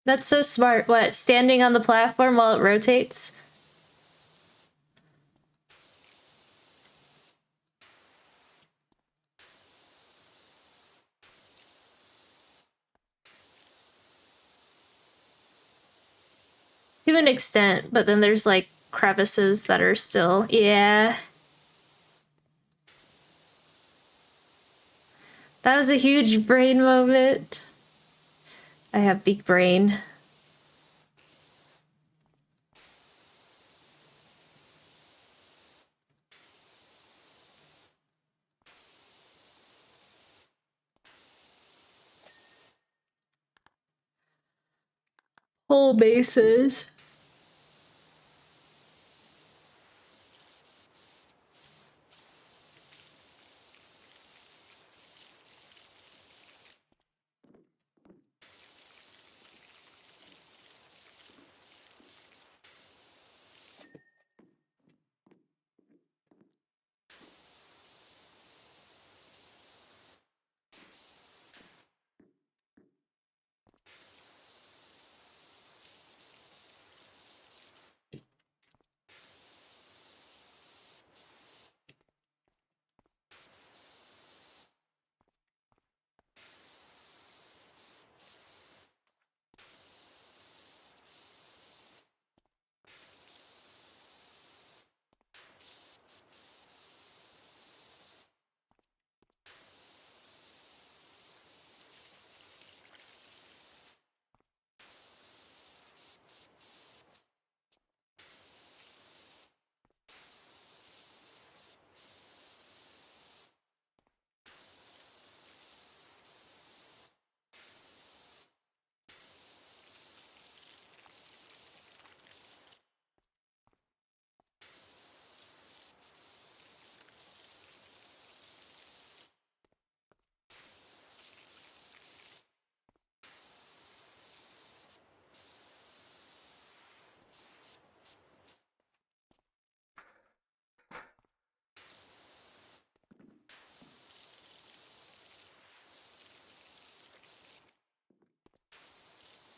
That's so smart. What, standing on the platform while it rotates? To an extent, but then there's like crevices that are still, yeah. That was a huge brain moment. I have big brain. Whole bases.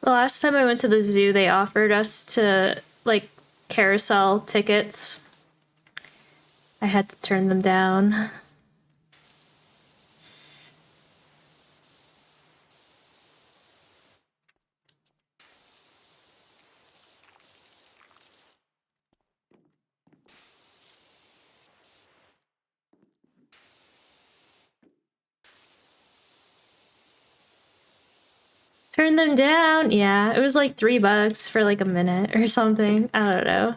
The last time I went to the zoo, they offered us to, like, carousel tickets. I had to turn them down. Turn them down? Yeah, it was like $3 for like a minute or something. I don't know.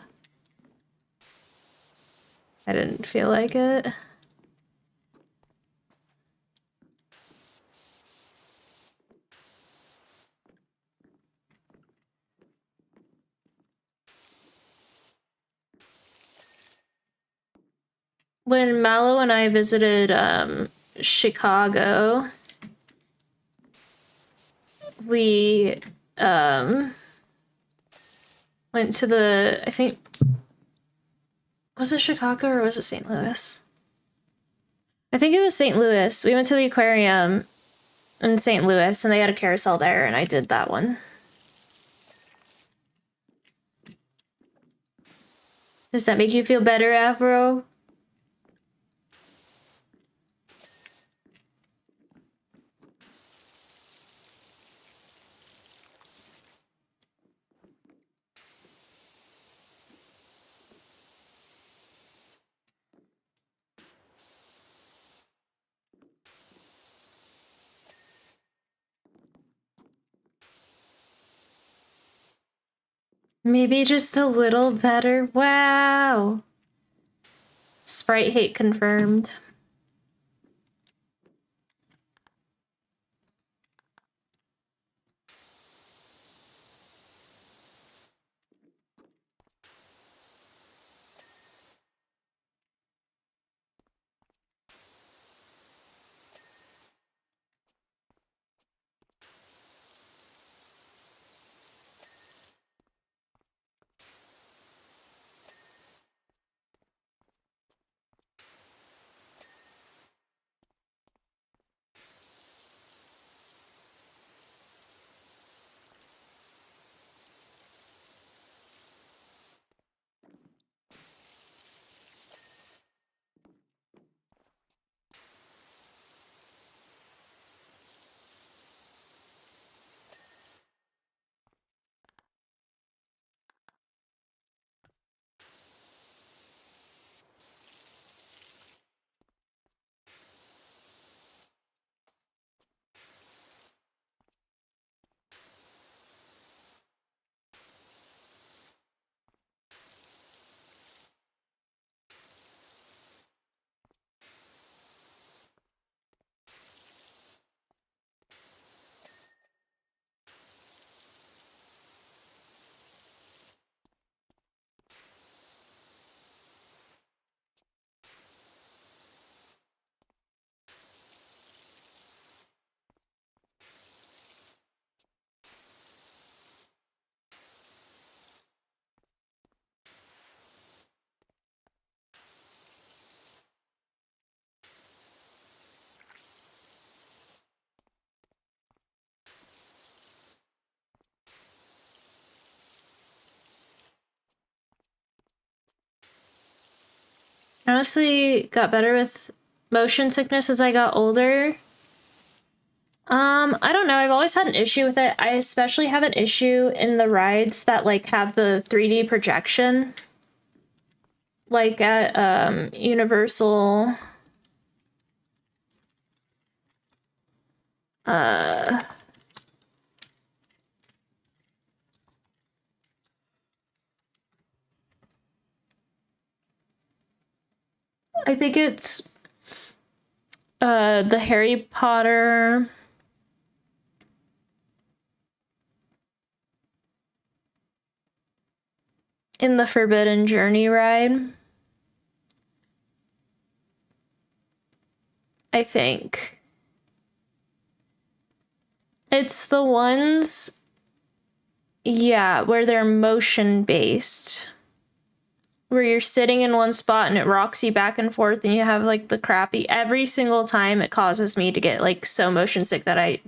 I didn't feel like it. When Mallow and I visited Chicago, we went to the, I think, was it Chicago or was it St. Louis? I think it was St. Louis. We went to the aquarium in St. Louis and they had a carousel there and I did that one. Does that make you feel better, Afro? Maybe just a little better. Wow. Sprite hate confirmed. I honestly got better with motion sickness as I got older. I don't know. I've always had an issue with it. I especially have an issue in the rides that like have the 3D projection. Like at Universal. I think it's the Harry Potter in the Forbidden Journey ride. I think. It's the ones, yeah, where they're motion based. Where you're sitting in one spot and it rocks you back and forth and you have like the crappy, every single time it causes me to get like so motion sick that I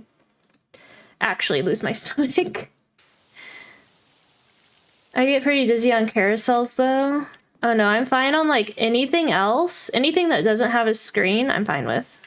actually lose my stomach. I get pretty dizzy on carousels though. Oh no, I'm fine on like anything else. Anything that doesn't have a screen, I'm fine with.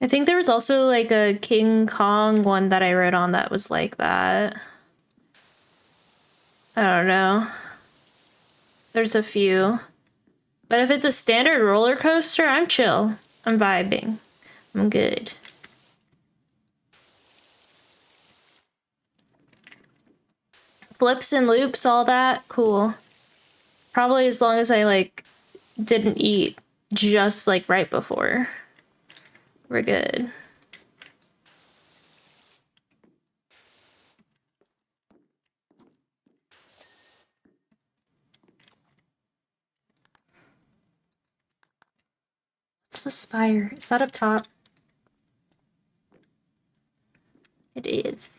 I think there was also like a King Kong one that I rode on that was like that. I don't know. There's a few. But if it's a standard roller coaster, I'm chill. I'm vibing. I'm good. Flips and loops, all that, cool. Probably as long as I like didn't eat just like right before. We're good. What's the spire? Is that up top? It is.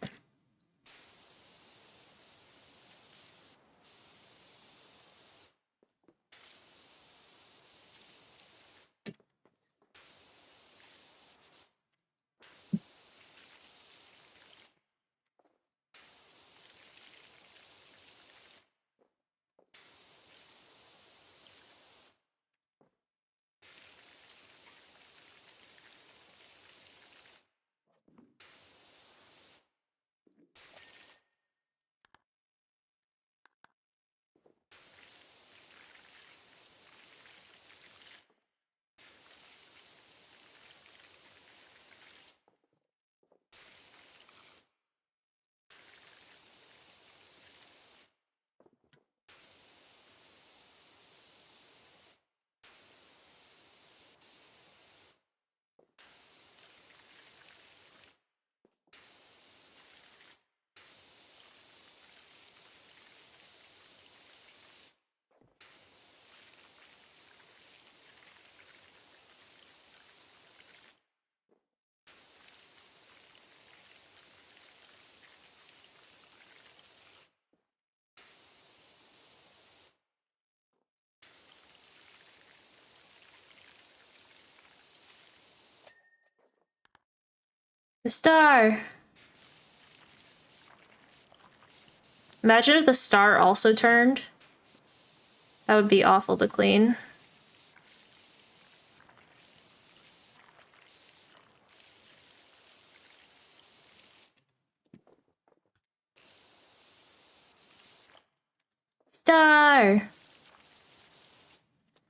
The star! Imagine if the star also turned. That would be awful to clean. Star!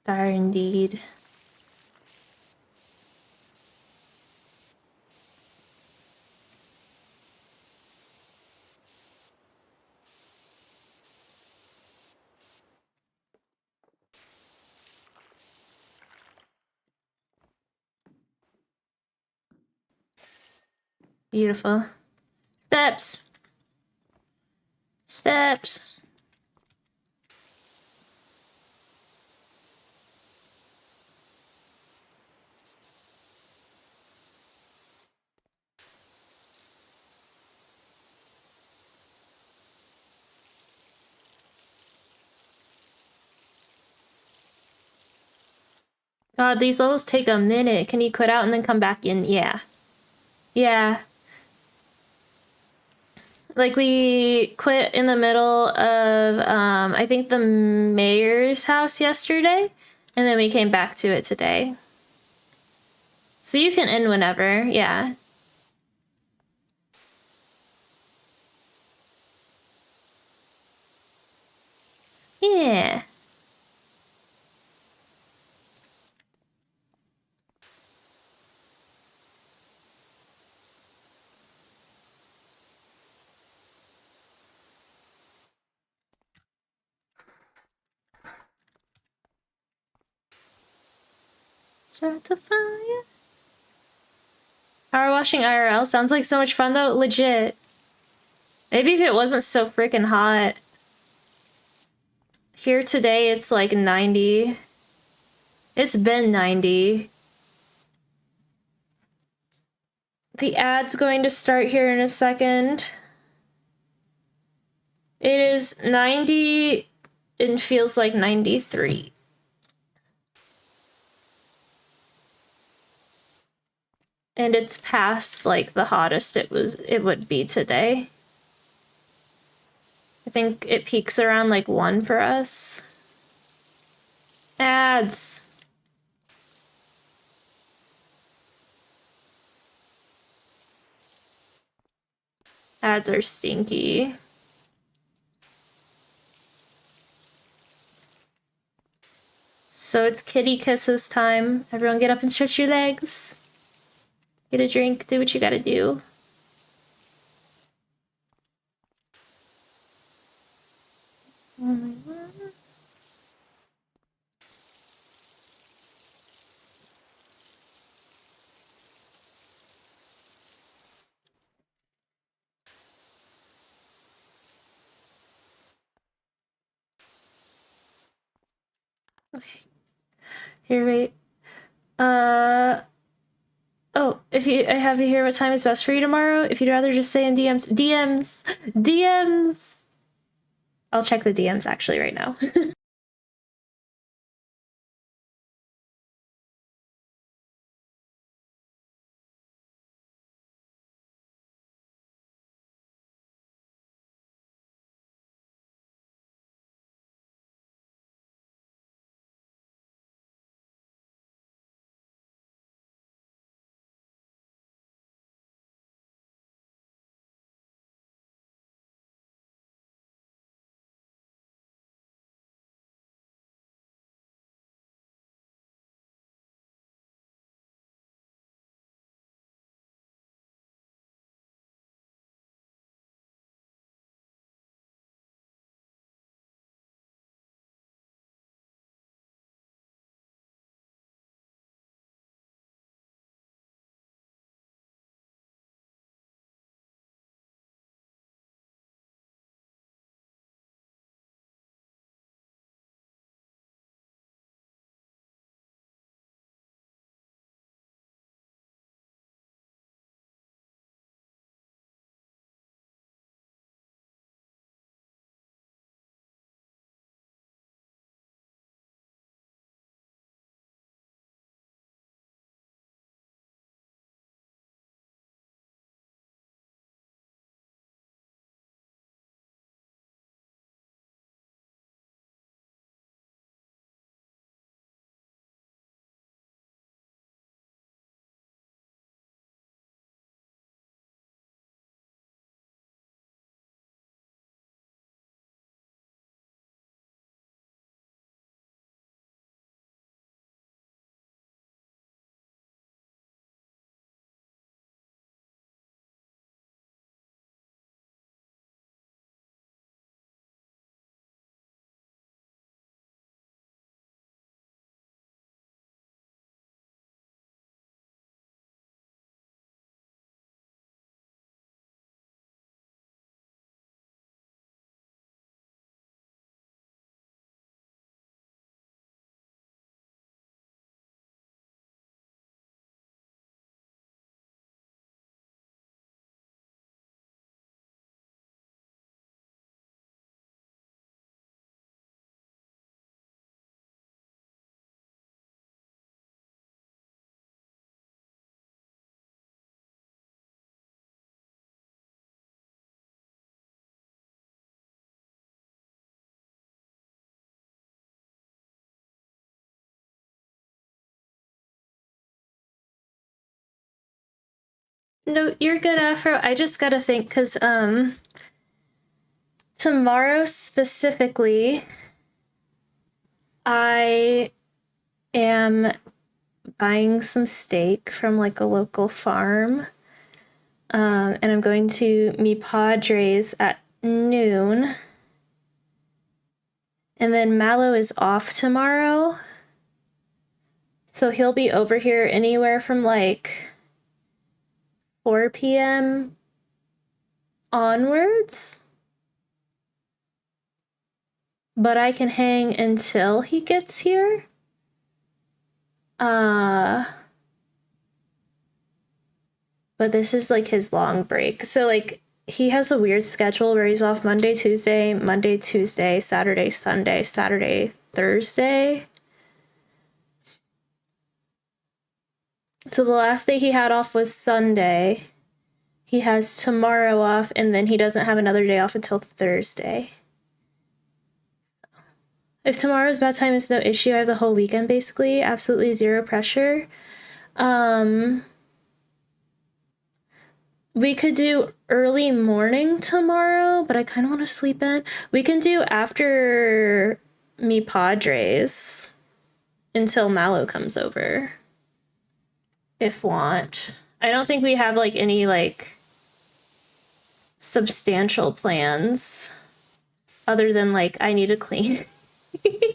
Star indeed. Beautiful. Steps! Steps! God, these levels take a minute. Can you quit out and then come back in? Yeah. Yeah. Like, we quit in the middle of, I think the mayor's house yesterday, and then we came back to it today. So you can end whenever, yeah. Yeah. Start the fire. Power washing IRL sounds like so much fun though, legit. Maybe if it wasn't so freaking hot. Here today it's like 90. It's been 90. The ad's going to start here in a second. It is 90 and feels like 93. And it's past like the hottest it would be today. I think it peaks around like 1 for us. Ads. Ads are stinky. So it's kitty kisses time. Everyone get up and stretch your legs. Get a drink, do what you gotta do. Okay. Here, wait. Oh, I have you here, what time is best for you tomorrow? If you'd rather just say in DMs. DMs! I'll check the DMs actually right now. No, you're good, Afro. I just gotta think, because, tomorrow specifically, I am buying some steak from, like, a local farm. And I'm going to Mi Padres at noon. And then Mallow is off tomorrow. So he'll be over here anywhere from, like, 4 p.m. onwards. But I can hang until he gets here. But this is like his long break. So like he has a weird schedule where he's off Monday, Tuesday, Saturday, Sunday, Saturday, Thursday. So the last day he had off was Sunday. He has tomorrow off, and then he doesn't have another day off until Thursday. If tomorrow's bad time is no issue, I have the whole weekend basically. Absolutely zero pressure. We could do early morning tomorrow, but I kind of want to sleep in. We can do after Mi Padres until Mallow comes over. If want. I don't think we have like any like substantial plans other than like I need to clean. I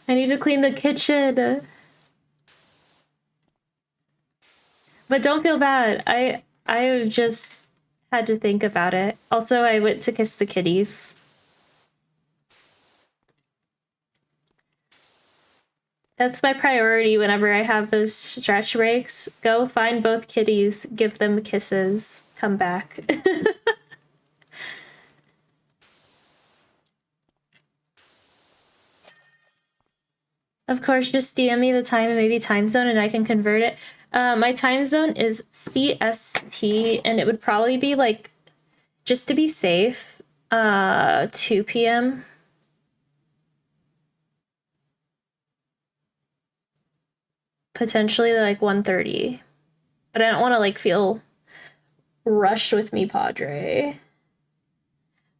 need to clean the kitchen. But don't feel bad. I just had to think about it. Also, I went to kiss the kitties. That's my priority whenever I have those stretch breaks. Go find both kitties, give them kisses, come back. Of course, just DM me the time and maybe time zone and I can convert it. My time zone is CST and it would probably be like, just to be safe, 2 p.m. Potentially like 1:30. But I don't want to like feel rushed with me, Padre.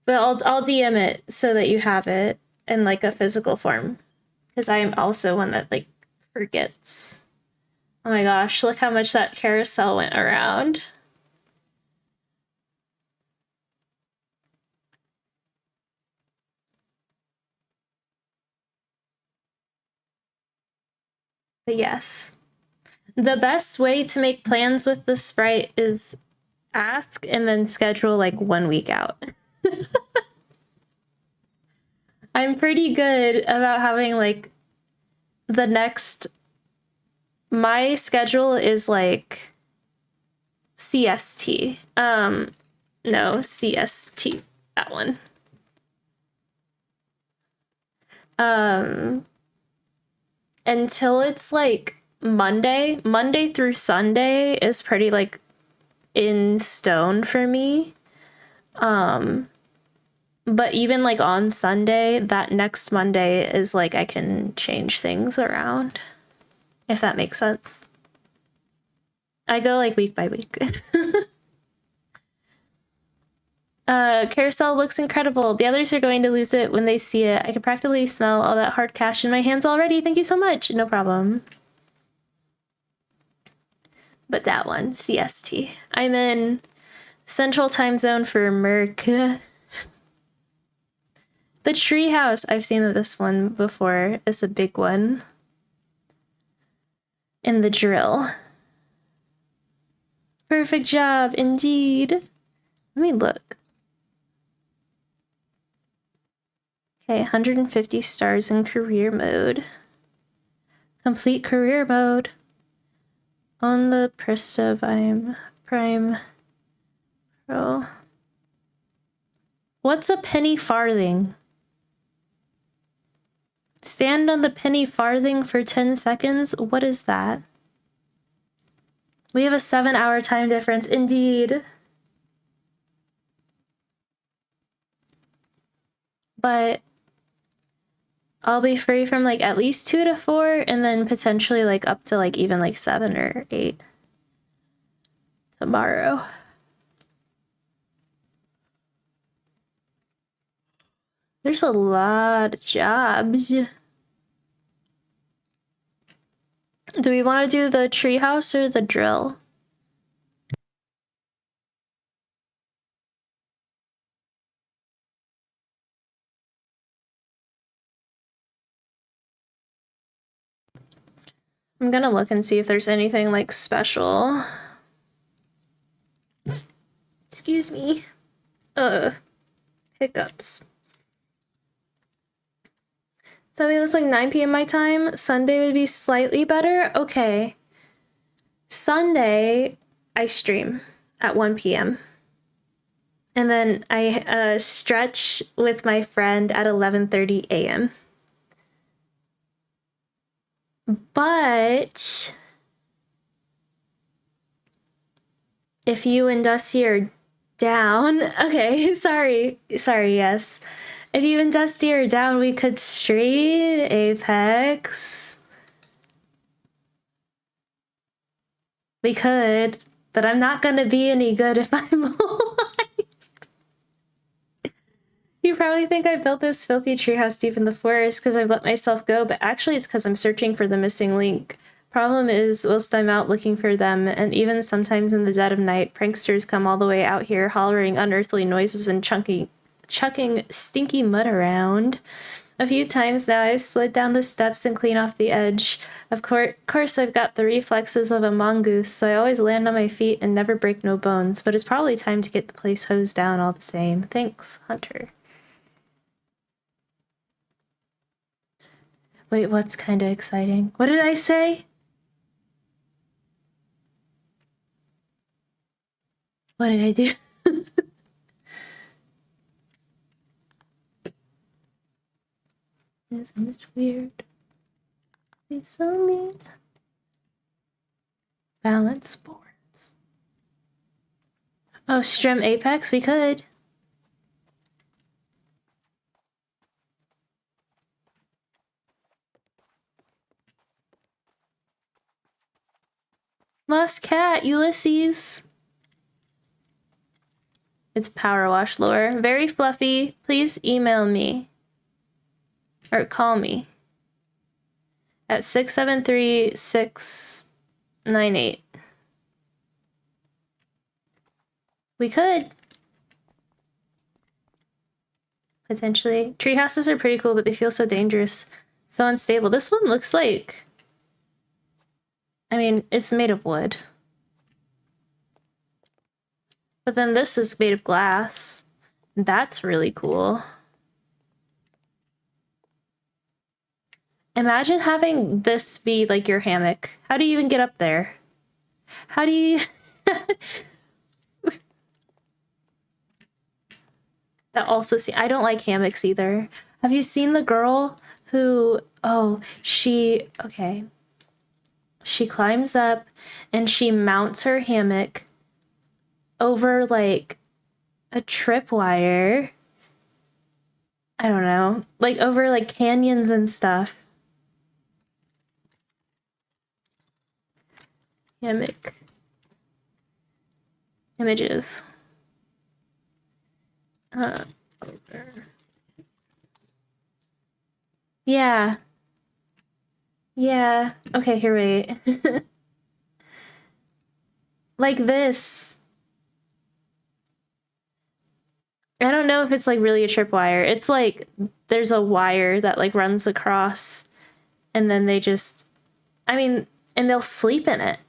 But I'll DM it so that you have it in like a physical form. Because I am also one that like forgets. Oh my gosh, look how much that carousel went around. But yes. The best way to make plans with the Sprite is ask and then schedule like 1 week out. I'm pretty good about having like the next. My schedule is like CST. No, CST. That one. Until it's like Monday through Sunday is pretty like in stone for me. But even like on Sunday, that next Monday is like I can change things around, if that makes sense. I go like week by week. Carousel looks incredible. The others are going to lose it when they see it. I can practically smell all that hard cash in my hands already. Thank you so much. No problem. But that one, CST. I'm in Central Time Zone for Merc. The Treehouse. I've seen this one before. It's a big one. And the drill. Perfect job, indeed. Let me look. Okay, 150 stars in career mode. Complete career mode. On the Presto Prime Pro. What's a penny farthing? Stand on the penny farthing for 10 seconds? What is that? We have a 7-hour time difference, indeed. But I'll be free from like at least 2 to 4 and then potentially like up to like even like 7 or 8 tomorrow. There's a lot of jobs. Do we want to do the treehouse or the drill? I'm gonna look and see if there's anything like special. Excuse me. Hiccups. So I think it's like 9 p.m. my time. Sunday would be slightly better. Okay. Sunday, I stream at 1 p.m. And then I stretch with my friend at 11:30 a.m. But if you and Dusty are down, okay, sorry, yes. If you and Dusty are down, we could stream Apex. We could, but I'm not gonna be any good if I'm alive. You probably think I built this filthy treehouse deep in the forest because I've let myself go, but actually it's because I'm searching for the missing link. Problem is, whilst I'm out looking for them, and even sometimes in the dead of night, pranksters come all the way out here hollering unearthly noises and chucking stinky mud around. A few times now I've slid down the steps and clean off the edge. Of course I've got the reflexes of a mongoose, so I always land on my feet and never break no bones, but it's probably time to get the place hosed down all the same. Thanks, Hunter. Wait, what's kind of exciting? What did I say? What did I do? Isn't it weird? Be so mean. Balance boards. Oh, Strim Apex? We could. Lost cat, Ulysses. It's Power Wash lore. Very fluffy. Please email me. Or call me. At 673-698. We could. Potentially. Tree houses are pretty cool, but they feel so dangerous. So unstable. This one looks like... I mean, it's made of wood. But then this is made of glass. That's really cool. Imagine having this be like your hammock. How do you even get up there? How do you... That also I don't like hammocks either. Have you seen the girl who... Oh, okay. She climbs up and she mounts her hammock over like a tripwire. I don't know. Like over like canyons and stuff. Hammock. Images. Over. Yeah. Yeah. Okay, here, wait. Like this. I don't know if it's like really a tripwire. It's like there's a wire that like runs across and then they just, I mean, and they'll sleep in it.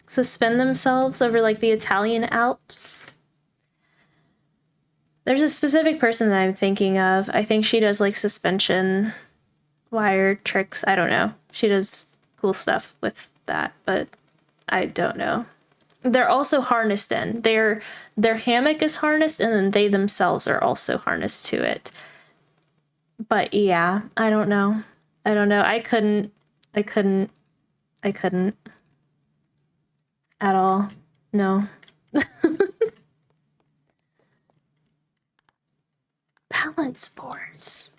Suspend themselves over like the Italian Alps. There's a specific person that I'm thinking of. I think she does like suspension wire tricks. I don't know. She does cool stuff with that, but I don't know. They're also harnessed in. Their hammock is harnessed and then they themselves are also harnessed to it. But yeah, I don't know. I couldn't at all. No. Balance boards.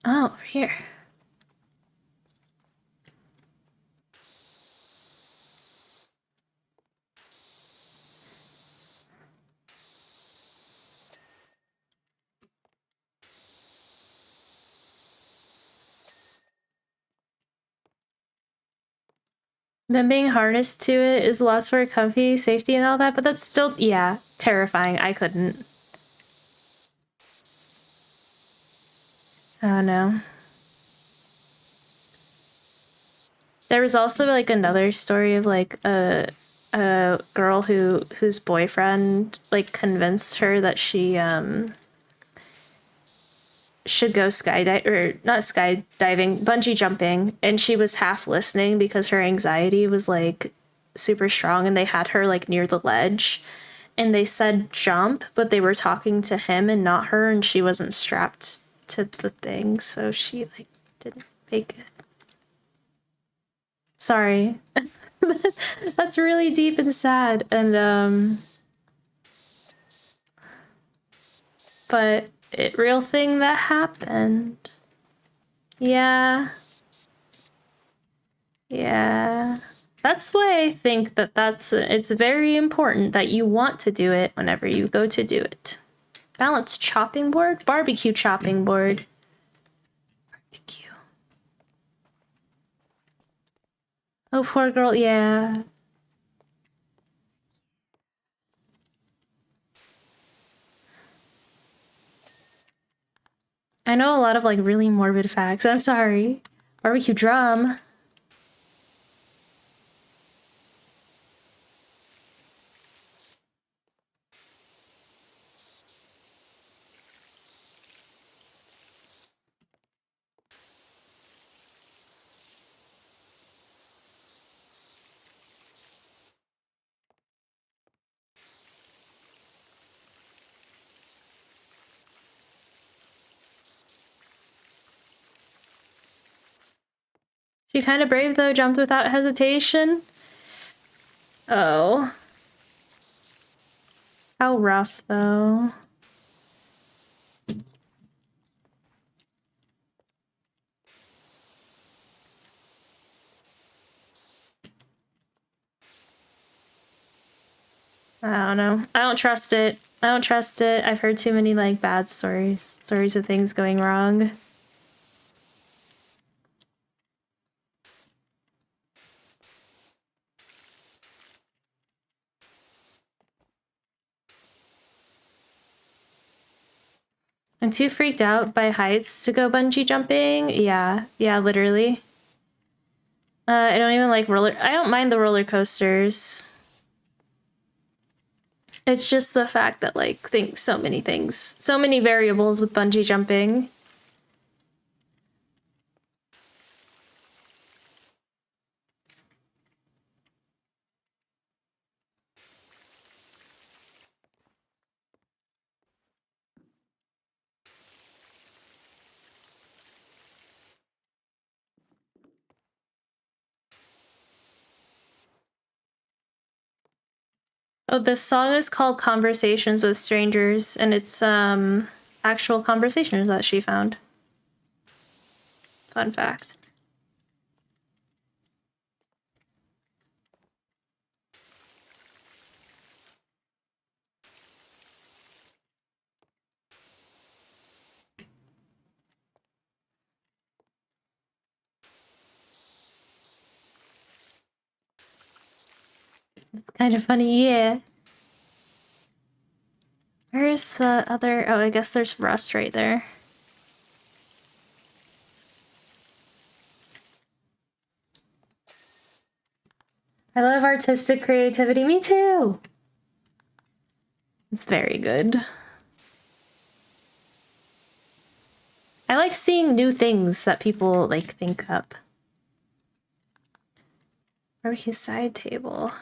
Oh, over here. Them being harnessed to it is lots for comfy, safety, and all that, but that's still, yeah, terrifying. I couldn't. Oh no. There was also like another story of like a girl whose boyfriend like convinced her that she should go bungee jumping, and she was half listening because her anxiety was like super strong, and they had her like near the ledge and they said jump, but they were talking to him and not her, and she wasn't strapped to the thing, so she like didn't make it. Sorry. That's really deep and sad, and but real thing that happened. Yeah. That's why I think that it's very important that you want to do it whenever you go to do it. Balance chopping board? Barbecue chopping board. Barbecue. Oh, poor girl, yeah. I know a lot of like really morbid facts. I'm sorry. Barbecue drum. She kind of brave though, jumped without hesitation. Oh. How rough though. I don't know. I don't trust it. I don't trust it. I've heard too many like bad stories. Stories of things going wrong. I'm too freaked out by heights to go bungee jumping. Yeah, literally. I don't even like I don't mind the roller coasters. It's just the fact that like so many variables with bungee jumping. Oh, this song is called Conversations with Strangers, and it's actual conversations that she found. Fun fact. It's kind of funny, yeah. Where's the other? Oh, I guess there's Rust right there. I love artistic creativity. Me too. It's very good. I like seeing new things that people like think up. Barbecue side table.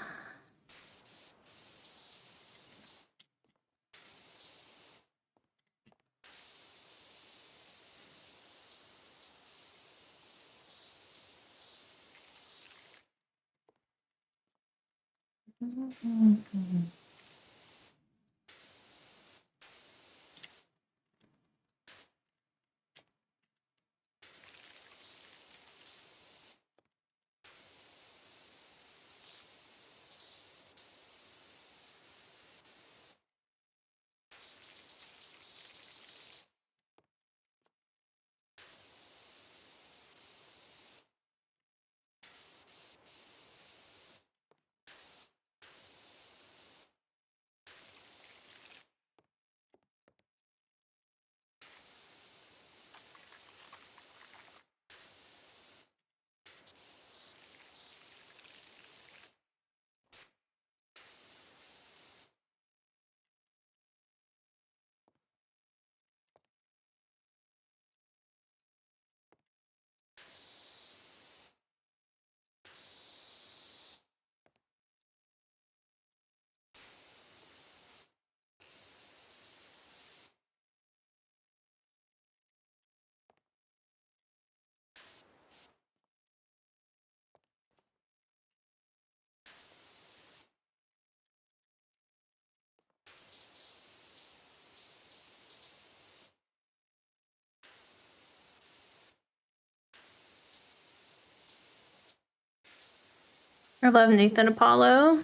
I love Nathan Apollo.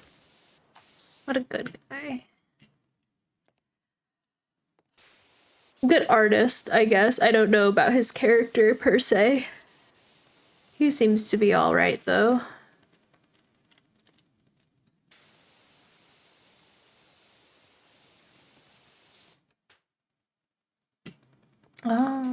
What a good guy. Good artist, I guess. I don't know about his character per se. He seems to be alright though. Oh.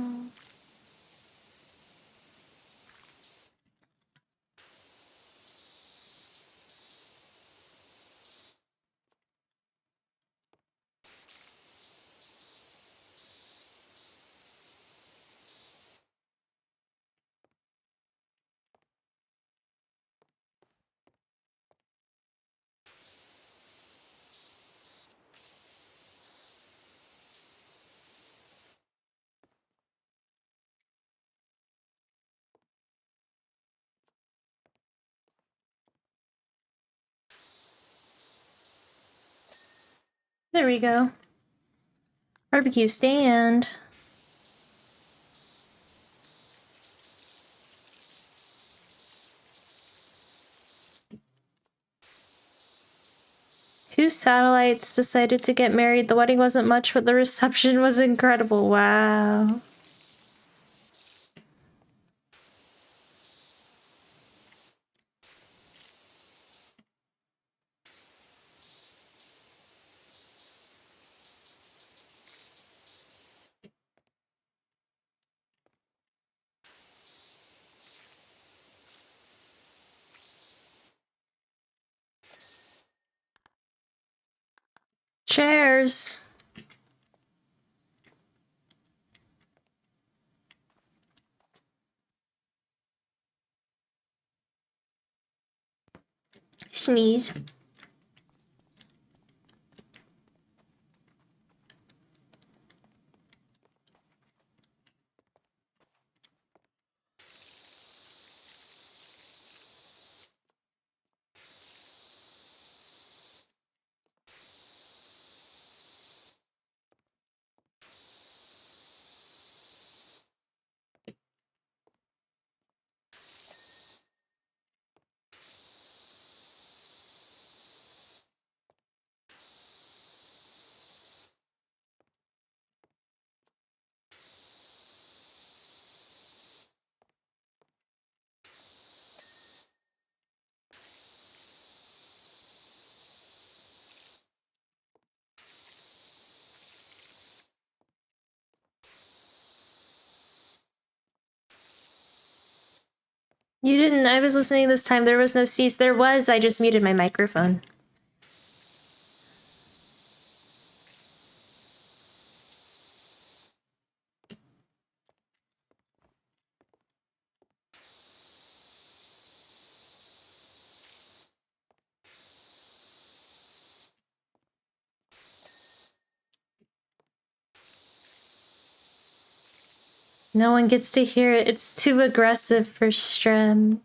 There we go. Barbecue stand. Two satellites decided to get married. The wedding wasn't much, but the reception was incredible. Wow. Chairs. Sneeze. You didn't. I was listening this time. There was no sneeze. There was. I just muted my microphone. No one gets to hear it. It's too aggressive for Strem.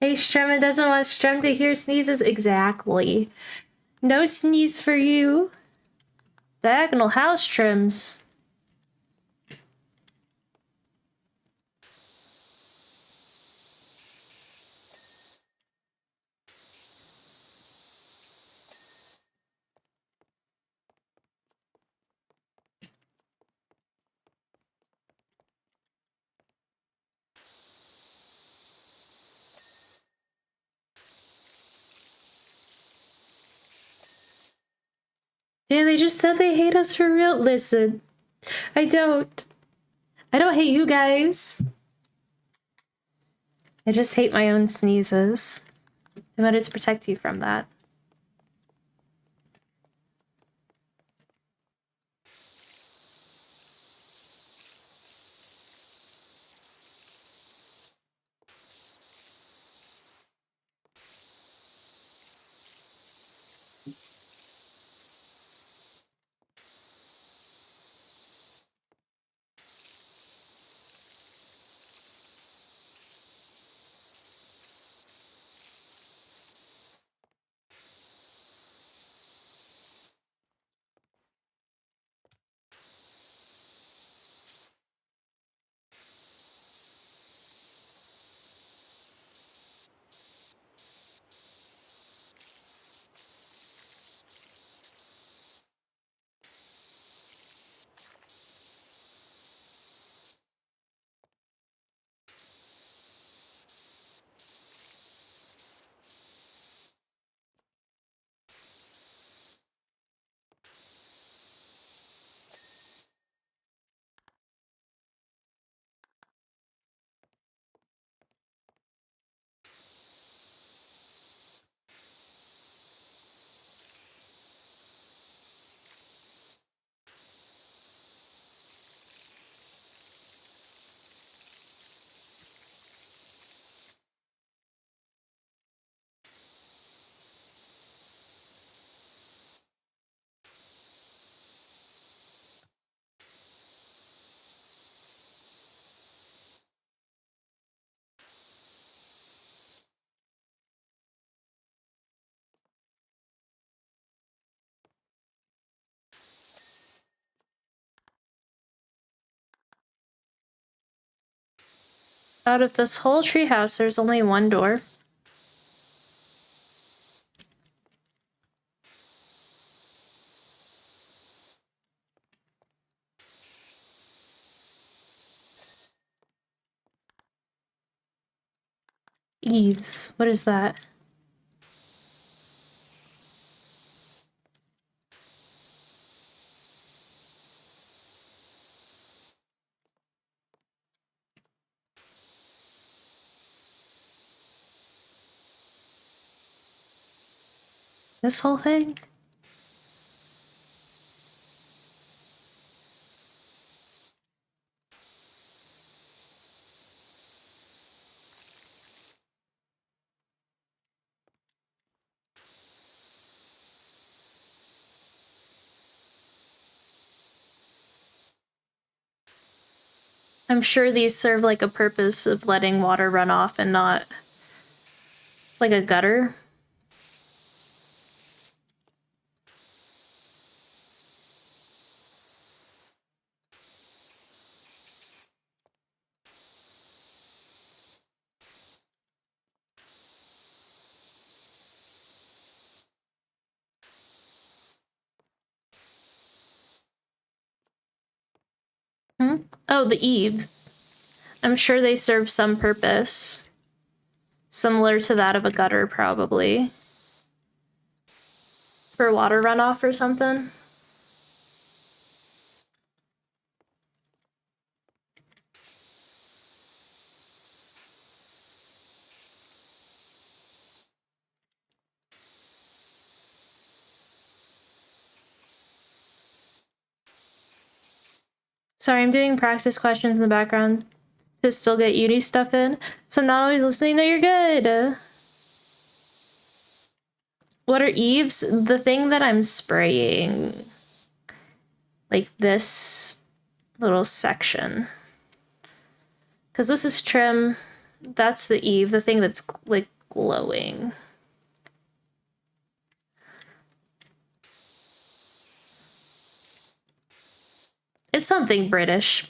Hey, Strem, doesn't want Strem to hear sneezes. Exactly. No sneeze for you. Diagonal house trims. Yeah, they just said they hate us for real. Listen, I don't. I don't hate you guys. I just hate my own sneezes. I wanted to protect you from that. Out of this whole treehouse, there's only one door. Eaves. What is that? This whole thing? I'm sure these serve like a purpose of letting water run off and not like a gutter. Hmm? Oh, the eaves. I'm sure they serve some purpose. Similar to that of a gutter, probably. For water runoff or something. Sorry, I'm doing practice questions in the background to still get uni stuff in, so I'm not always listening. No, you're good. What are eaves? The thing that I'm spraying. Like this little section. Because this is trim. That's the eave, the thing that's like glowing. It's something British.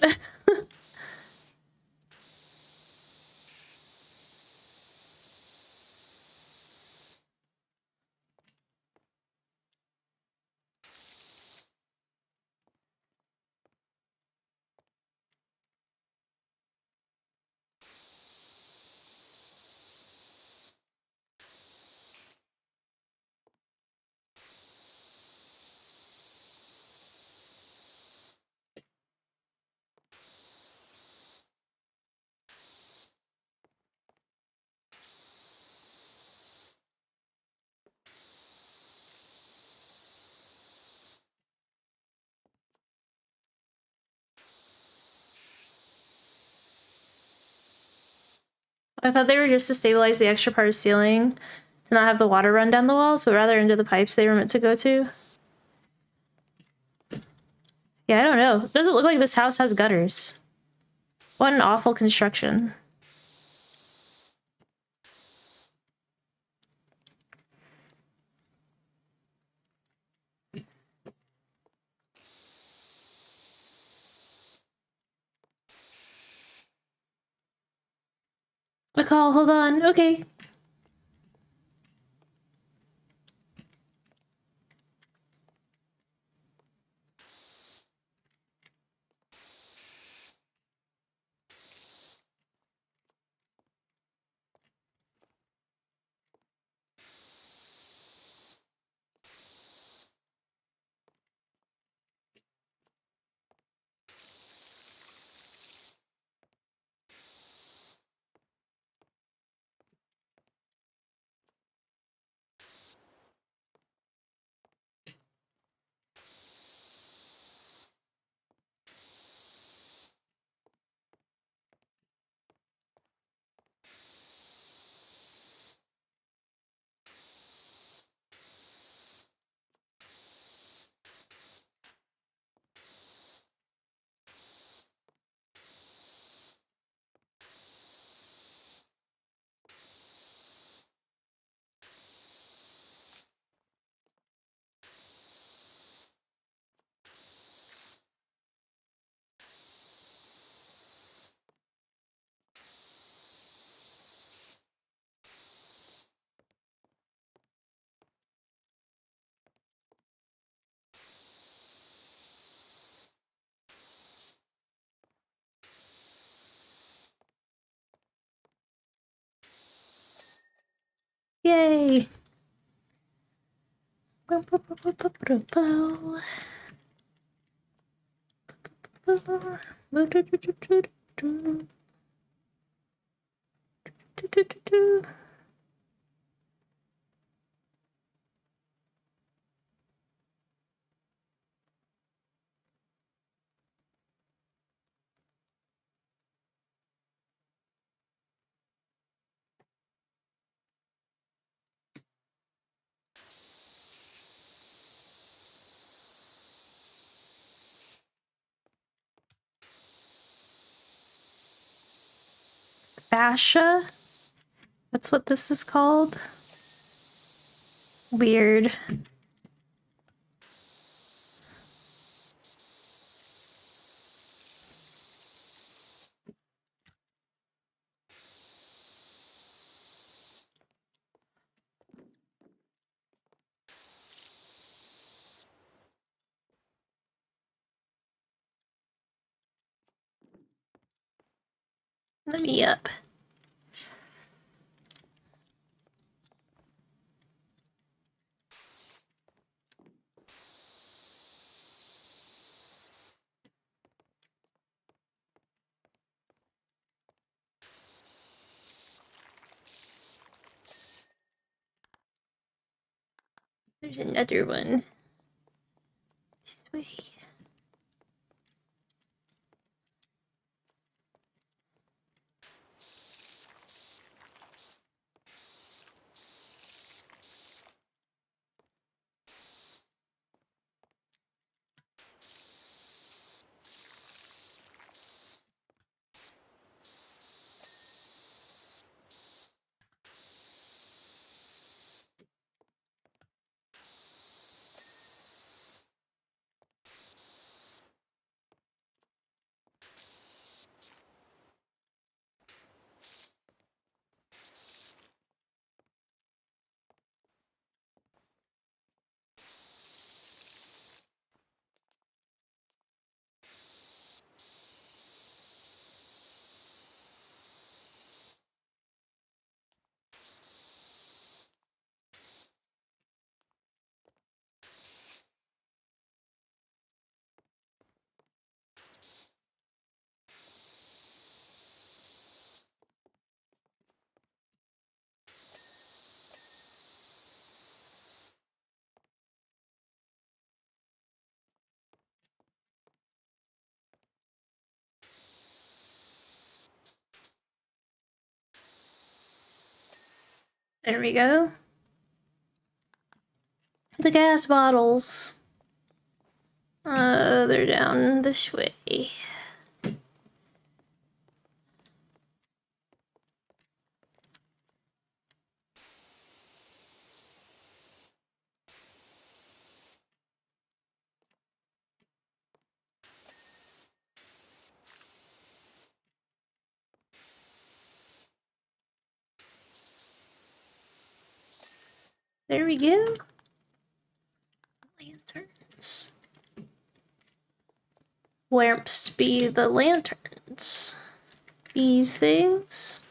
I thought they were just to stabilize the extra part of ceiling, to not have the water run down the walls, but rather into the pipes they were meant to go to. Yeah, I don't know. It doesn't look like this house has gutters. What an awful construction. A call, hold on. Okay. Yay! Fascia? That's what this is called? Weird. Let me up. There's another one. This way. There we go. The gas bottles. They're down this way. There we go. Lanterns. Where'st be the lanterns? These things?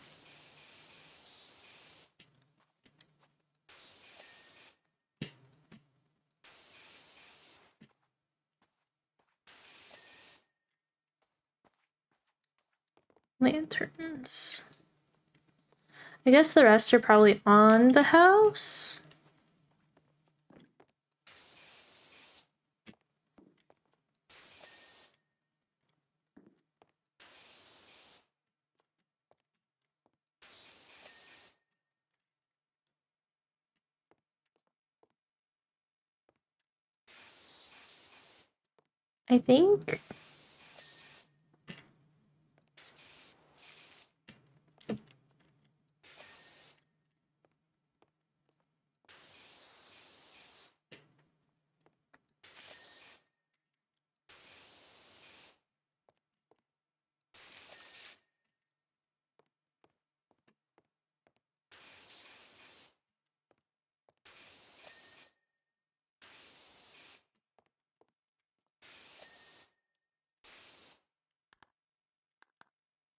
Lanterns. I guess the rest are probably on the house. I think.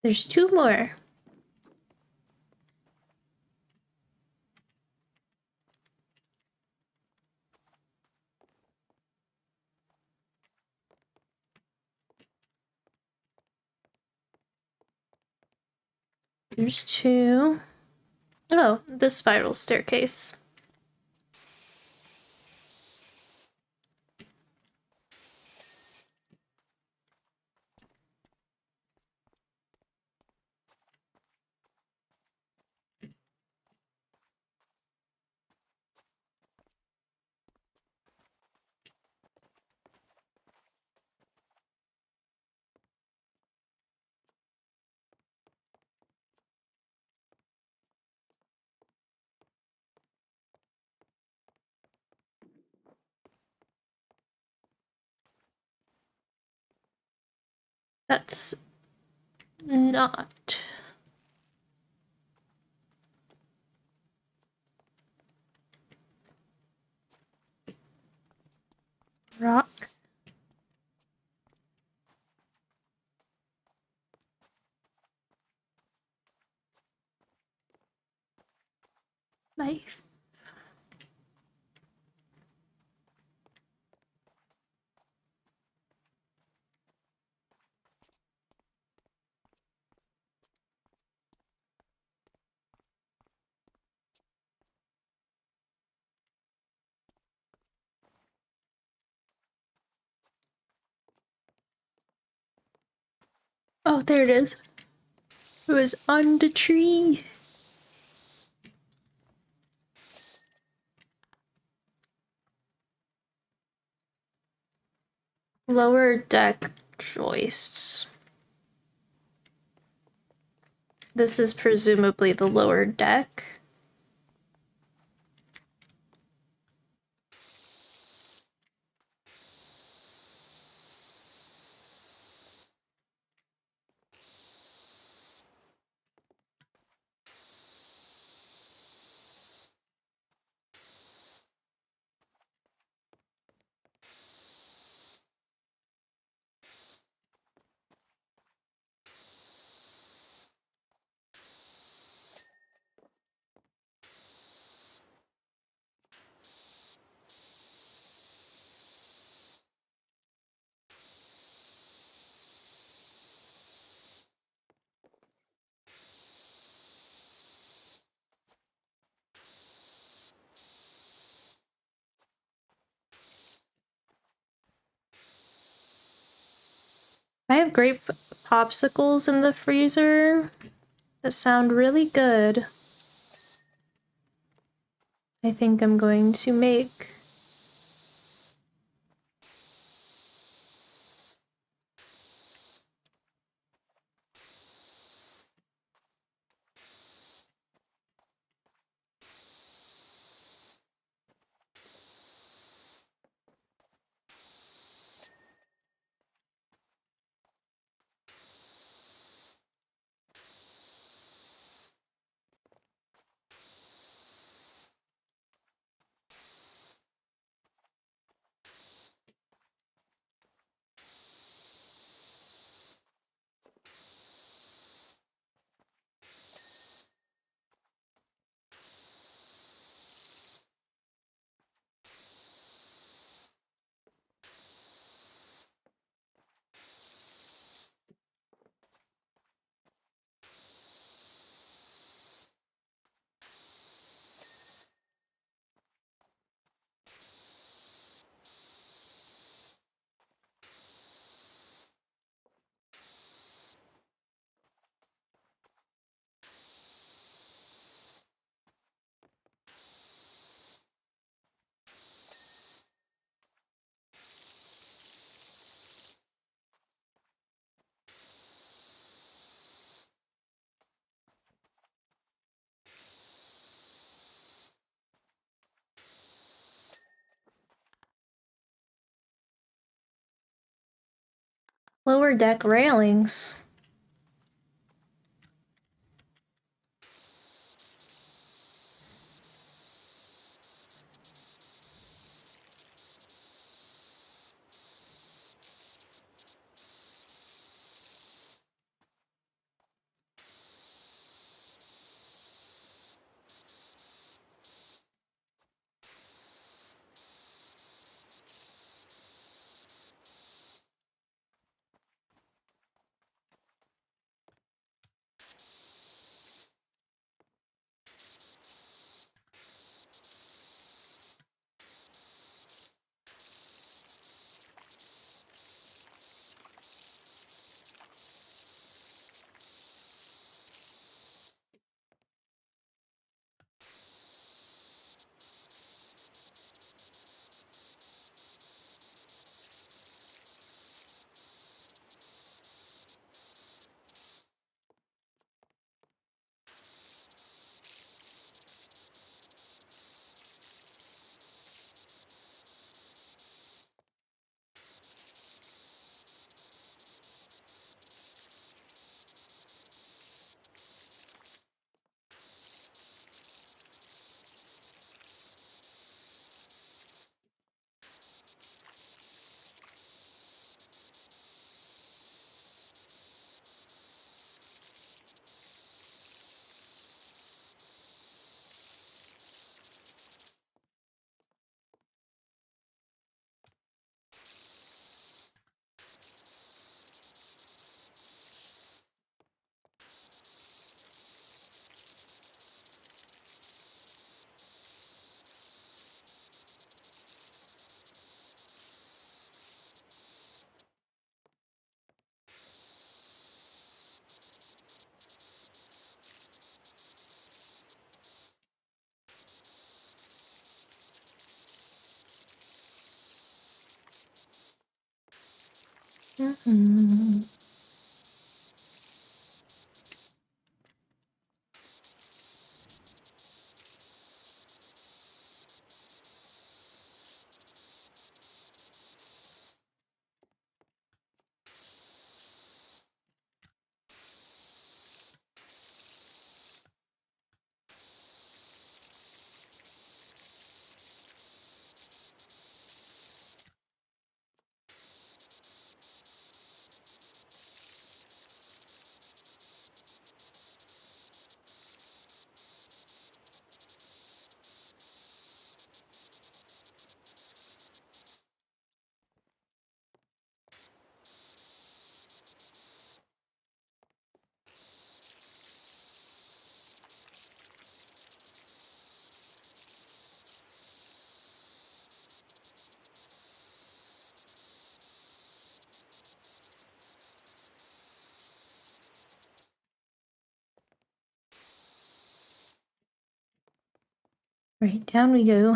There's two more. There's two. Oh, the spiral staircase. That's not. Rock. Knife. Oh, there it is. It was on the tree. Lower deck joists. This is presumably the lower deck. I have grape popsicles in the freezer that sound really good. I think I'm going to make lower deck railings. Mhm. Right, down we go.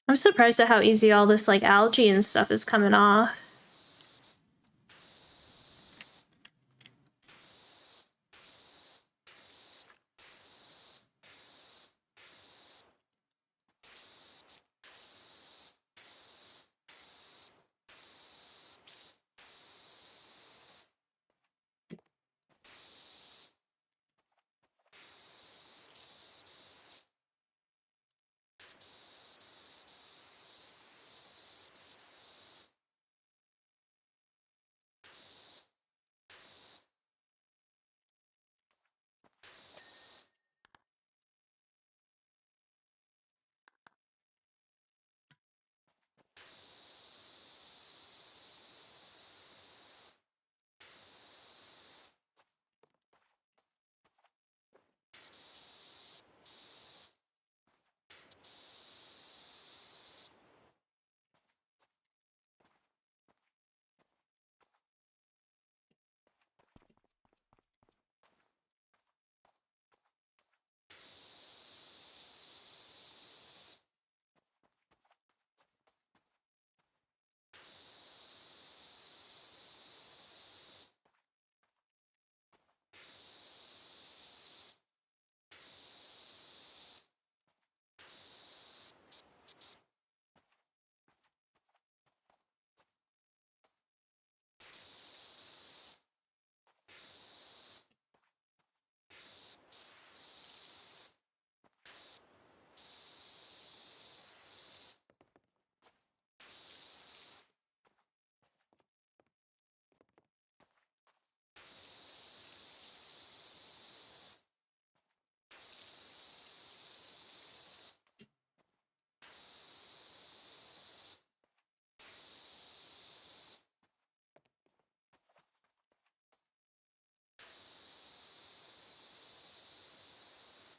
I'm surprised at how easy all this like algae and stuff is coming off.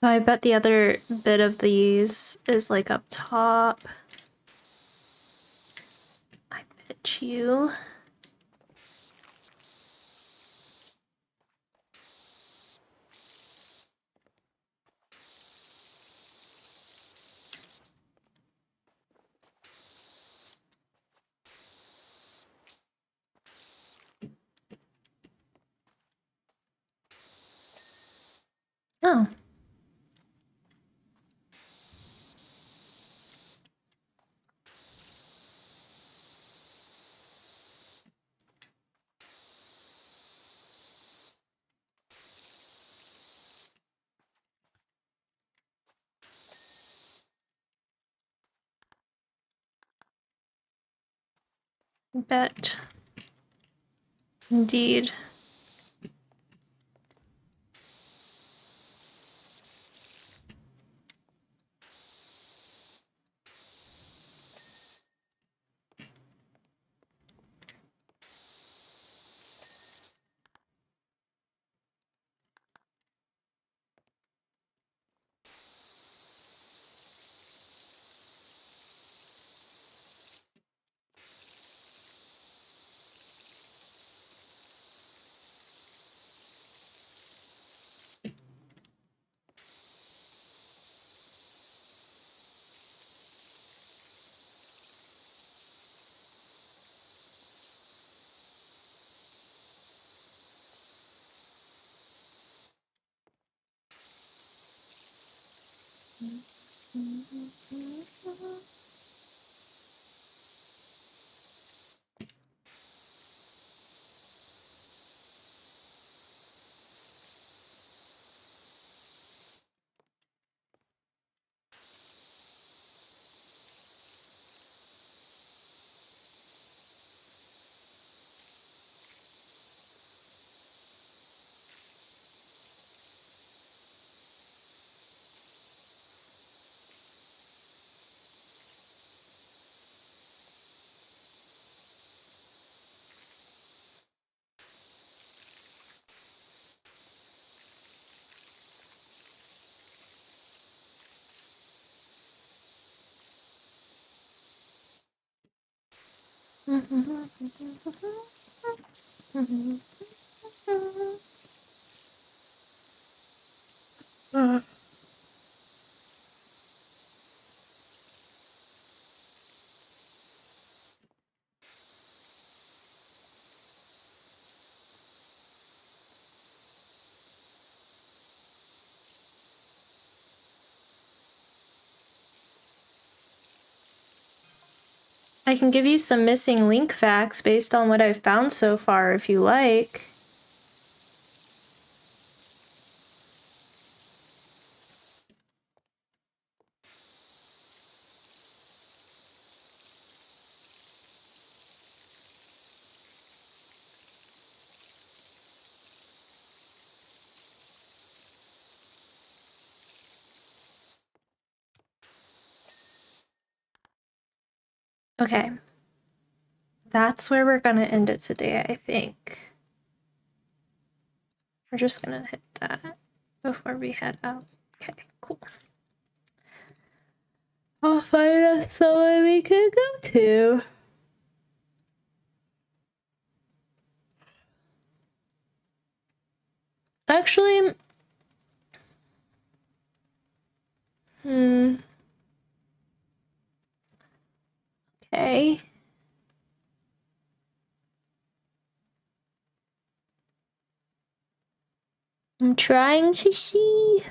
I bet the other bit of these is like up top. I bet you. Oh. Bet. Indeed. I can give you some missing link facts based on what I've found so far if you like. Okay. That's where we're gonna end it today, I think. We're just gonna hit that before we head out. Okay, cool. I'll find us somewhere we can go to. Actually, okay. I'm trying to see.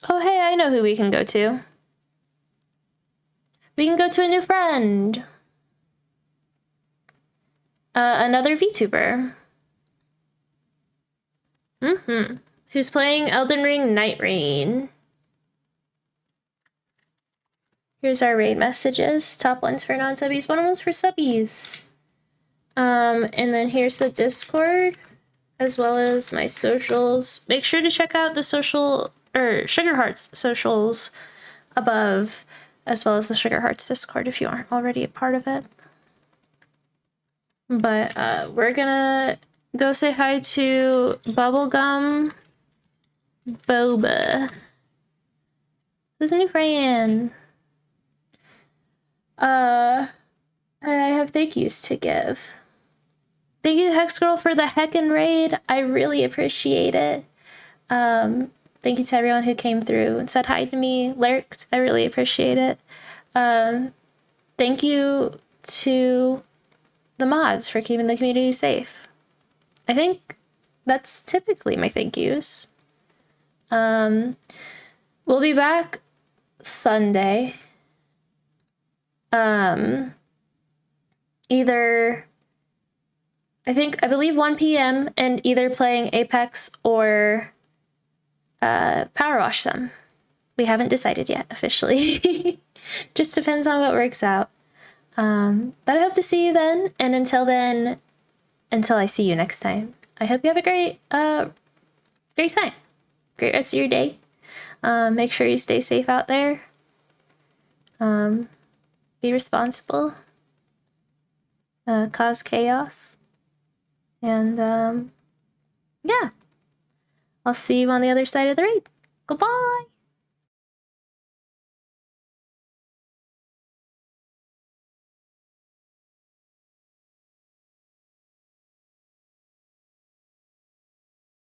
Oh, hey, I know who we can go to. We can go to a new friend. Another VTuber. Who's playing Elden Ring Night Rain. Here's our raid messages. Top one's for non-subbies, bottom one's for subbies. And then here's the Discord, as well as my socials. Make sure to check out the Sugar Hearts socials above, as well as the Sugar Hearts Discord if you aren't already a part of it. But we're gonna go say hi to Bubblegum Boba. Who's a new friend? And I have thank yous to give. Thank you, Hex Girl, for the heckin' raid. I really appreciate it. Thank you to everyone who came through and said hi to me, lurked. I really appreciate it. Thank you to the mods for keeping the community safe. I think that's typically my thank yous. We'll be back Sunday. Either, I believe 1 p.m. and either playing Apex or Power Wash some. We haven't decided yet officially. Just depends on what works out. But I hope to see you then. And until I see you next time, I hope you have a great time. Great rest of your day. Make sure you stay safe out there. Be responsible. Cause chaos. And yeah. I'll see you on the other side of the raid. Goodbye.